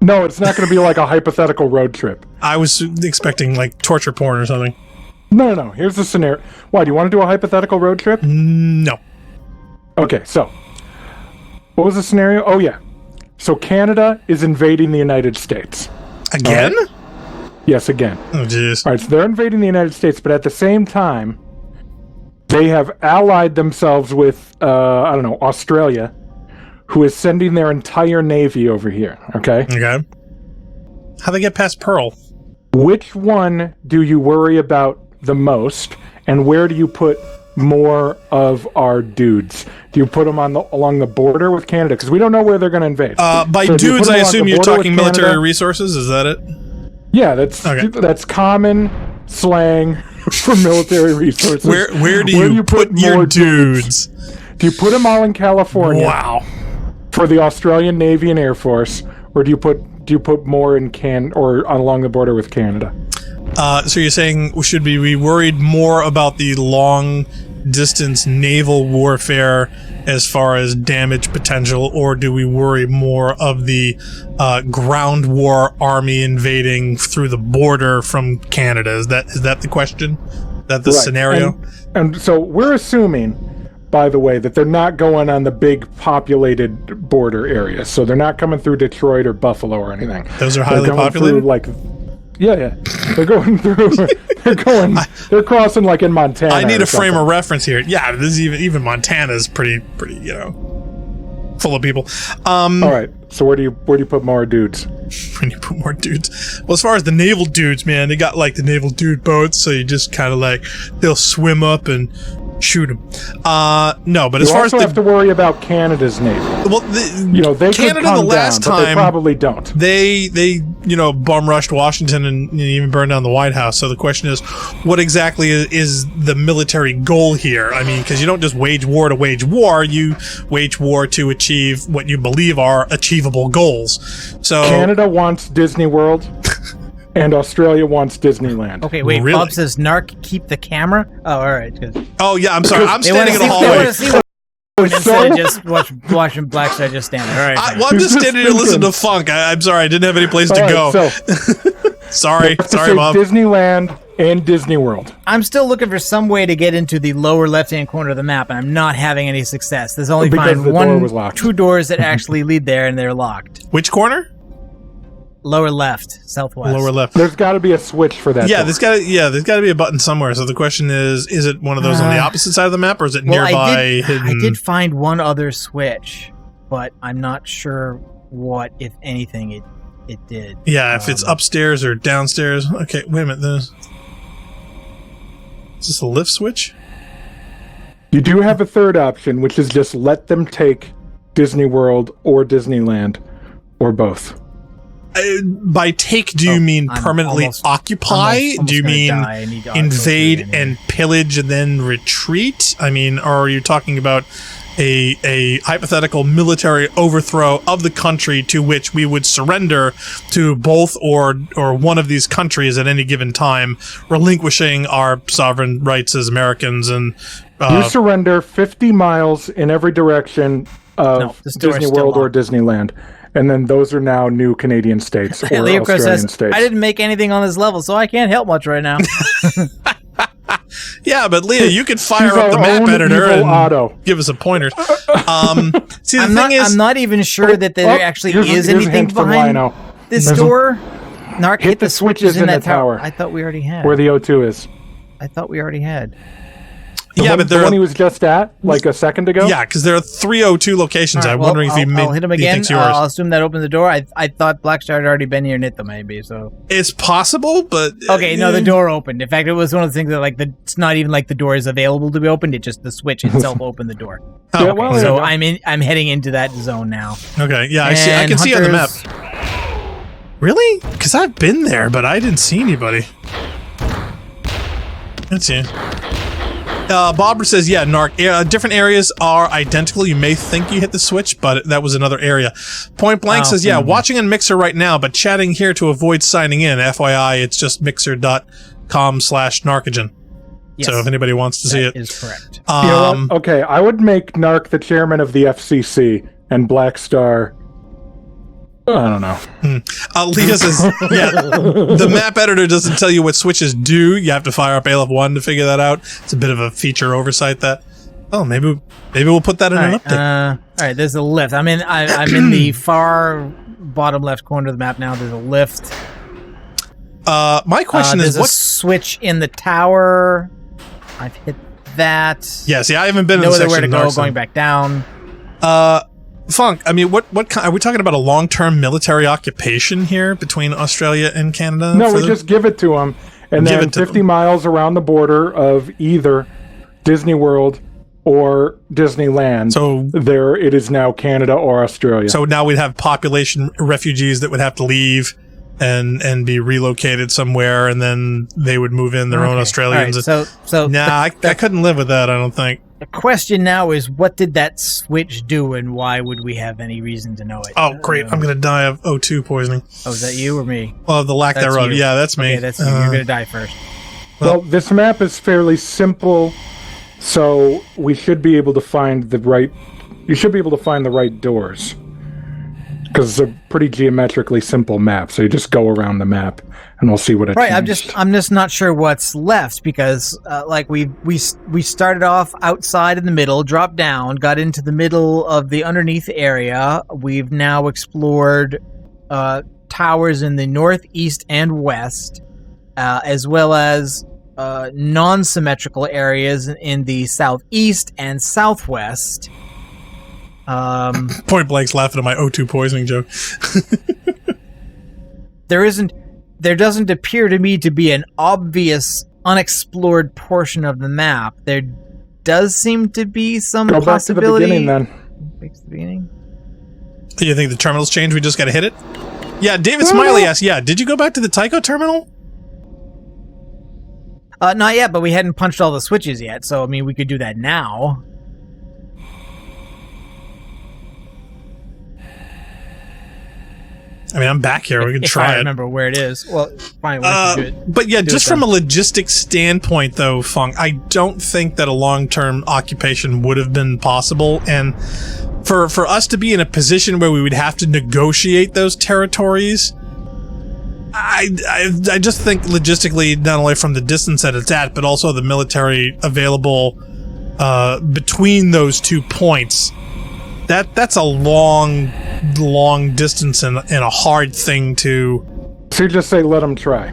No, it's not going to be like a hypothetical road trip. I was expecting, like, torture porn or something. No. Here's the scenario. Why, do you want to do a hypothetical road trip? No. Okay, so what was the scenario? Oh, yeah. So Canada is invading the United States. Again? Yes, again. Oh, jeez. All right, so they're invading the United States, but at the same time, they have allied themselves with, Australia, who is sending their entire navy over here, okay? Okay. How they get past Pearl? Which one do you worry about the most, and where do you put more of our dudes? Do you put them along the border with Canada? Because we don't know where they're going to invade. By so dudes, I assume you're talking military resources. Is that it? Yeah, that's common slang for military resources. Where do you put your dudes? Do you put them all in California? Wow. For the Australian Navy and Air Force, or do you put more in or along the border with Canada? So you're saying should we be worried more about the long distance naval warfare as far as damage potential, or do we worry more of the ground war army invading through the border from Canada? Is that the question? Is that the scenario? And so we're assuming, by the way, that they're not going on the big populated border areas. So they're not coming through Detroit or Buffalo or anything. Those are highly populated? Yeah. They're going through. They're crossing like in Montana. I need a frame of reference here. Yeah, this is even Montana's pretty, full of people. All right. So where do you put more dudes? When you put more dudes, well, as far as the naval dudes, man, they got like the naval dude boats, so you just kind of like they'll swim up and shoot them. No, but as far as you also have to worry about Canada's navy. Well, they Canada could come the last down, time but they probably don't. They bum rushed Washington and even burned down the White House. So the question is, what exactly is the military goal here? I mean, because you don't just wage war to wage war; you wage war to achieve what you believe are achievable goals. So Canada wants Disney World. And Australia wants Disneyland. Okay, wait. Really? Bob says, "Narc, keep the camera." Oh, all right. Oh yeah, I'm sorry. I'm standing in the hallway. They want to see what instead of just watching Black Star just standing. All right. I'm just standing here listening to funk. I'm sorry. I didn't have any place to go. Sorry, Bob. Disneyland and Disney World. I'm still looking for some way to get into the lower left-hand corner of the map, and I'm not having any success. There's only two doors that actually lead there, and they're locked. Which corner? Lower left, southwest. Lower left. There's got to be a switch for that. Yeah, there's got to be a button somewhere. So the question is it one of those on the opposite side of the map, or is it nearby? I did find one other switch, but I'm not sure what, if anything, it did. Yeah, if it's upstairs or downstairs. Okay, wait a minute. Is this a lift switch? You do have a third option, which is just let them take Disney World or Disneyland, or both. By take, do you mean permanently occupy? Do you mean invade and pillage and then retreat? I mean, or are you talking about a hypothetical military overthrow of the country to which we would surrender to both or one of these countries at any given time, relinquishing our sovereign rights as Americans? And you surrender 50 miles in every direction of Disney World or Disneyland. And then those are now new Canadian states or Australian states. I didn't make anything on this level, so I can't help much right now. Yeah, but Leah, you could fire up the map editor and give us a pointer. See, I'm not even sure that there actually is anything behind this door. Narc, hit the switches in that tower. I thought we already had. Where the O2 is. I thought we already had. But the one he was just at, like a second ago? Yeah, because there are 302 locations. I'm wondering if I'll hit him again. I'll assume that opened the door. I thought Black Star had already been here and hit them, maybe. So it's possible, but okay, no, the door opened. In fact, it was one of the things that it's not even like the door is available to be opened. It just the switch itself opened the door. Oh, okay. Well, so I'm heading into that zone now. Okay, yeah, I can see on the map. Really? Because I've been there, but I didn't see anybody. Let's see. Bobber says, yeah, Narc, different areas are identical. You may think you hit the switch, but that was another area. Point Blank says, yeah, watching on Mixer right now, but chatting here to avoid signing in. FYI, it's just mixer.com/Narcogen. Yes, so if anybody wants to see it. That is correct. Okay, I would make Narc the chairman of the FCC and Black Star... I don't know. Leah says, yeah, the map editor doesn't tell you what switches do. You have to fire up Aleph One to figure that out. It's a bit of a feature oversight that, maybe we'll put that in an update. All right, there's a lift. I'm in the far bottom left corner of the map now. There's a lift. My question is, there's a switch in the tower. I've hit that. Yeah, see, I haven't been in no the other where section to go. Narsen. Going back down. Funk, I mean, what kind, are we talking about a long-term military occupation here between Australia and Canada? No, we just give it to them, and then 50 miles around the border of either Disney World or Disneyland. So there, it is now Canada or Australia. So now we'd have population refugees that would have to leave and be relocated somewhere, and then they would move in their own Australians. Right, so I couldn't live with that. I don't think. The question now is, what did that switch do, and why would we have any reason to know it? Oh, great. I'm going to die of O2 poisoning. Oh, is that you or me? Well, the lack thereof. Yeah, that's me. Okay, that's you. You're going to die first. Well, this map is fairly simple, so we should be able to find the right... You should be able to find the right doors. Because it's a pretty geometrically simple map, so you just go around the map, and we'll see what it changed. I'm just not sure what's left, because we started off outside in the middle, dropped down, got into the middle of the underneath area. We've now explored towers in the north, east, and west, as well as non-symmetrical areas in the southeast and southwest. Point blank's laughing at my O2 poisoning joke. There doesn't appear to me to be an obvious unexplored portion of the map. There does seem to be some possibility. Go back to the beginning, then. Back to the beginning. You think the terminal's changed? We just got to hit it? Yeah, David Smiley asked, did you go back to the Tycho terminal? Not yet, but we hadn't punched all the switches yet, so, I mean, we could do that now. I mean, I'm back here. We can try it. I remember where it is. Well, fine. But yeah, just from a logistics standpoint, though, Funk, I don't think that a long-term occupation would have been possible. And for us to be in a position where we would have to negotiate those territories, I just think logistically, not only from the distance that it's at, but also the military available between those 2 points. That's a long distance and a hard thing to... So you just say, let them try.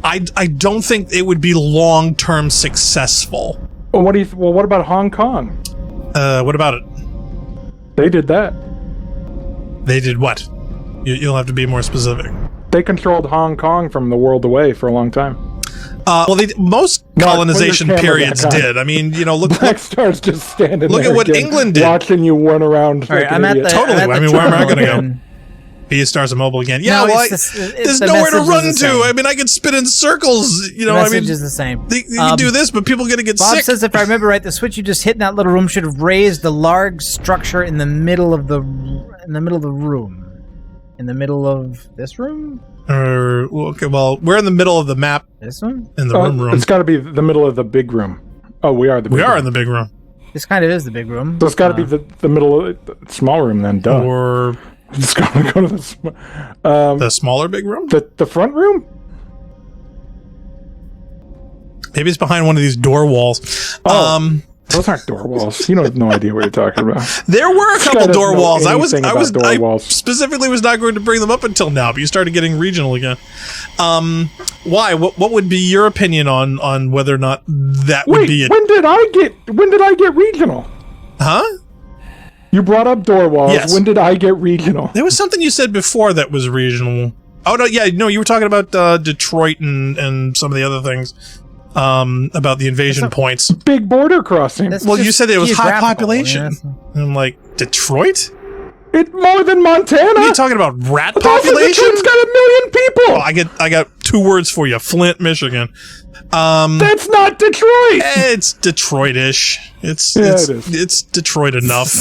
I don't think it would be long-term successful. Well, what about Hong Kong? What about it? They did that. They did what? You'll have to be more specific. They controlled Hong Kong from the world away for a long time. Well, most colonization periods did. I mean, look. Black Star's just standing look there. Look at what England did. Watching you run around. All right, I'm at the, totally. I mean, where am I going to go? Be Stars Mobile again. Yeah, no, there's nowhere to run to. I mean, I can spin in circles. The message is the same. You can do this, but people are going to get Bob sick. says, if I remember right, the switch you just hit in that little room should have raised the large structure in the middle of the room. In the middle of this room? Okay, well, we're in the middle of the map. This one? In the room. It's got to be the middle of the big room. Oh, we are the big room. We are in the big room. This kind of is the big room. So it's got to be the middle of the small room then, duh. Or it's got to go to the smaller big room? The front room? Maybe it's behind one of these door walls. Oh. Those aren't door walls. You don't have no idea what you're talking about. There were a couple door walls. I walls. specifically was not going to bring them up until now, but you started getting regional again. Why? What would be your opinion on whether or not that would be it? When did I get regional? Huh? You brought up door walls. Yes. When did I get regional? There was something you said before that was regional. Oh no, yeah, no, you were talking about Detroit and some of the other things. About the invasion points. Big border crossing. Well, you said it was high population. Yeah. And I'm like, Detroit? It's more than Montana. What are you talking about? Rat population? Detroit's got 1 million people. Well, I got 2 words for you. Flint, Michigan. That's not Detroit. It's Detroit-ish. It is. It's Detroit enough.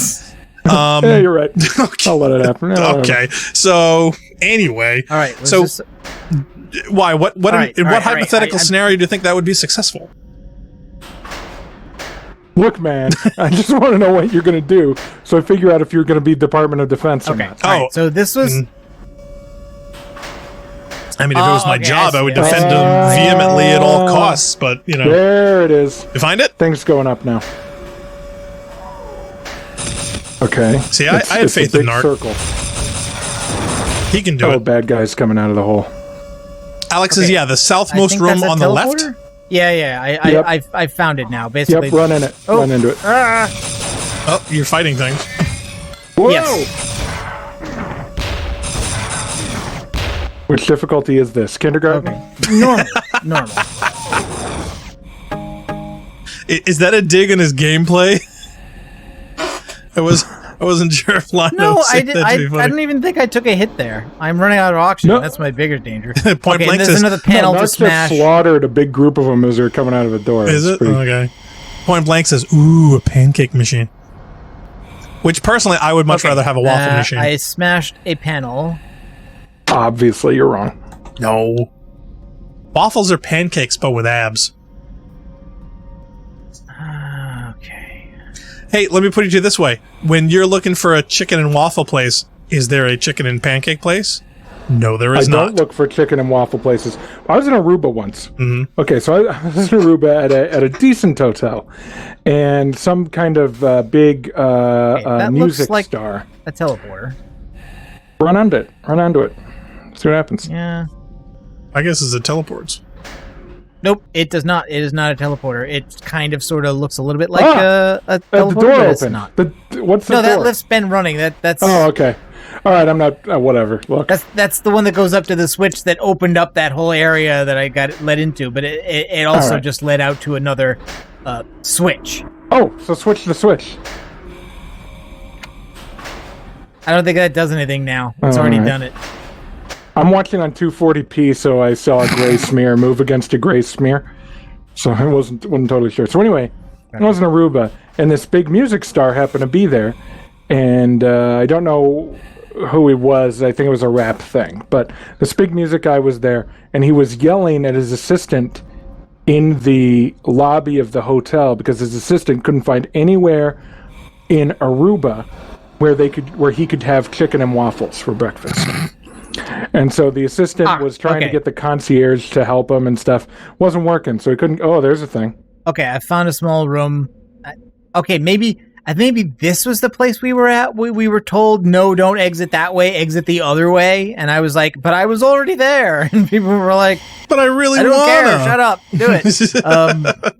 Yeah, you're right. Okay. I'll let it happen. Okay. So anyway. All right. Why? What hypothetical scenario do you think that would be successful? Look, man, I just want to know what you're going to do, so I figure out if you're going to be Department of Defense or not. Right, so this was... I mean, if it was my job, I would defend them vehemently at all costs, but, There it is. You find it? Things going up now. Okay. See, I had faith in Nart. Circle. He can do it. Bad guys coming out of the hole. Alex says, the southmost room on the left. Yeah. I found it now. Basically. Yep, run in it. Run into it. Oh, you're fighting things. Whoa! Yes. Which difficulty is this? Kindergarten? Okay. Normal. Is that a dig in his gameplay? I wasn't sure if Lino No, I did. I don't even think I took a hit there. I'm running out of oxygen. No. That's my bigger danger. Point blank there's says, another panel to smash. Just slaughtered a big group of them as they're coming out of the door. Is it? Okay. Point blank says, ooh, a pancake machine. Which, personally, I would much rather have a waffle machine. I smashed a panel. Obviously, you're wrong. No. Waffles are pancakes, but with abs. Okay. Hey, let me put it to you this way. When you're looking for a chicken and waffle place, is there a chicken and pancake place? No, there is not. I don't look for chicken and waffle places. I was in Aruba once. Mm-hmm. Okay, so I was in Aruba at a decent hotel, and some kind of big music like star. A teleporter. Run onto it. Run onto it. See what happens. Yeah. I guess it's a teleports. Nope, it does not. It is not a teleporter. It kind of, sort of looks a little bit like a teleporter, the door but open. it's not. What's the door? No, that lift's been running. That's. Oh, okay. All right, I'm not. Whatever. Look. That's the one that goes up to the switch that opened up that whole area that I got led into, but it also just led out to another switch. Oh, so switch the switch. I don't think that does anything now. It's already done it. I'm watching on 240p, so I saw a gray smear move against a gray smear. So I wasn't totally sure. So anyway, I was in Aruba, and this big music star happened to be there, and I don't know who he was. I think it was a rap thing, but this big music guy was there, and he was yelling at his assistant in the lobby of the hotel because his assistant couldn't find anywhere in Aruba where he could have chicken and waffles for breakfast. And so the assistant was trying to get the concierge to help him and stuff. Wasn't working, so he couldn't. Oh, there's a thing. Okay, I found a small room. Okay, maybe this was the place we were at. We were told, no, don't exit that way, exit the other way. And I was like, but I was already there. And people were like, but I really don't care. Shut up. Do it.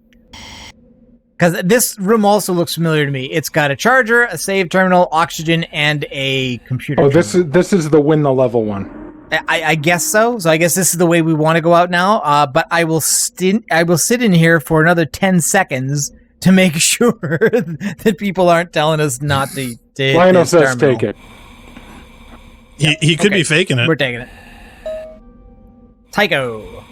Because this room also looks familiar to me. It's got a charger, a save terminal, oxygen, and a computer. Oh, this is the win the level one. I guess so. So I guess this is the way we want to go out now. But I will sit in here for another 10 seconds to make sure that people aren't telling us not to hit Lionel this says terminal. take it. He could be faking it. We're taking it. Tycho.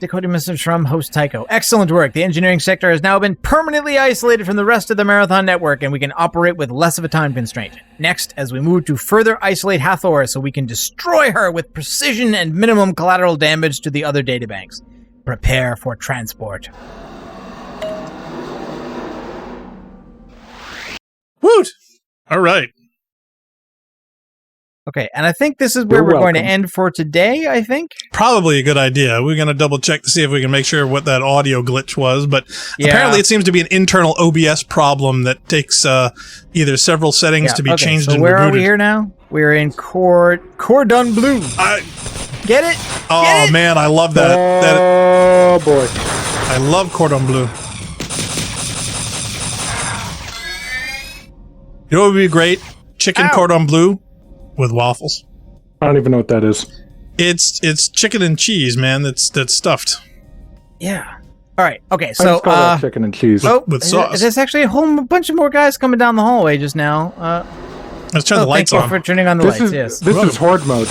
Decoding message from host Tycho. Excellent work. The engineering sector has now been permanently isolated from the rest of the Marathon network, and we can operate with less of a time constraint. Next, as we move to further isolate Hathor so we can destroy her with precision and minimum collateral damage to the other databanks. Prepare for transport. Woot! All right. Okay, and I think this is where we're going to end for today, I think. Probably a good idea. We're going to double check to see if we can make sure what that audio glitch was, but apparently it sems to be an internal OBS problem that takes either several settings to be changed and rebooted. So where are we here now? We're in Cordon Bleu. Get it? Oh, Get it? man, I love that. Oh, boy. I love Cordon Bleu. You know what would be great? Chicken Cordon Bleu with waffles. I don't even know what that is. It's chicken and cheese, man. That's stuffed. Yeah. All right. Okay. I So just call that chicken and cheese. With sauce. There's actually a whole bunch of more guys coming down the hallway just now. Let's turn the lights thank on. you for turning on the lights. Yes. This is horde mode.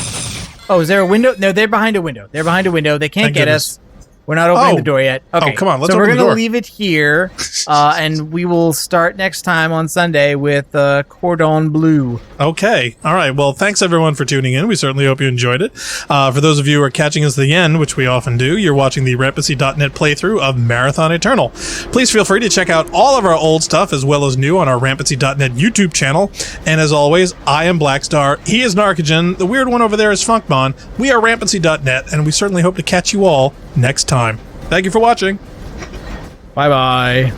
Oh, is there a window? No, they're behind a window. They're behind a window. They can't get us. We're not opening the door yet. Okay. Oh, come on. Let's so open we're the going door. to leave it here, and we will start next time on Sunday with Cordon Bleu. Okay. All right. Well, thanks everyone for tuning in. We certainly hope you enjoyed it. For those of you who are catching us at the end, which we often do, you're watching the Rampancy.net playthrough of Marathon Eternal. Please feel free to check out all of our old stuff as well as new on our Rampancy.net YouTube channel. And as always, I am Blackstar. He is Narcogen. The weird one over there is Funkmon. We are Rampancy.net, and we certainly hope to catch you all next time. Thank you for watching. Bye-bye.